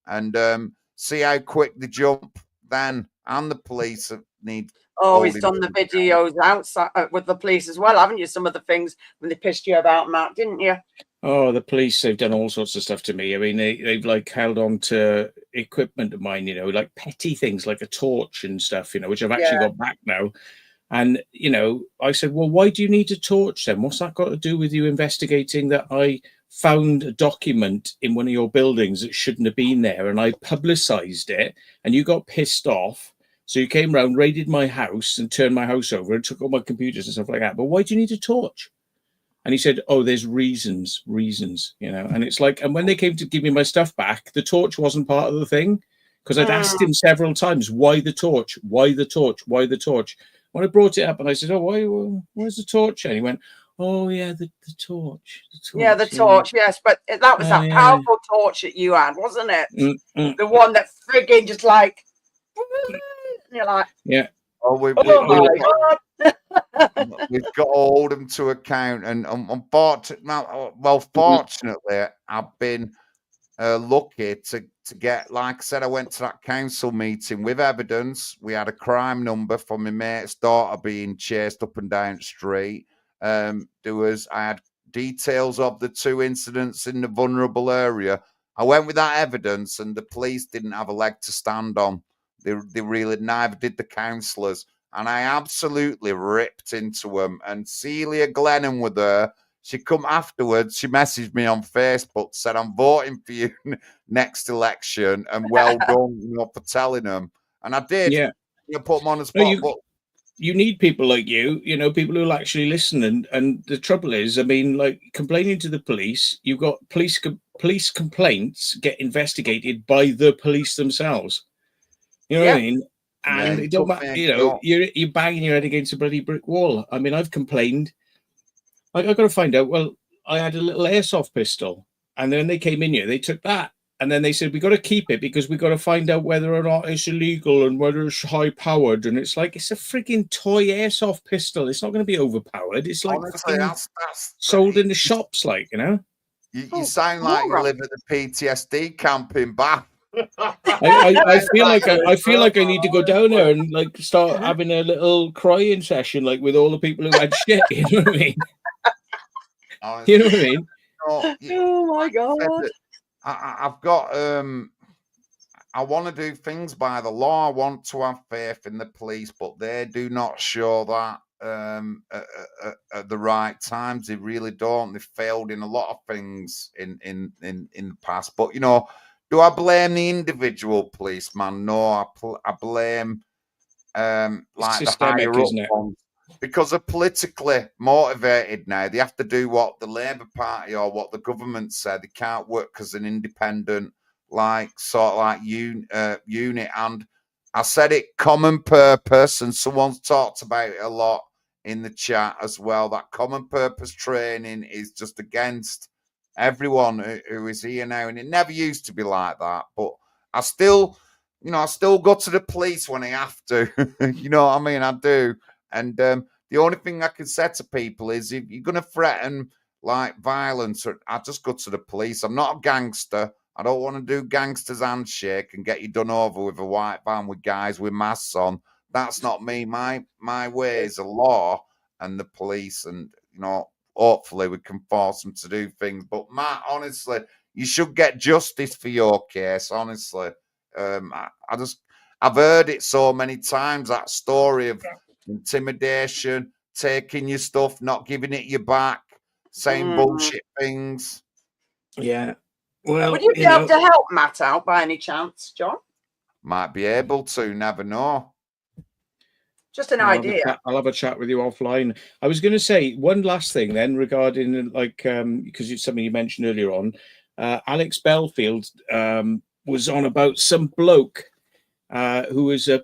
and see how quick they jump then. And the police need. Oh, he's done the videos outside with the police as well, haven't you? Some of the things when they pissed you about, Matt, didn't you? Oh, the police, they've done all sorts of stuff to me. I mean, they've like held on to equipment of mine, you know, like petty things like a torch and stuff, you know, which I've actually got back now. And, you know, I said, well, why do you need a torch then? What's that got to do with you investigating that I found a document in one of your buildings that shouldn't have been there and I publicized it and you got pissed off? So you came round, raided my house and turned my house over and took all my computers and stuff like that. But why do you need a torch? And he said, oh, there's reasons, you know. And it's like, and when they came to give me my stuff back, the torch wasn't part of the thing because I'd asked him several times, why the torch? Why the torch? Why the torch? When I brought it up and I said, oh, where's the torch? And he went, oh, yeah, the torch. Yeah, the torch, yes. But that was that powerful torch that you had, wasn't it? The one that frigging just like... And you're like, yeah. Oh, we've got to hold them to account, and fortunately, I've been lucky to get. Like I said, I went to that council meeting with evidence. We had a crime number for my mate's daughter being chased up and down the street. I had details of the 2 incidents in the vulnerable area. I went with that evidence, and the police didn't have a leg to stand on. They really, neither did the councillors. And I absolutely ripped into them. And Celia Glennon with her, she come afterwards, she messaged me on Facebook, said, I'm voting for you next election, and well done, you know, for telling them. And I did. Yeah. You know, put them on the spot. You need people like you know, people who'll actually listen. And the trouble is, I mean, like complaining to the police, you've got police complaints get investigated by the police themselves. You know what I mean? And it don't matter, you know, you're banging your head against a bloody brick wall. I mean, I've complained. Like, I've got to find out, well, I had a little airsoft pistol. And then they came in here, they took that. And then they said, we got to keep it because we got to find out whether or not it's illegal and whether it's high powered. And it's like, it's a freaking toy airsoft pistol. It's not going to be overpowered. It's like that's sold in the shops, like, you know? You sound like you live at the PTSD camp in Bath. I feel like I need to go down there and like start having a little crying session, like with all the people who had shit. You know what I mean? You know what I mean? Oh my God! I've got. I want to do things by the law. I want to have faith in the police, but they do not show that at the right times. They really don't. They failed in a lot of things in the past. But you know. Do I blame the individual policeman? No, I blame like systemic, the higher isn't up it? ones because they're politically motivated now. They have to do what the Labour Party or what the government said. They can't work as an independent, like sort of like unit. And I said it, common purpose, and someone's talked about it a lot in the chat as well. That common purpose training is just against everyone who is here now, and it never used to be like that. But I still go to the police when I have to. You know what I mean? I do. And the only thing I can say to people is, if you're going to threaten like violence, I just go to the police. I'm not a gangster. I don't want to do gangsters handshake and get you done over with a white van with guys with masks on. That's not me. My way is the law and the police, and you know. Hopefully we can force them to do things. But Matt, honestly, you should get justice for your case. Honestly, I've heard it so many times, that story of intimidation, taking your stuff, not giving it you back, saying bullshit things. Yeah. Well, would you be able to help Matt out by any chance, John? Might be able to. Never know. Just an idea. I'll have a chat with you offline. I was going to say one last thing then regarding like because it's something you mentioned earlier on. Alex Belfield was on about some bloke who was a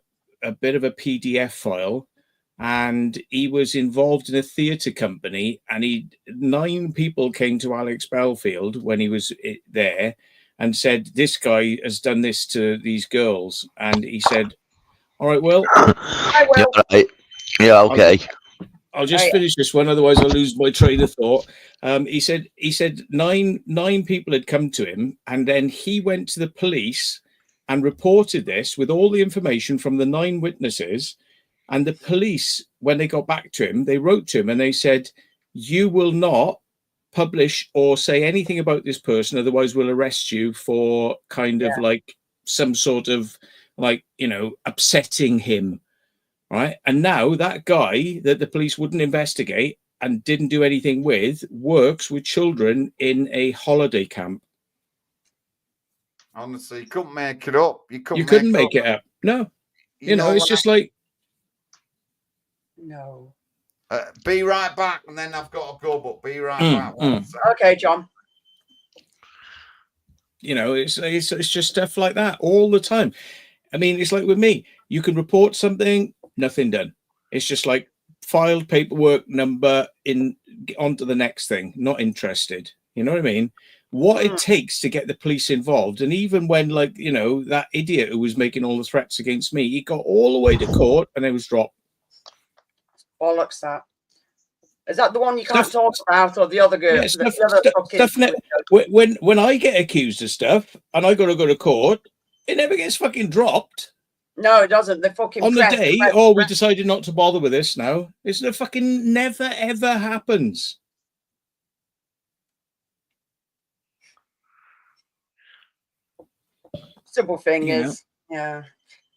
bit of a PDF file, and he was involved in a theatre company, and 9 people came to Alex Belfield when he was there and said, this guy has done this to these girls. And he said, all right, well, I will. Yeah, right. Yeah, okay. I'll just finish this one, otherwise I'll lose my train of thought. He said nine people had come to him, and then he went to the police and reported this with all the information from the 9 witnesses. And the police, when they got back to him, they wrote to him and they said, you will not publish or say anything about this person, otherwise we'll arrest you for kind of like some sort of like, you know, upsetting him. Right. And now that guy that the police wouldn't investigate and didn't do anything with works with children in a holiday camp. Honestly, you couldn't make it up. You couldn't make it up. No. You know, it's just like. No. Be right back, and then I've got to go, but be right back. Okay, John. You know, it's just stuff like that all the time. I mean, it's like with me. You can report something, nothing done. It's just like filed paperwork number onto the next thing. Not interested. You know what I mean? What it takes to get the police involved. And even when, like, you know, that idiot who was making all the threats against me, he got all the way to court and it was dropped. Bollocks that. Is that the one you can't talk about, or the other girl? Yeah, when I get accused of stuff and I got to go to court, it never gets fucking dropped. No, it doesn't. The fucking on the day. Oh, we decided not to bother with this now. It's the fucking never ever happens. Simple thing is, yeah.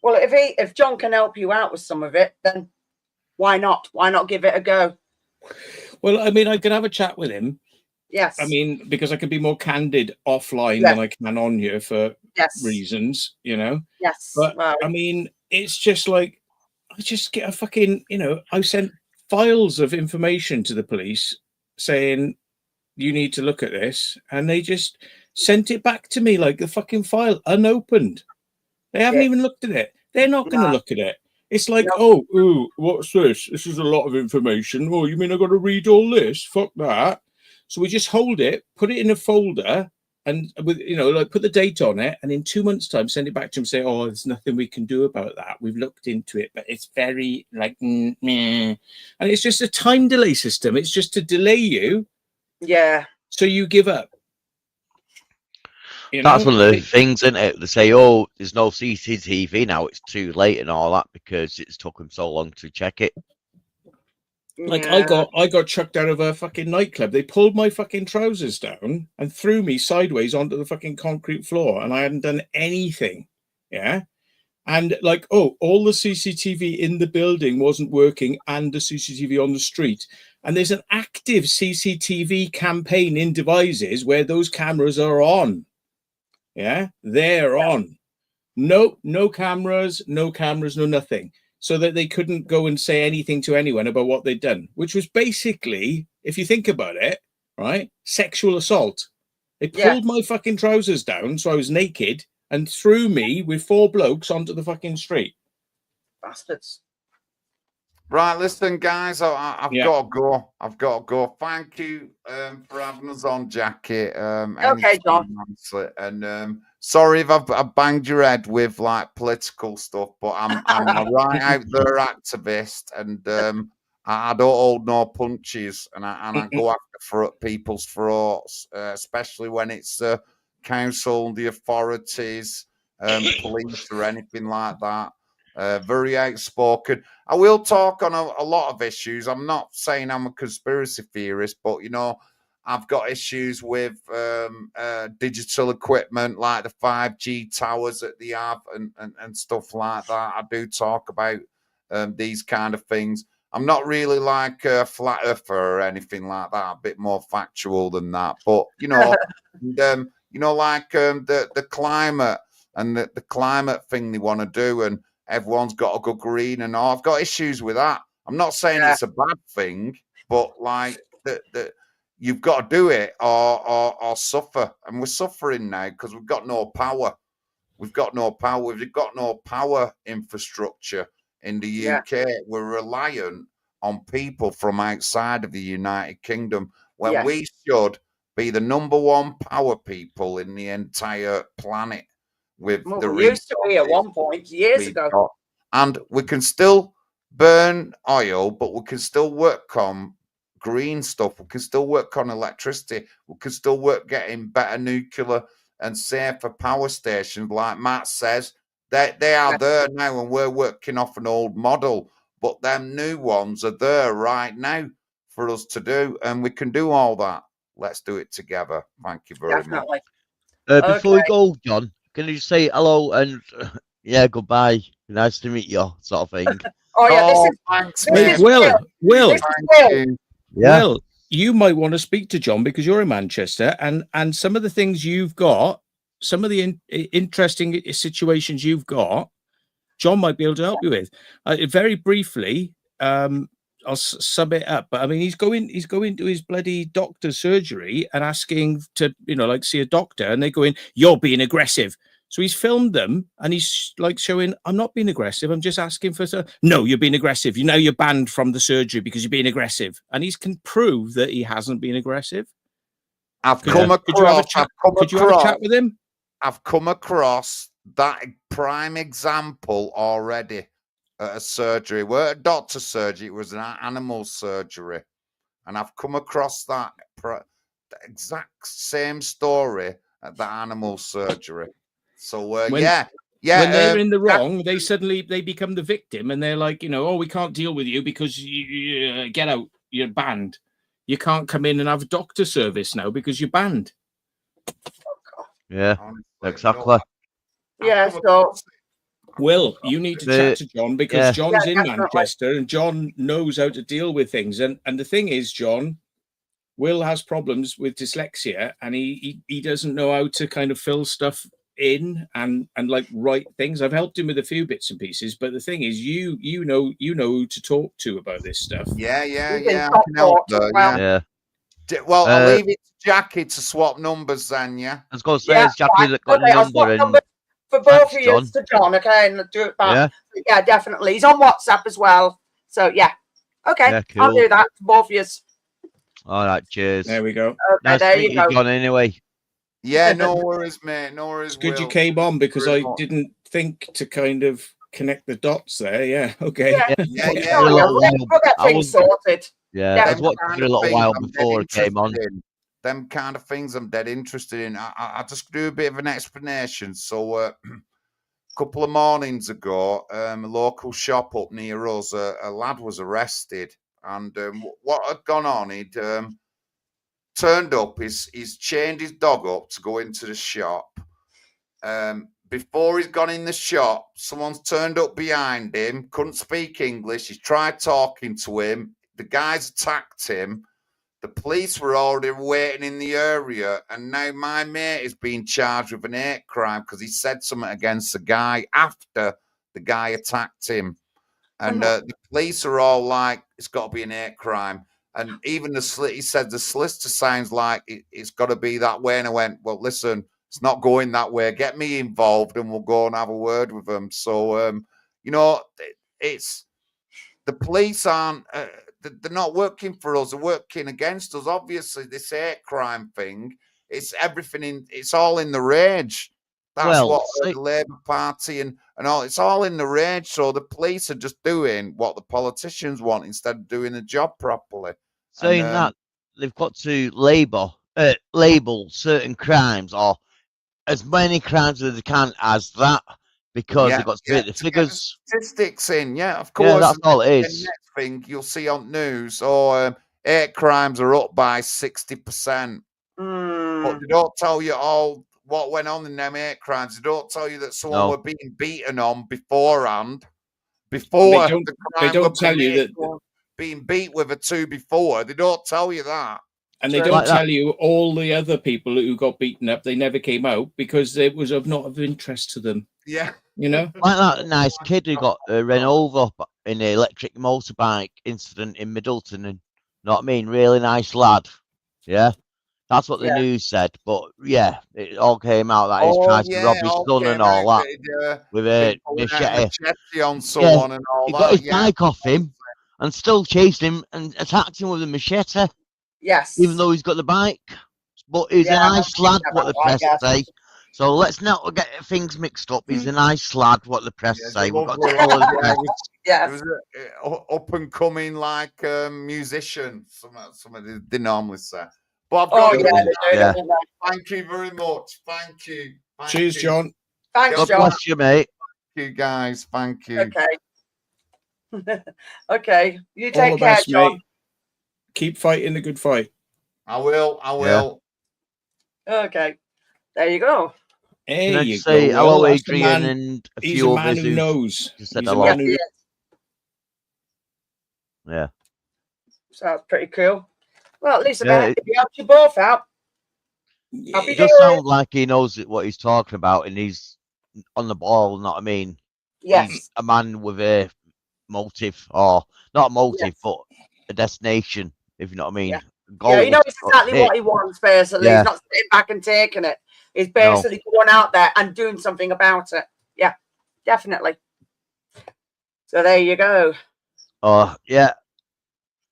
Well, if John can help you out with some of it, then why not? Why not give it a go? Well, I mean, I could have a chat with him. Yes. I mean, because I can be more candid offline than I can on here for reasons, you know. Yes. But I mean, it's just like I just get a fucking, you know, I sent files of information to the police saying you need to look at this, and they just sent it back to me like the fucking file unopened. They haven't even looked at it. They're not going to look at it. It's like, oh, ooh, what's this? This is a lot of information. Oh, you mean I got to read all this? Fuck that. So we just hold it, put it in a folder, and with, you know, like put the date on it, and in 2 months' time, send it back to him. Say, oh, there's nothing we can do about that. We've looked into it, but it's very like, meh. And it's just a time delay system. It's just to delay you. Yeah. So you give up. You know? That's one of the things, isn't it? They say, oh, there's no CCTV now. It's too late and all that because it's took them so long to check it. Like I got chucked out of a fucking nightclub. They pulled my fucking trousers down and threw me sideways onto the fucking concrete floor, and I hadn't done anything. Yeah. And like, oh, all the CCTV in the building wasn't working, and the CCTV on the street. And there's an active CCTV campaign in Devizes where those cameras are on. Yeah, they're on. No cameras, no nothing. So that they couldn't go and say anything to anyone about what they'd done, which was basically, if you think about it, right, sexual assault. They pulled my fucking trousers down so I was naked and threw me with 4 blokes onto the fucking street. Bastards. Right, listen, guys, I've got to go. I've got to go. Thank you for having us on, Jackie. Okay, John. And sorry if I've banged your head with like political stuff, but I'm a right out there activist, and I don't hold no punches, and I go after people's throats, especially when it's council, the authorities, police, or anything like that. Very outspoken. I will talk on a lot of issues. I'm not saying I'm a conspiracy theorist, but, you know, I've got issues with digital equipment like the 5G towers that they have and stuff like that. I do talk about these kind of things. I'm not really like a flat earther or anything like that. A bit more factual than that. But, you know, like the climate and the climate thing they want to do, and everyone's got to go green and all. I've got issues with that. I'm not saying it's a bad thing, but like you've got to do it or suffer. And we're suffering now because we've got no power. We've got no power. We've got no power infrastructure. in the Yeah. UK. We're reliant on people from outside of the United Kingdom when Yes. we should be the #1 power people in the entire planet with Well, the we used to be at resources one point years we've ago. got. And we can still burn oil, but we can still work on green stuff. We can still work on electricity. We can still work getting better nuclear and safer power stations. Like Matt says, they are there now, and we're working off an old model. But them new ones are there right now for us to do, and we can do all that. Let's do it together. Thank you very much. Definitely. Before we go, John, can you just say hello and yeah, goodbye, nice to meet you, sort of thing? Oh yeah, this is thanks, this mate. is Will, This is Thank Will. you. Yeah. Will, you might want to speak to John because you're in Manchester, and some of the things you've got, some of the interesting situations you've got, John might be able to help you with. Very briefly, I'll sum it up. But I mean, he's going to his bloody doctor's surgery and asking to, like, see a doctor, and they're going, "You're being aggressive." So he's filmed them and he's like showing, "I'm not being aggressive. I'm just asking for." No, you're being aggressive. You're banned from the surgery because you're being aggressive. And he can prove that he hasn't been aggressive. I've Could come you have a across. chat? Could you have a chat with him? I've come across that prime example already at a surgery. We're at a doctor's surgery. It was an animal surgery, and I've come across that the exact same story at the animal surgery. So When they're in the wrong, they become the victim, and they're like, "Oh, we can't deal with you because you get out. You're banned. You can't come in and have doctor service now because you're banned." Yeah, honestly, exactly. Yeah, so Will, you need to chat to John because yeah. John's in definitely. Manchester and John knows how to deal with things. And the thing is, John, Will has problems with dyslexia, and he doesn't know how to kind of fill stuff in and like write things. I've helped him with a few bits and pieces, but the thing is, you know who to talk to about this stuff. Yeah. He's in I top can help form. there, Well, Yeah. Well, I'll leave it to Jackie to swap numbers then, yeah? I was going to say, yeah, it's Jackie that got okay, your I'll number. swap And numbers for both thanks, of you John. to John, okay, and do it back. Yeah. Yeah, definitely. He's on WhatsApp as well. So yeah. Okay, Yeah, I'll cool. do that to both of you. All right, cheers. There we go. Okay, Nice there to you meet go. you, John, anyway. Yeah, no worries, mate. No worries. It's good you Will. came on because Very I much. didn't think to kind of connect the dots there. Yeah, okay. Yeah. Yeah, For Oh, a yeah, little while. we'll get I things was, sorted. yeah, I was Them watching kind for a of little things while I'm dead before I came on. interested in. Them kind of things I'm dead interested in. I just do a bit of an explanation. So, a couple of mornings ago, a local shop up near us, a lad was arrested. And what had gone on, he'd turned up, he's chained his dog up to go into the shop. Before he's gone in the shop, someone's turned up behind him, couldn't speak English. He's tried talking to him. The guys attacked him. The police were already waiting in the area, and now my mate is being charged with an hate crime because he said something against the guy after the guy attacked him. And the police are all like, it's got to be an hate crime. And even he said the solicitor sounds like it's got to be that way. And I went, well, listen, it's not going that way. Get me involved and we'll go and have a word with them. So, it's the police aren't, they're not working for us. They're working against us. Obviously, this hate crime thing, it's everything it's all in the rage. That's what the Labour Party and all, it's all in the rage. So the police are just doing what the politicians want instead of doing the job properly. Saying that, they've got to label certain crimes or as many crimes as they can as that because they've got to create the figures. Statistics in, of course. Yeah, that's all it is. The next thing you'll see on news, hate crimes are up by 60%. But they don't tell you all what went on in them hate crimes. They don't tell you that someone were being beaten on beforehand. Before they don't tell you that being beat with a 2 before. They don't tell you that. And they don't tell you all the other people who got beaten up, they never came out because it was not of interest to them. Yeah. Like that nice kid who got run over in an electric motorbike incident in Middleton. And, you know what I mean? Really nice lad. Yeah. That's what the news said. But yeah, it all came out that he's trying to rob his son and all that with a machete on someone and all he that. got his bike off him and still chased him and attacked him with a machete. Yes. Even though he's got the bike. But he's a nice lad, what the press say. So let's not get things mixed up. He's a nice lad, what the press say. We've got to follow the press. He was an up and coming like musician. Somebody they normally say. But I've got Thank you very much. Thank you. Cheers, John. Thanks, God John. bless you, mate. Thank you, guys. Thank you. Okay. Okay. You All take the care, best, John. mate. Keep fighting the good fight. I will. Okay. There you go. There Can I you just say go. hello, That's the Adrian, man. and a He's few a man others who knows. just said He's a hello. man who Yeah. So that's pretty cool. Well, at least about if you helped you both out. It does sound like he knows what he's talking about and he's on the ball, know what I mean? Yes. He's a man with a motive, or not a motive, but a destination, if you know what I mean. Yeah, Goal he knows exactly what he wants, basically. Yeah. He's not sitting back and taking it. He's basically going out there and doing something about it. Yeah, definitely. So there you go. Oh, yeah.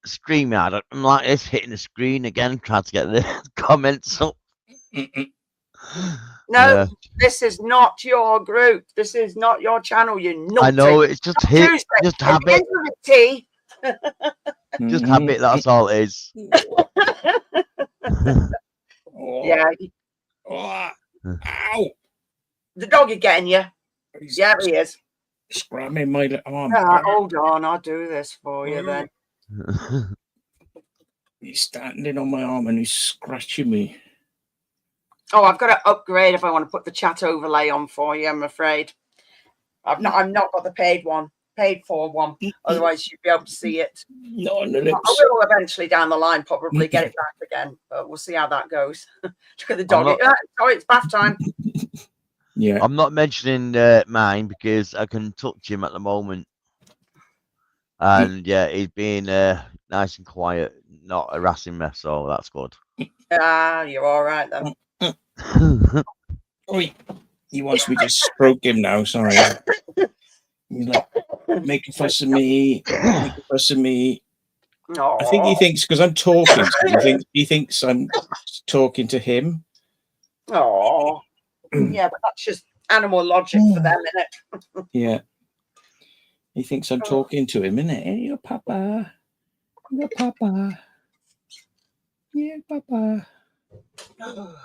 StreamYard. I'm like this, hitting the screen again, trying to get the comments up. No, this is not your group. This is not your channel, you numpty. I know, it's just just habit. Just habit, that's all it is. Yeah. Oh, ow! The dog is getting you. Yeah, he is. Scramming my arm. Hold on, I'll do this for you then. He's standing on my arm and he's scratching me. Oh, I've got to upgrade if I want to put the chat overlay on for you, I'm afraid. I've not got the paid for one. Otherwise you'd be able to see it. No, on the lips. I will eventually down the line probably get it back again, but we'll see how that goes. Look at the dog. Sorry, it's bath time. Yeah. I'm not mentioning mine because I can touch him at the moment. And yeah, he's being nice and quiet, not harassing me, so that's good. You're all right then. Oh, he wants me to stroke him now. Sorry. He's like making fuss of me. Making fuss of me. Aww. I think he thinks because I'm talking. He thinks I'm talking to him. Oh, yeah, but that's just animal logic for them, isn't it? Yeah. He thinks I'm talking to him, innit? Hey, your papa. Your papa. Yeah, papa. Oh,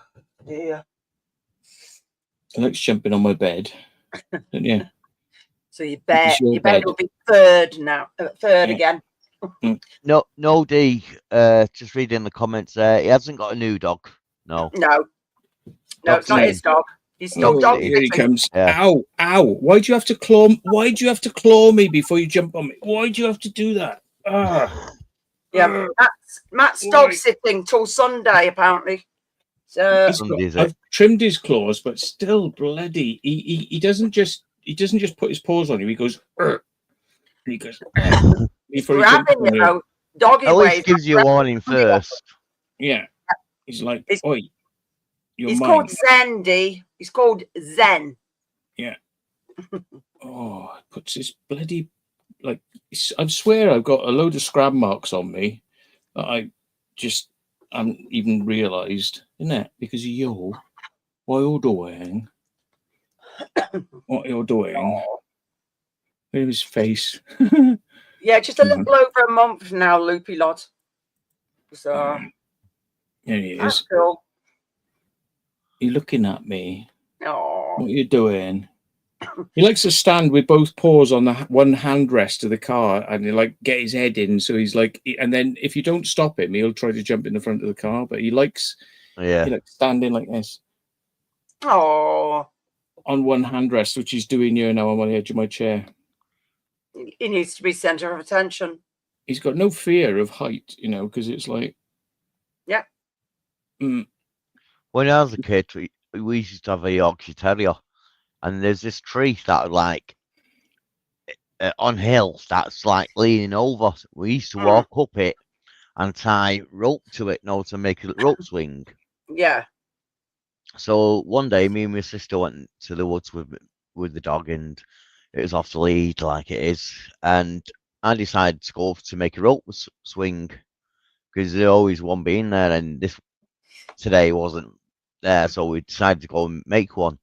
dear. He likes jumping on my bed. Don't you? So your bed will be third now. Third again. No, D. Just reading the comments there. He hasn't got a new dog. No, it's not his dog. He's still dog. Here he comes. Yeah. Ow! Why'd you have to claw me before you jump on me? Why'd you have to do that? Yeah, Matt's dog sitting till Sunday apparently. So I've trimmed his claws, but still bloody. He doesn't just put his paws on you. He goes. He goes. Grabbing you, doggy at ways. least gives you a warning first. Yeah, he's like, oi. He's called Zen, D. He's called Zen. Yeah. Oh, puts his bloody I swear I've got a load of scrab marks on me that I just haven't even realised, isn't it? Because what you're doing? What you're doing? Look at his face. Yeah, just a little over a month now, Loopy Lod. So there he is. That's cool. You're looking at me. Oh. What are you doing? He likes to stand with both paws on the one handrest of the car and he get his head in. So he's and then if you don't stop him, he'll try to jump in the front of the car. But he likes standing like this. Oh. On one handrest, which he's doing here now. I'm on the edge of my chair. He needs to be centre of attention. He's got no fear of height, because it's like. Yeah. When I was a kid, we used to have a Yorkshire Terrier, and there's this tree that on hills that's leaning over. We used to walk up it and tie rope to it, to make a rope swing. Yeah. So one day, me and my sister went to the woods with the dog, and it was off the lead like it is. And I decided to go to make a rope swing because there's always one being there, and this today wasn't there, so we decided to go and make one.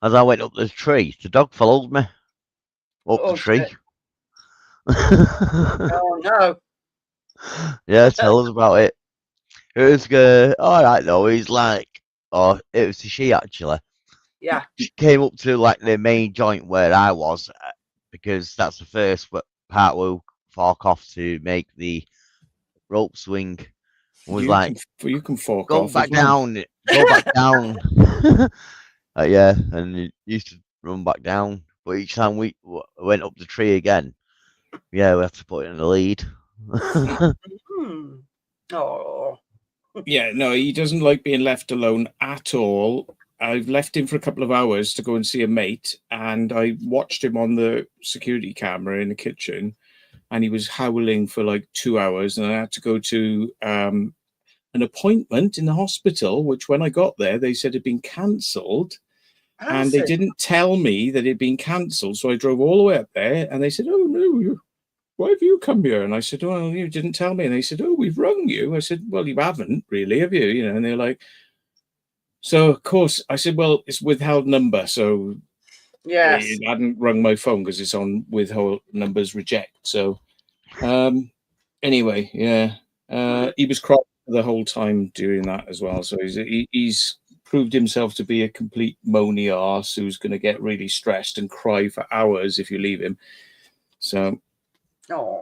As I went up the tree, the dog followed me up the tree. Oh no. Yeah, tell us about it. It was good. All right, though. He's like, oh, it was a she actually. Yeah. She came up to like the main joint where I was because that's the first part we'll fork off to make the rope swing. And was you can fork go off back as well. down, go back down. Yeah, and it used to run back down. But each time we went up the tree again, yeah, we have to put it in the lead. Oh. Yeah, no, he doesn't like being left alone at all. I've left him for a couple of hours to go and see a mate, and I watched him on the security camera in the kitchen, and he was howling for like 2 hours, and I had to go to an appointment in the hospital, which when I got there, they said had been cancelled. And they didn't tell me that it had been cancelled. So I drove all the way up there, and they said, oh, no, why have you come here? And I said, well, you didn't tell me. And they said, oh, we've rung you. I said, well, you haven't really, have you? You know, and they're like, so of course, I said, well, it's withheld number. So yes, they hadn't rung my phone because it's on withheld numbers reject. So anyway, yeah, he was crying the whole time during that as well. So he's proved himself to be a complete moany arse who's going to get really stressed and cry for hours if you leave him. So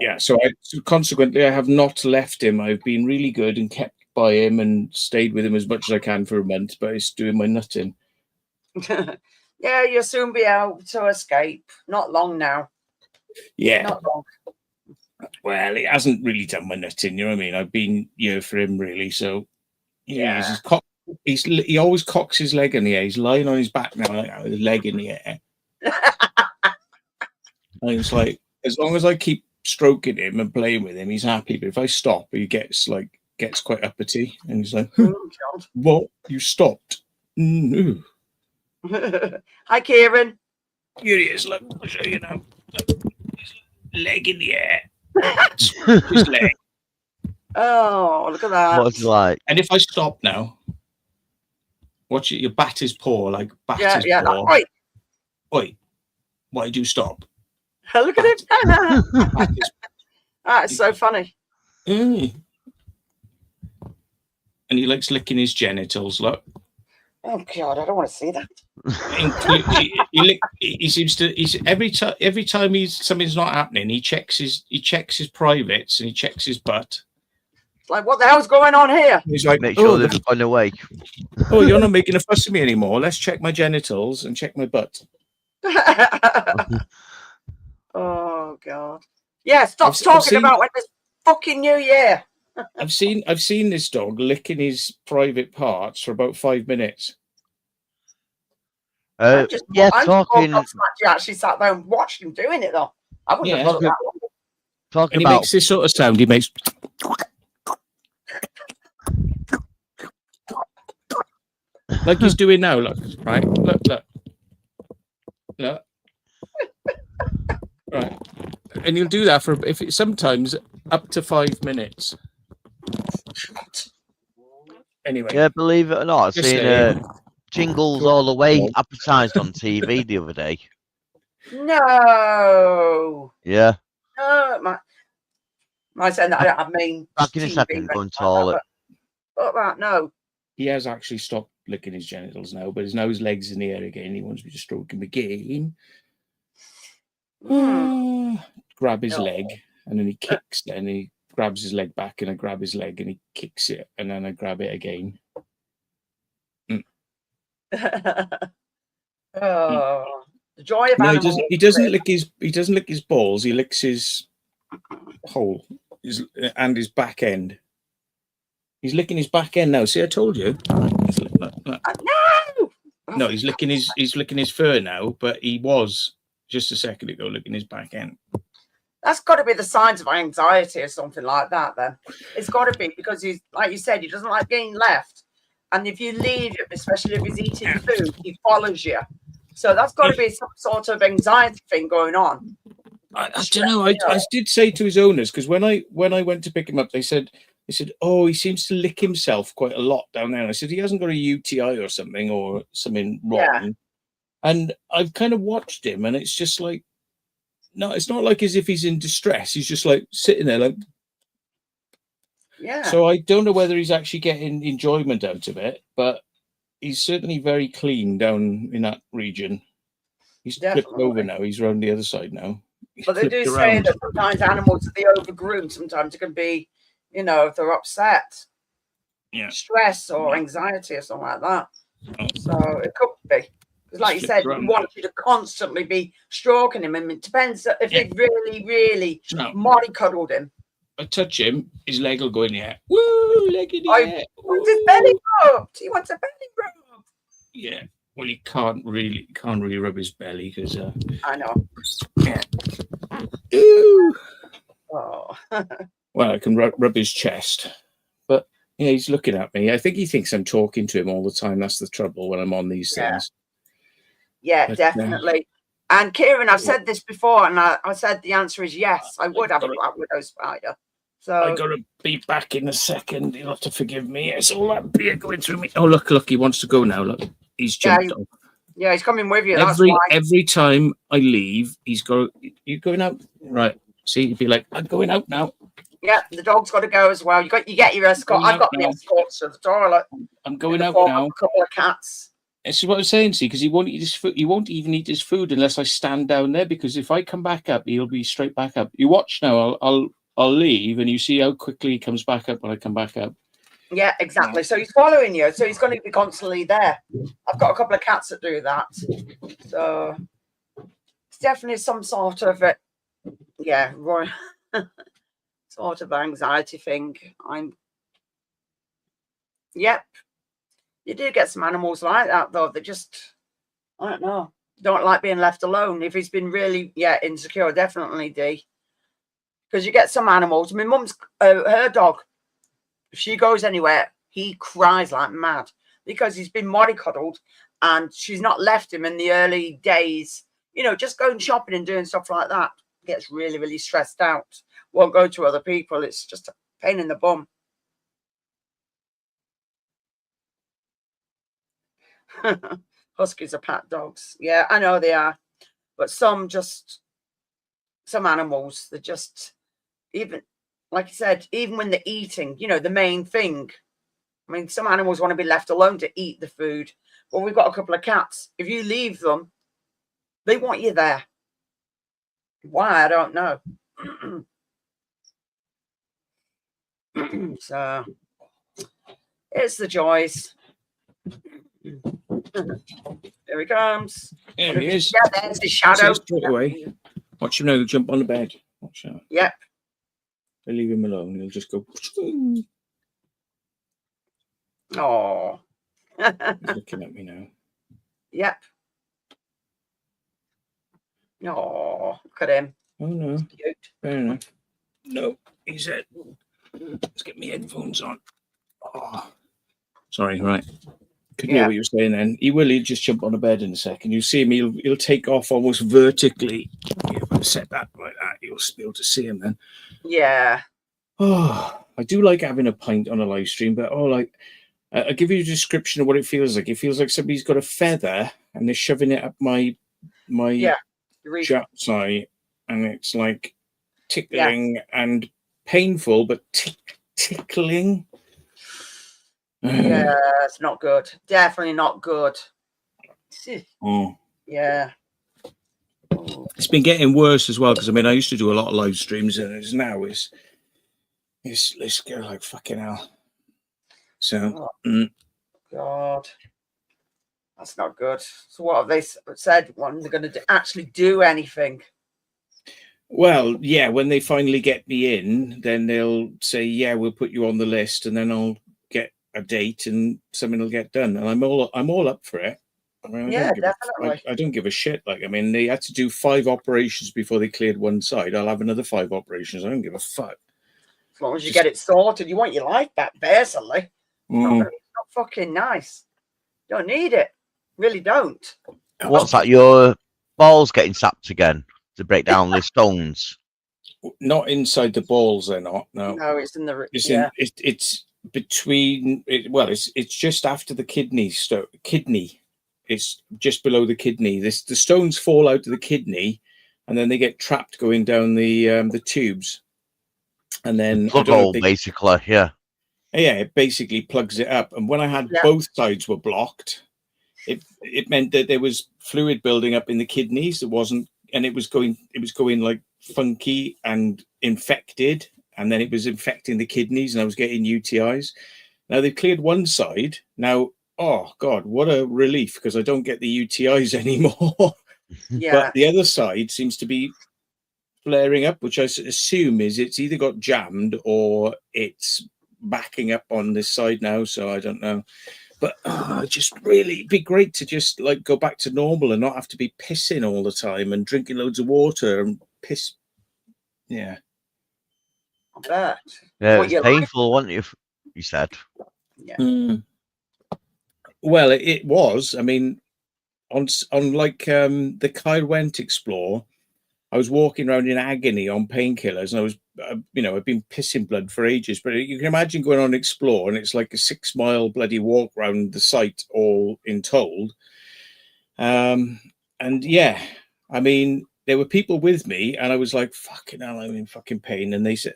yeah, so consequently I have not left him. I've been really good and kept by him and stayed with him as much as I can for a month, but it's doing my nutting. Yeah, you'll soon be able to escape. Not long now. Yeah, not long. Well, it hasn't really done my nutting, you know what I mean? I've been here for him really. So yeah, he always cocks his leg in the air. He's lying on his back now, like that, with his leg in the air. And it's like, as long as I keep stroking him and playing with him, he's happy. But if I stop, he gets quite uppity, and he's like, "What? You stopped?" No. Hi, Kieran. Here he is. Look, I'll show you now. Look, his leg in the air. His leg. Oh, look at that. What's it like? And if I stop now, watch it. You bat his paw, like bat his paw. Like, oi, why do you stop? Look at it. That's so funny. And he likes licking his genitals. Look. Oh God, I don't want to see that. He seems to. Every time something's not happening, he checks his privates and he checks his butt. It's like, what the hell's going on here? He's like, make sure they're on the way. Oh, you're not making a fuss of me anymore. Let's check my genitals and check my butt. Oh God. Yeah, stop talking about when this fucking New Year. I've seen this dog licking his private parts for about 5 minutes. Yeah, talking. You actually sat there and watched him doing it though. I wouldn't have thought that one. Talking and he about makes this sort of sound. He makes like he's doing now. Look, right? Look. Right, and he'll do that for sometimes up to 5 minutes. Anyway, yeah, believe it or not, I've seen Jingles All the Way advertised on TV the other day. No. Yeah. No, my saying that I don't have main. Back in a second, go and toilet. But that, no. He has actually stopped licking his genitals now, but now his legs in the air again. He wants me to stroke him again. Grab his leg, and then he kicks. Then he grabs his leg back, and I grab his leg, and he kicks it, and then I grab it again. Oh, the joy of animals. He doesn't lick his balls. He licks his hole, and his back end. He's licking his back end now. See, I told you. No, he's licking his fur now, but he was just a second ago licking his back end. That's got to be the signs of anxiety or something like that. Then it's got to be because he's, like you said, he doesn't like being left And if you leave him, especially if he's eating food, he follows you. So that's got to be some sort of anxiety thing going on. I don't know. I did say to his owners, because when I went to pick him up, they said, oh, he seems to lick himself quite a lot down there. And I said, he hasn't got a UTI or something wrong. Yeah. And I've kind of watched him, and it's just like, no, it's not like as if he's in distress. He's just like sitting there like, yeah. So I don't know whether he's actually getting enjoyment out of it, but he's certainly very clean down in that region. He's flipped over now. He's around the other side now. But they do say that sometimes animals, if they overgroom, sometimes it can be, you know, if they're upset, stress or anxiety or something like that. So it could be. Because like you said, we want you to constantly be stroking him. And it depends if they really, really mollycoddled him. I touch him, his leg will go in the air. Woo, leg in the air. Wants his belly rubbed. He wants a belly rub. Yeah. Well, he can't really rub his belly because I know. Yeah. Ooh. Oh. Well, I can rub his chest, but yeah, he's looking at me. I think he thinks I'm talking to him all the time. That's the trouble when I'm on these things. Yeah, but, definitely. And Kieran, I've said this before, and I said the answer is yes. I would have a black widow spider. So I gotta be back in a second. You'll have to forgive me. It's all that beer going through me. Oh, look, he wants to go now. Look, he's jumped off. Yeah, he's coming with you. Every time I leave, he's go. You going out? Right. See, he'd be like, I'm going out now. Yeah, the dog's got to go as well. You get your escort. I've got the escorts to the toilet. I'm going out now. A couple of cats. This is what I'm saying, see, because he won't eat his food. He won't even eat his food unless I stand down there. Because if I come back up, he'll be straight back up. You watch now. I'll leave, and you see how quickly he comes back up when I come back up. Yeah, exactly. So he's following you. So he's going to be constantly there. I've got a couple of cats that do that. So it's definitely some sort of sort of anxiety thing. Yep. You do get some animals like that, though. They just, I don't know, don't like being left alone. If he's been really, insecure, definitely, D. Because you get some animals. My mum's, her dog, if she goes anywhere, he cries like mad because he's been mollycoddled and she's not left him in the early days. You know, just going shopping and doing stuff like that. Gets really, really stressed out. Won't go to other people. It's just a pain in the bum. Huskies are pat dogs. Yeah, I know they are. But some animals, they're just, even, like you said, even when they're eating, you know, the main thing. I mean, some animals want to be left alone to eat the food. Well, we've got a couple of cats. If you leave them, they want you there. Why? I don't know. So, it's the joys. There he comes. There he is. Yeah, there's his shadow. Straight away. Watch him now. He'll jump on the bed. Watch out. Yep. They leave him alone. He'll just go. Oh. He's looking at me now. Yep. Oh, look at him. Oh no. Cute. Fair enough. No, he said. Let's get my headphones on. Oh. Sorry, right. Couldn't hear what you were saying then. He'll just jump on the bed in a second. You see him, he'll take off almost vertically. If I set that like that, you'll be able to see him then. Yeah. Oh, I do like having a pint on a live stream, but I'll give you a description of what it feels like. It feels like somebody's got a feather and they're shoving it up my chap's eye, and it's like tickling and painful, but tickling. Yeah, it's not good. Definitely not good. Yeah. It's been getting worse as well, because I mean I used to do a lot of live streams, and let's go like fucking hell. So God, that's not good. So what have they said when they're going to actually do anything? Well, yeah, when they finally get me in, then they'll say, yeah, we'll put you on the list, and then I'll get a date and something will get done, and I'm all up for it. I mean, definitely. I don't give a shit. Like, I mean, they had to do 5 operations before they cleared one side. I'll have another 5 operations. I don't give a fuck. As long as you get it sorted, you want your life back, basically. Not going to be not fucking nice. Don't need it. Really don't. What's that? Your balls getting sapped again to break down the stones? Not inside the balls, they're not. No, No, it's in the it's between. It's just after the kidney. Kidney. It's just below the kidney. The stones fall out of the kidney, and then they get trapped going down the tubes, and then Plug hole, basically. Yeah. Yeah, it basically plugs it up. And when I had both sides were blocked, it meant that there was fluid building up in the kidneys. It wasn't, and it was going like funky and infected, and then it was infecting the kidneys, and I was getting UTIs. Now they've cleared one side. Now, oh God, what a relief, because I don't get the UTIs anymore. But the other side seems to be flaring up, which I assume is it's either got jammed or it's backing up on this side now. So I don't know. But just really be great to just like go back to normal and not have to be pissing all the time and drinking loads of water and piss. Yeah. I bet. Yeah, it's painful, wasn't it? You said. Yeah. Well, it was. I mean, on like the Kyle Went Explore, I was walking around in agony on painkillers, and I was, I've been pissing blood for ages. But you can imagine going on Explore, and it's like a 6-mile bloody walk around the site, all in told. And yeah, I mean, there were people with me, and I was like, "Fucking hell, I'm in fucking pain." And I said,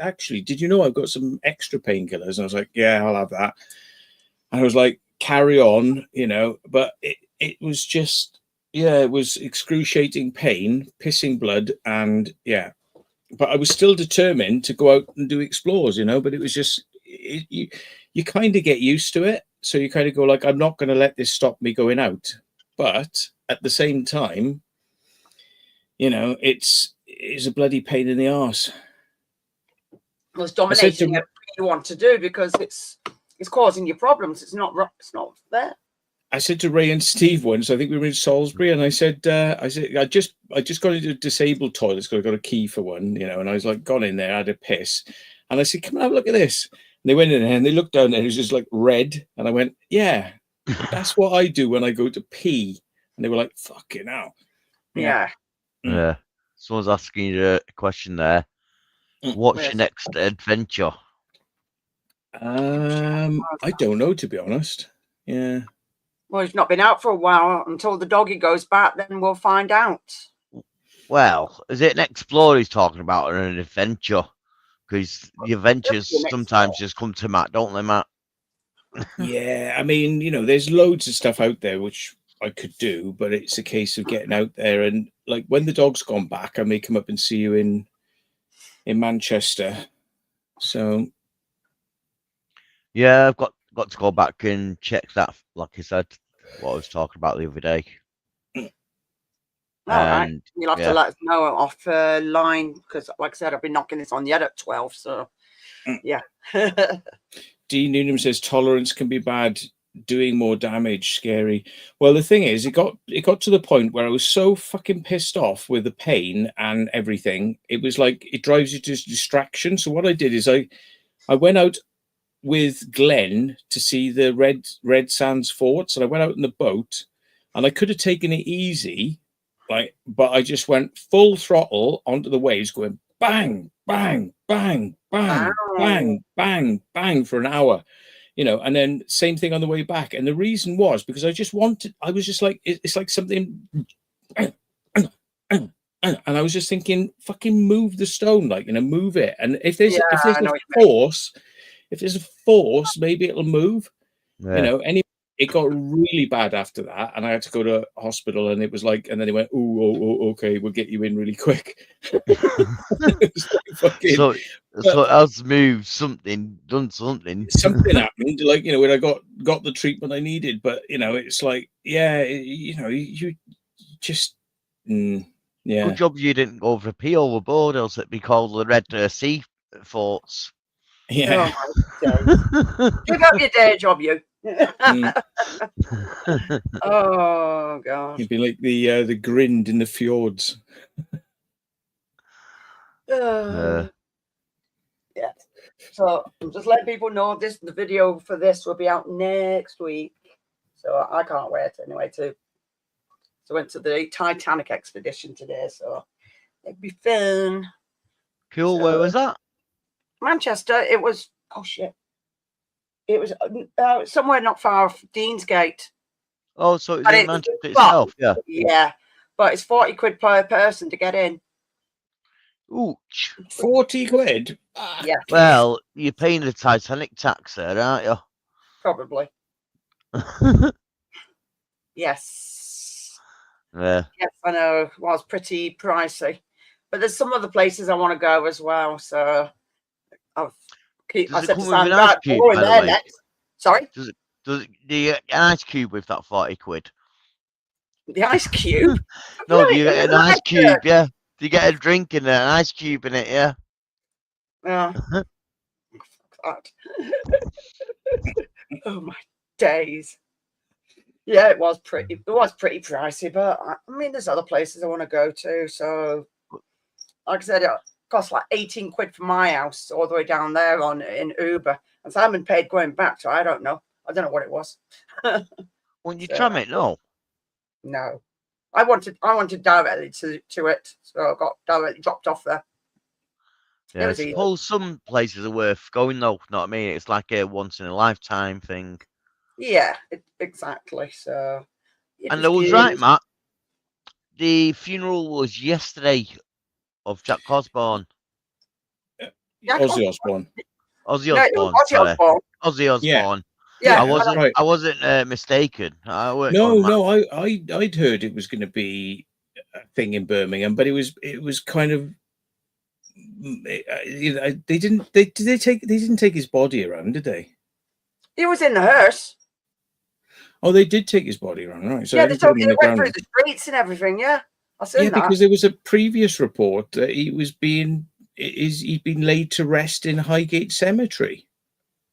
"Actually, did you know I've got some extra painkillers?" And I was like, "Yeah, I'll have that." And I was like, "Carry on," But it was just. Yeah, it was excruciating pain, pissing blood, and yeah. But I was still determined to go out and do explores, But it was just you kind of get used to it, so you kind of go like, I'm not going to let this stop me going out. But at the same time, it's a bloody pain in the arse. Well, it's dominating everything you want to do because it's causing you problems. It's not there. I said to Ray and Steve once, I think we were in Salisbury, and I said, I just got into a disabled toilet because I got a key for one, and I was like, gone in there, I had a piss, and I said, come and have a look at this. And they went in there and they looked down there, it was just like red, and I went, yeah, that's what I do when I go to pee. And they were like, fucking hell. Yeah. Yeah. Someone's asking you a question there. What's your next adventure? I don't know, to be honest. Yeah. Well, he's not been out for a while. Until the doggy goes back, then we'll find out. Well, is it an explorer he's talking about or an adventure? Because the adventures sometimes just come to Matt, don't they, Matt? Yeah, I mean, there's loads of stuff out there which I could do, but it's a case of getting out there. And like when the dog's gone back, I may come up and see you in Manchester. So yeah, I've got to go back and check that, like I said, what I was talking about the other day. All right. You'll have to let us know off line because, like I said, I've been knocking this on the head at 12. So, yeah. D. Newnham says tolerance can be bad, doing more damage, scary. Well, the thing is, it got to the point where I was so fucking pissed off with the pain and everything. It was like it drives you to distraction. So what I did is I went out with Glenn to see the Red Sands forts, and I went out in the boat, and I could have taken it easy, but I just went full throttle onto the waves, going bang, bang, bang, bang, bang, bang, bang for an hour, and then same thing on the way back. And the reason was because I was just like, it's like something, and I was just thinking, fucking move the stone, move it. And if there's a force, maybe it'll move. Yeah. Anyway, it got really bad after that, and I had to go to hospital. And it was like, and then they went, "Oh, okay, we'll get you in really quick." So it has moved something, done something. Something happened, when I got the treatment I needed. But it's like, yeah, you just, yeah. Good job you didn't go for pee overboard, else it'd be called the Red Sea forts. Yeah. Give up your day job, you. Oh god. You'd be like the Grind in the fjords. Yeah. So I'm just letting people know the video for this will be out next week. So I can't wait anyway to. So I went to the Titanic expedition today, so it'd be fun. Cool. So, Where was that? Manchester. It was It was somewhere not far off Deansgate. Oh, so it's in Manchester itself, yeah. Yeah, but it's 40 quid per person to get in. Ooh, 40 quid? Yeah. Well, you're paying the Titanic tax there, aren't you? Probably. Yes. Yeah. Yes, I know. It was pretty pricey. But there's some other places I want to go as well. So I said to Sam, right, we're going there next. Sorry? Do you get an ice cube with that 40 quid? The ice cube? No, do you get an ice cube, yeah? Do you get a drink in there, an ice cube in it, yeah? Yeah. Fuck that. Oh my days. Yeah, it was pretty pricey, but I mean there's other places I want to go to. So like I said, it cost like 18 quid for my house all the way down there in Uber. And Simon paid going back, so I don't know. I don't know what it was. Wouldn't you try it? No. No. I wanted directly to it, so I got directly dropped off there. Yeah, I suppose some places are worth going though, know what I mean? It's like a once in a lifetime thing. Yeah, exactly. So and I was right, Matt. The funeral was yesterday of Jack Osborne. Ozzy Osbourne. Ozzy Osbourne. Ozzy Osbourne. Yeah, I wasn't mistaken. I'd heard it was going to be a thing in Birmingham, but it was kind of they didn't take his body around, did they? He was in the hearse. Oh, they did take his body around, right? So yeah, they took it went through the streets and everything. Yeah, I seen that. Because there was a previous report that he'd been laid to rest in Highgate Cemetery.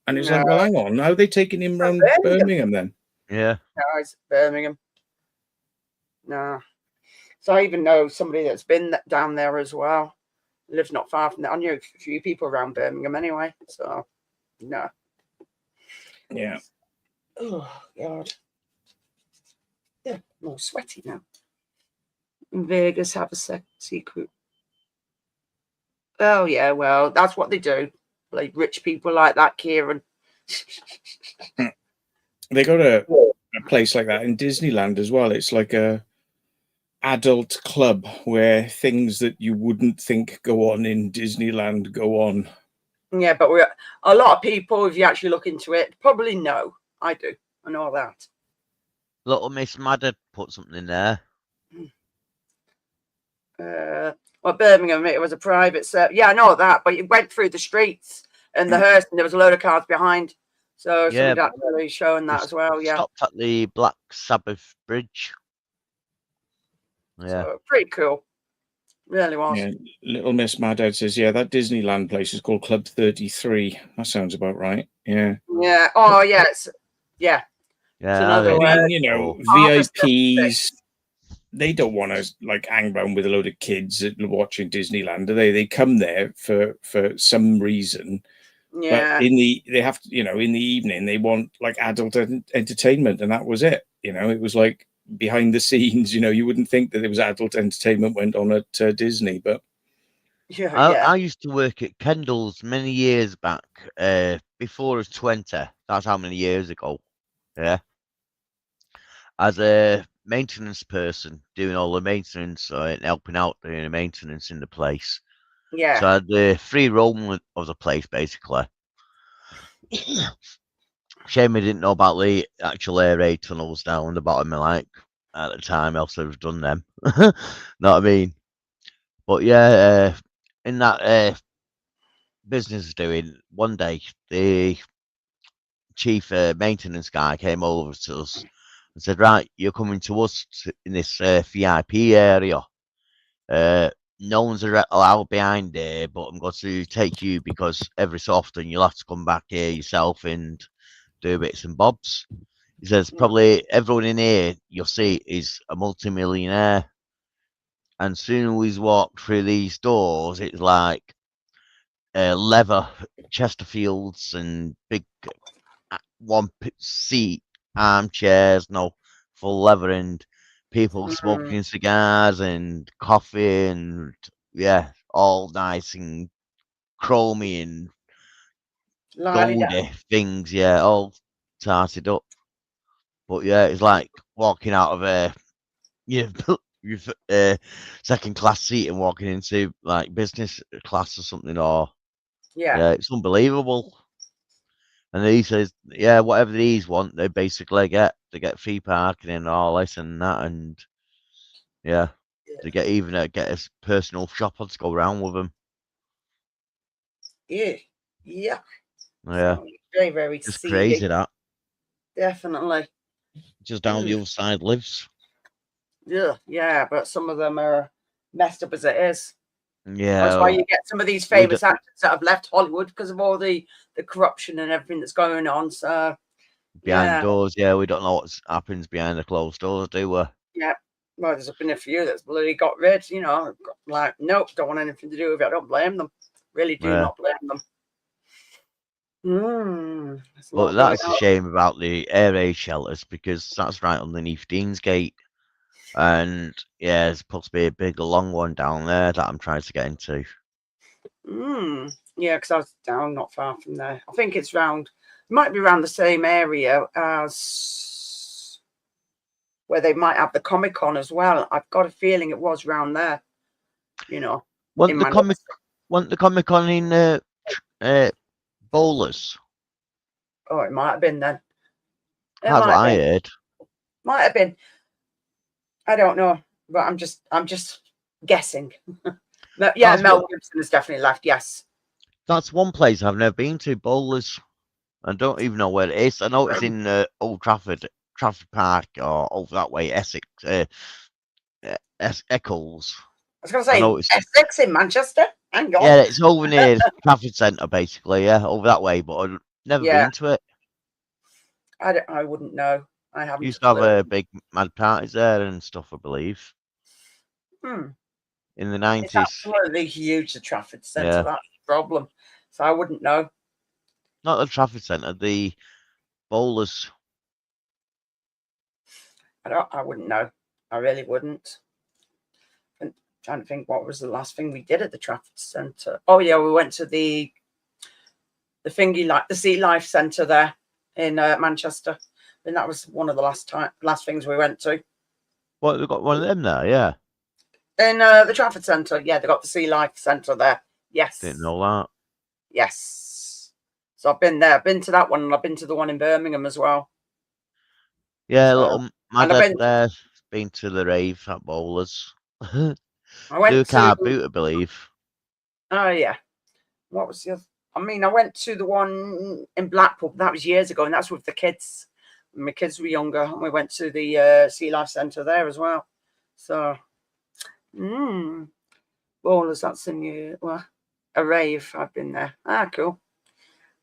And it's like, well, hang on. How are they taking him around Birmingham then? Yeah. No, it's Birmingham. No. So I even know somebody that's been down there as well. Lives not far from there. I knew a few people around Birmingham anyway. So, no. Yeah. Oh, God. Yeah, I'm all sweaty now. In Vegas have a secret. Oh, yeah, well, that's what they do. Like rich people like that, Kieran. They got a place like that in Disneyland as well. It's like a adult club where things that you wouldn't think go on in Disneyland go on. Yeah, but a lot of people, if you actually look into it, probably know. I do. I know that. Little Miss Madder put something in there. Well, Birmingham, it was a private service. Yeah, I know that, but you went through the streets and the hearse, and there was a load of cars behind. So yeah, somebody actually showing that as well. Yeah, stopped at the Black Sabbath Bridge. Yeah, so, pretty cool. Really was. Yeah, Little Miss Madad says, yeah, that Disneyland place is called Club 33. That sounds about right. Yeah. Yeah. Oh, yes. Yeah. Yeah. Another VIPs. They don't want to like hang around with a load of kids watching Disneyland, do they? They come there for some reason. Yeah. But in the evening they want like adult entertainment, and that was it. It was like behind the scenes. You wouldn't think that there was adult entertainment went on at Disney, but I used to work at Kendall's many years back, before I was 20. That's how many years ago. Yeah. As a maintenance person, doing all the maintenance and helping out doing the maintenance in the place. Yeah. So I had the free roam of the place, basically. Shame I didn't know about the actual air raid tunnels down the bottom, like, at the time, else I'd have done them. Know what I mean? But yeah, in that business doing, one day, the chief maintenance guy came over to us and said, right, you're coming to us in this VIP area. No one's allowed behind here, but I'm going to take you because every so often you'll have to come back here yourself and do bits and bobs. He says, probably everyone in here you'll see is a multimillionaire. And soon as we walk through these doors, it's like leather Chesterfields and big seat armchairs, no full leather, and people smoking cigars and coffee, and yeah, all nice and chromy and La-di-da. goldy things, yeah, all tarted up. But yeah, it's like walking out of a your second class seat and walking into like business class or something, or Yeah. it's unbelievable. And he says, yeah, whatever these want, they basically get. They get free parking and all this and that, and yeah, they get even get a personal shopper to go around with them. Yeah. Yeah. Yeah, So very, very just seedy. crazy that. Definitely. Just down the other side lives. Yeah, yeah, but some of them are messed up as it is. Yeah, that's why you get some of these famous actors that have left Hollywood because of all the corruption and everything that's going on. So behind doors, yeah, we don't know what happens behind the closed doors, do we? Yeah. Well, there's been a few that's bloody got rid, like, nope, don't want anything to do with it. I don't blame them. Really do not blame them. But that's a shame about the air raid shelters, because that's right underneath Deansgate. And yeah, there's supposed to be a big long one down there that I'm trying to get into. Yeah, because I was down not far from there. I think it's round, it might be around the same area as where they might have the Comic-Con as well. I've got a feeling it was round there, Wasn't the Comic-Con in Bowlers? Oh, it might have been then. That's what I heard. Might have been. I don't know, but I'm just guessing. But yeah, Mel Gibson has definitely left. Yes, that's one place I've never been to. Bowlers. I don't even know where it is. I know it's in Old Trafford Park, or over that way, Essex, Eccles. I was going to say Essex in Manchester. Hang on. Yeah, it's over near Trafford Centre, basically. Yeah, over that way, but I've never been to it. I wouldn't know. I haven't. Used to have big mad parties there and stuff, I believe. In the 90s. It's absolutely huge, the Trafford Centre. Yeah. That's the problem. So I wouldn't know. Not the Trafford Centre, the Bowlers. I wouldn't know. I really wouldn't. I'm trying to think, what was the last thing we did at the Trafford Centre? Oh yeah, we went to the Sea Life Centre there in Manchester. And that was one of the last things we went to. What, they've got one of them there, yeah. In the Trafford Centre, yeah, they got the Sea Life Centre there. Yes. Didn't know that. Yes. So I've been there. I've been to that one, and I've been to the one in Birmingham as well. Yeah, so, my dad there's been to the rave at Bowlers. I went to Car Boot, I believe. Oh yeah. What was the other? I went to the one in Blackpool. That was years ago, and that's with the kids. When my kids were younger, and we went to the Sea Life Centre there as well. So, Bowlers, that's a rave. I've been there. Cool.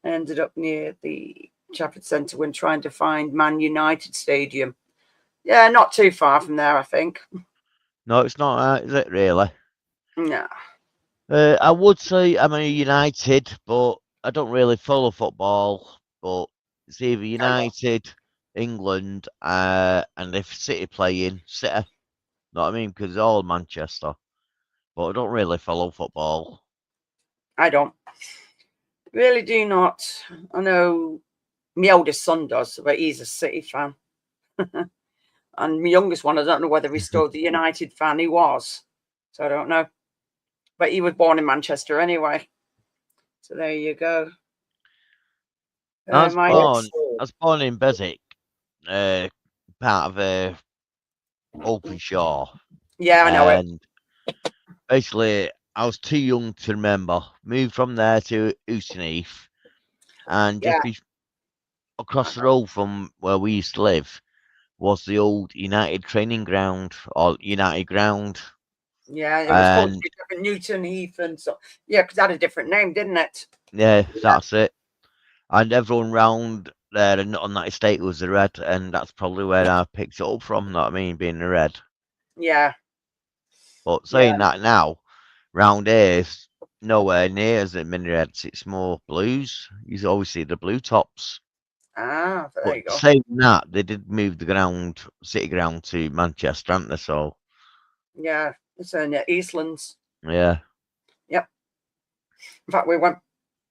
I ended up near the Trafford Centre when trying to find Man United Stadium. Yeah, not too far from there, I think. No, it's not, is it really? No. I would say I'm a United, but I don't really follow football. But it's either United, England, and if City playing, City. Know what I mean? Because it's all Manchester. But I don't really follow football. I don't. Really do not. I know my oldest son does, but he's a City fan. And my youngest one, I don't know whether he's still the United fan. He was. So I don't know. But he was born in Manchester anyway. So there you go. I was born in Beswick, part of Openshaw. Yeah, I know it. Basically, I was too young to remember. Moved from there to Ustenheath, and just across the road from where we used to live was the old United training ground, or United ground. Yeah, it was called Newton Heath, and so because it had a different name, didn't it? Yeah, that's it. And everyone round there and on that estate was the Red, and that's probably where I picked it up from. Know what I mean, being the Red. Yeah. But saying that now, round here, nowhere near as many reds. It's more blues. You always see the blue tops. Ah, there But you go. saying that, they did move the ground, city ground, to Manchester, haven't they? So Yeah, it's in Eastlands. yeah. Yep. In fact, we went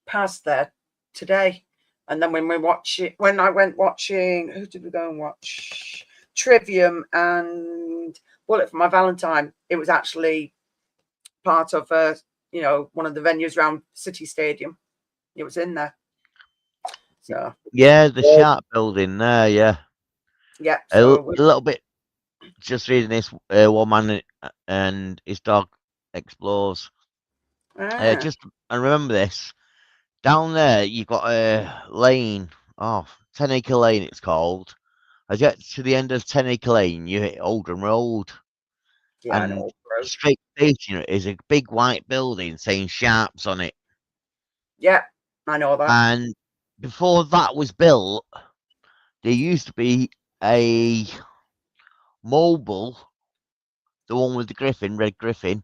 past there today, and then when I went watching, who did we go and watch? Trivium and Bullet for My Valentine. It was actually part of one of the venues around City Stadium. It was in there. So Yeah, the Sharp building there, yeah. yeah, A so little bit. Just reading this, one man and his dog explores. I remember this. Down there, you've got a lane. 10-acre lane, it's called. As you get to the end of 10-acre lane, you hit Oldham Road. yeah, I And know. Bro. straight facing it is a big white building saying Sharps on it. Yeah, I know that. And before that was built, there used to be a mobile, the one with the griffin, red griffin,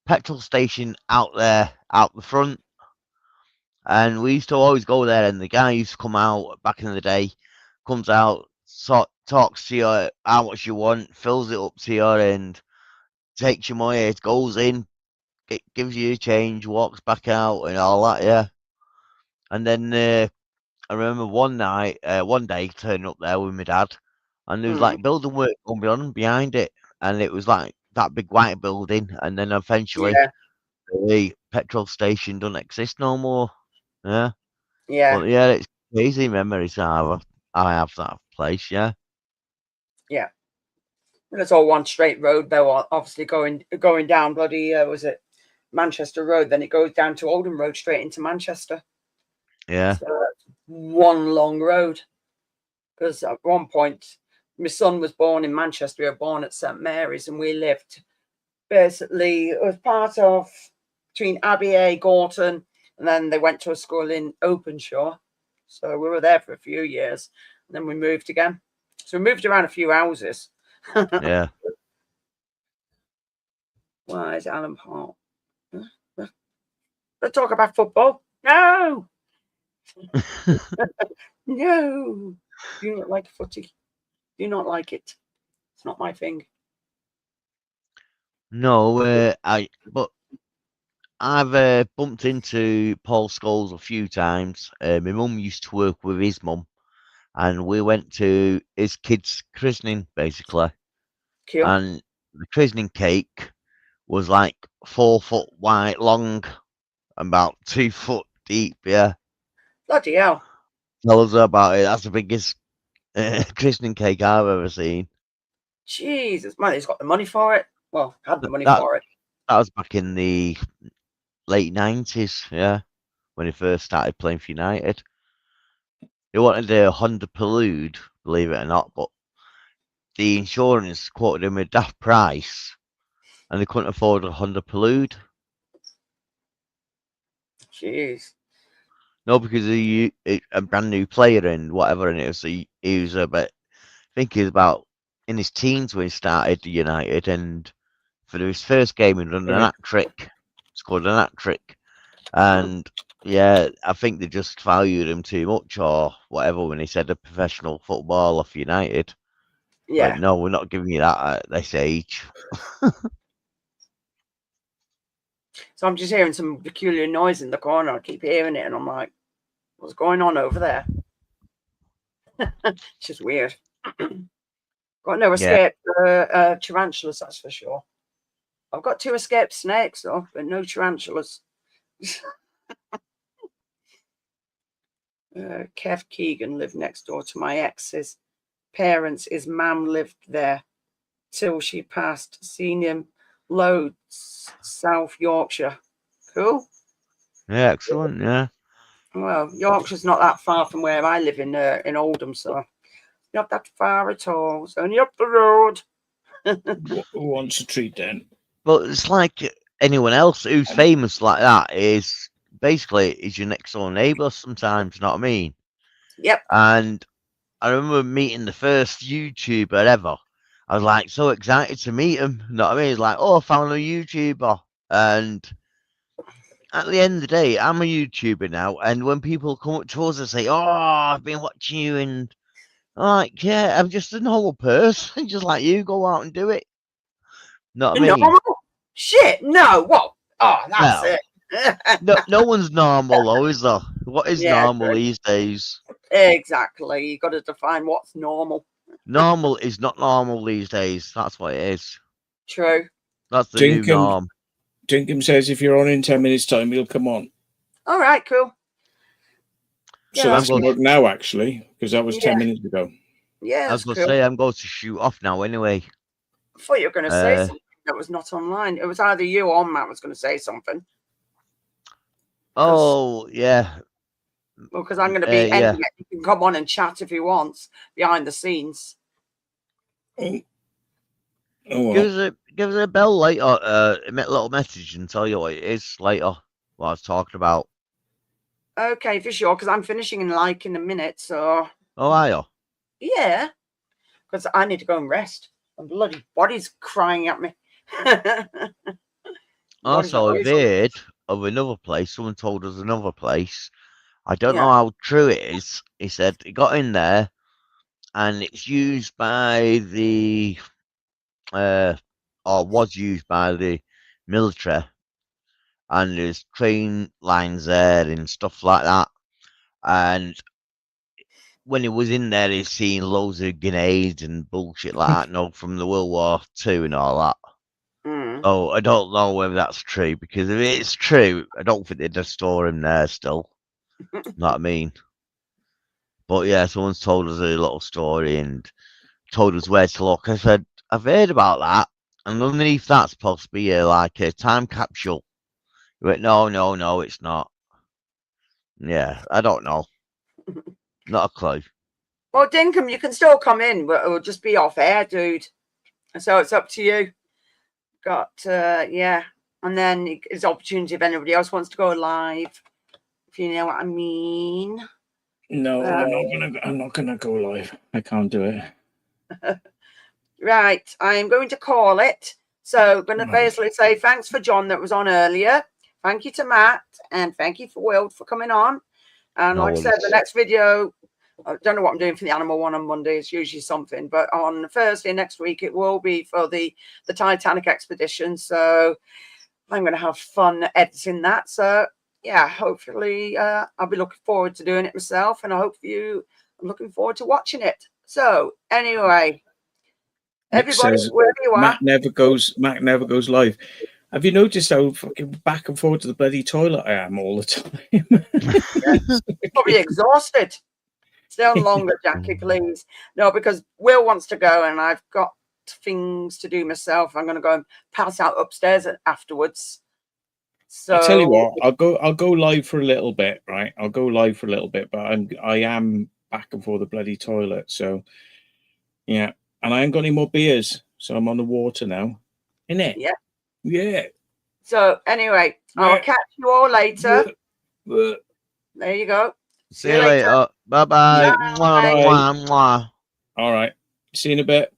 petrol station out there, out the front. And we used to always go there, and the guy used to come out back in the day, comes out, talks to you how much you want, fills it up to you, and takes your money, goes in, gives you a change, walks back out, and all that, yeah. And then I remember one day turning up there with my dad, and there was like building work going on behind it, and it was like that big white building, and then eventually Yeah, the petrol station doesn't exist no more. Yeah, yeah, but yeah, it's crazy memories I have that place. Yeah, yeah. And it's all one straight road, though. Obviously, going down bloody was it Manchester Road? Then it goes down to Oldham Road straight into Manchester. yeah, So that's one long road. Because at one point, my son was born in Manchester. We were born at St Mary's, and we lived basically, it was part of between Abbey, Gorton, and then they went to a school in Openshaw. So we were there for a few years, and then we moved again. So we moved around a few houses. yeah. Why is Alan Park? Let's talk about football. No, no. Do you not like footy? Do you not like it? It's not my thing. No, but I've bumped into Paul Scholes a few times. My mum used to work with his mum, and we went to his kid's christening basically. Cute. And the christening cake was like 4 foot wide long, about 2 foot deep. Yeah, Bloody hell. tell us about it. That's the biggest christening cake I've ever seen. Jesus, man, he's got the money for it. Well, had the money That for it. that was back in the late 90s. Yeah, when he first started playing for United. He wanted a Honda Prelude, believe it or not, but the insurance quoted him a daft price, and they couldn't afford a Honda Prelude. Jeez. No, because he a brand new player and whatever, and it was he was about, I think he was about in his teens when he started United, and for his first game he done an hat trick, scored an hat trick, and yeah, I think they just valued him too much or whatever when he said a professional footballer for United. Yeah. Like, no, we're not giving you that at this age. So I'm just hearing some peculiar noise in the corner. I keep hearing it, and I'm like, what's going on over there? It's just weird. Got no escape tarantulas, that's for sure. I've got 2 escaped snakes, though, but no tarantulas. Kev Keegan lived next door to my ex's parents. His mum lived there till she passed. Seen him loads, South Yorkshire. Cool. Yeah, excellent. Yeah. Well, Yorkshire's not that far from where I live in Oldham, so not that far at all. It's only up the road. Who wants a treat then? But it's like anyone else who's famous like that is basically is your next door neighbour sometimes, you know what I mean? Yep. And I remember meeting the first YouTuber ever. I was like so excited to meet him, you know what I mean? It's like, oh, I found a YouTuber. And at the end of the day, I'm a YouTuber now, and when people come up to us and say, "Oh, I've been watching you," and I'm like, "Yeah, I'm just a normal person, just like you. Go out and do it." Know what I mean? Normal? Shit, no. What? Oh, that's Well, it. no one's normal though, is there? What is Yeah, normal true. these days? Exactly. You got to define what's normal. Normal is not normal these days. That's what it is. True. That's the new Dinkum, norm. Dinkum says if you're on in 10 minutes' time, he'll come on. All right, cool. So Yeah, that's going to work now, actually, because that was 10 minutes ago. Yeah, I was that's going to cool. say I'm going to shoot off now anyway. I thought you were going to say something that was not online. It was either you or Matt was going to say something. Oh, yeah. Well, because I'm going to be ending it. You can come on and chat if you want behind the scenes. Oh, well. Give us a bell later. A little message and tell you what it is later. What I was talking about. Okay, for sure. Because I'm finishing in a minute. So. Oh, are you? Yeah. Because I need to go and rest. My bloody body's crying at me. Also, I've heard of another place. Someone told us another place. I don't know how true it is. He said he got in there, and it's used by the, or was used by the military, and there's train lines there and stuff like that. And when he was in there, he's seen loads of grenades and bullshit like that, from the World War II and all that. Oh, I don't know whether that's true, because if it's true, I don't think they'd just store him there still. Know what I mean? But yeah, someone's told us a little story and told us where to look. I said, I've heard about that, and underneath that's supposed to be like a time capsule. He went, no, it's not. Yeah, I don't know. Not a clue. Well, Dinkum, you can still come in, but it'll just be off air, dude. So it's up to you. Got and then it's opportunity if anybody else wants to go live, if you know what I mean. No, I'm not gonna go live. I can't do it. Right, I am going to call it. So I'm going to basically say thanks for John that was on earlier. Thank you to Matt, and thank you for Will for coming on. And like I said, the next video, I don't know what I'm doing for the animal one on Monday. It's usually something, but on Thursday next week, it will be for the Titanic expedition. So I'm going to have fun editing that. So yeah, hopefully I'll be looking forward to doing it myself, and I hope you are looking forward to watching it. So anyway, everybody, says, wherever you are, Matt never goes live. Have you noticed how fucking back and forth to the bloody toilet I am all the time? Probably exhausted. Stay on longer, Jackie, please. No, because Will wants to go, and I've got things to do myself. I'm going to go and pass out upstairs afterwards. So I tell you what, I'll go live for a little bit, right? I'll go live for a little bit, but I am back and forth the bloody toilet. So yeah, and I ain't got any more beers, so I'm on the water now. Innit? Yeah. Yeah. So anyway, I'll catch you all later. There you go. See you later. Bye-bye. Yeah. Mwah, mwah, mwah. All right. See you in a bit.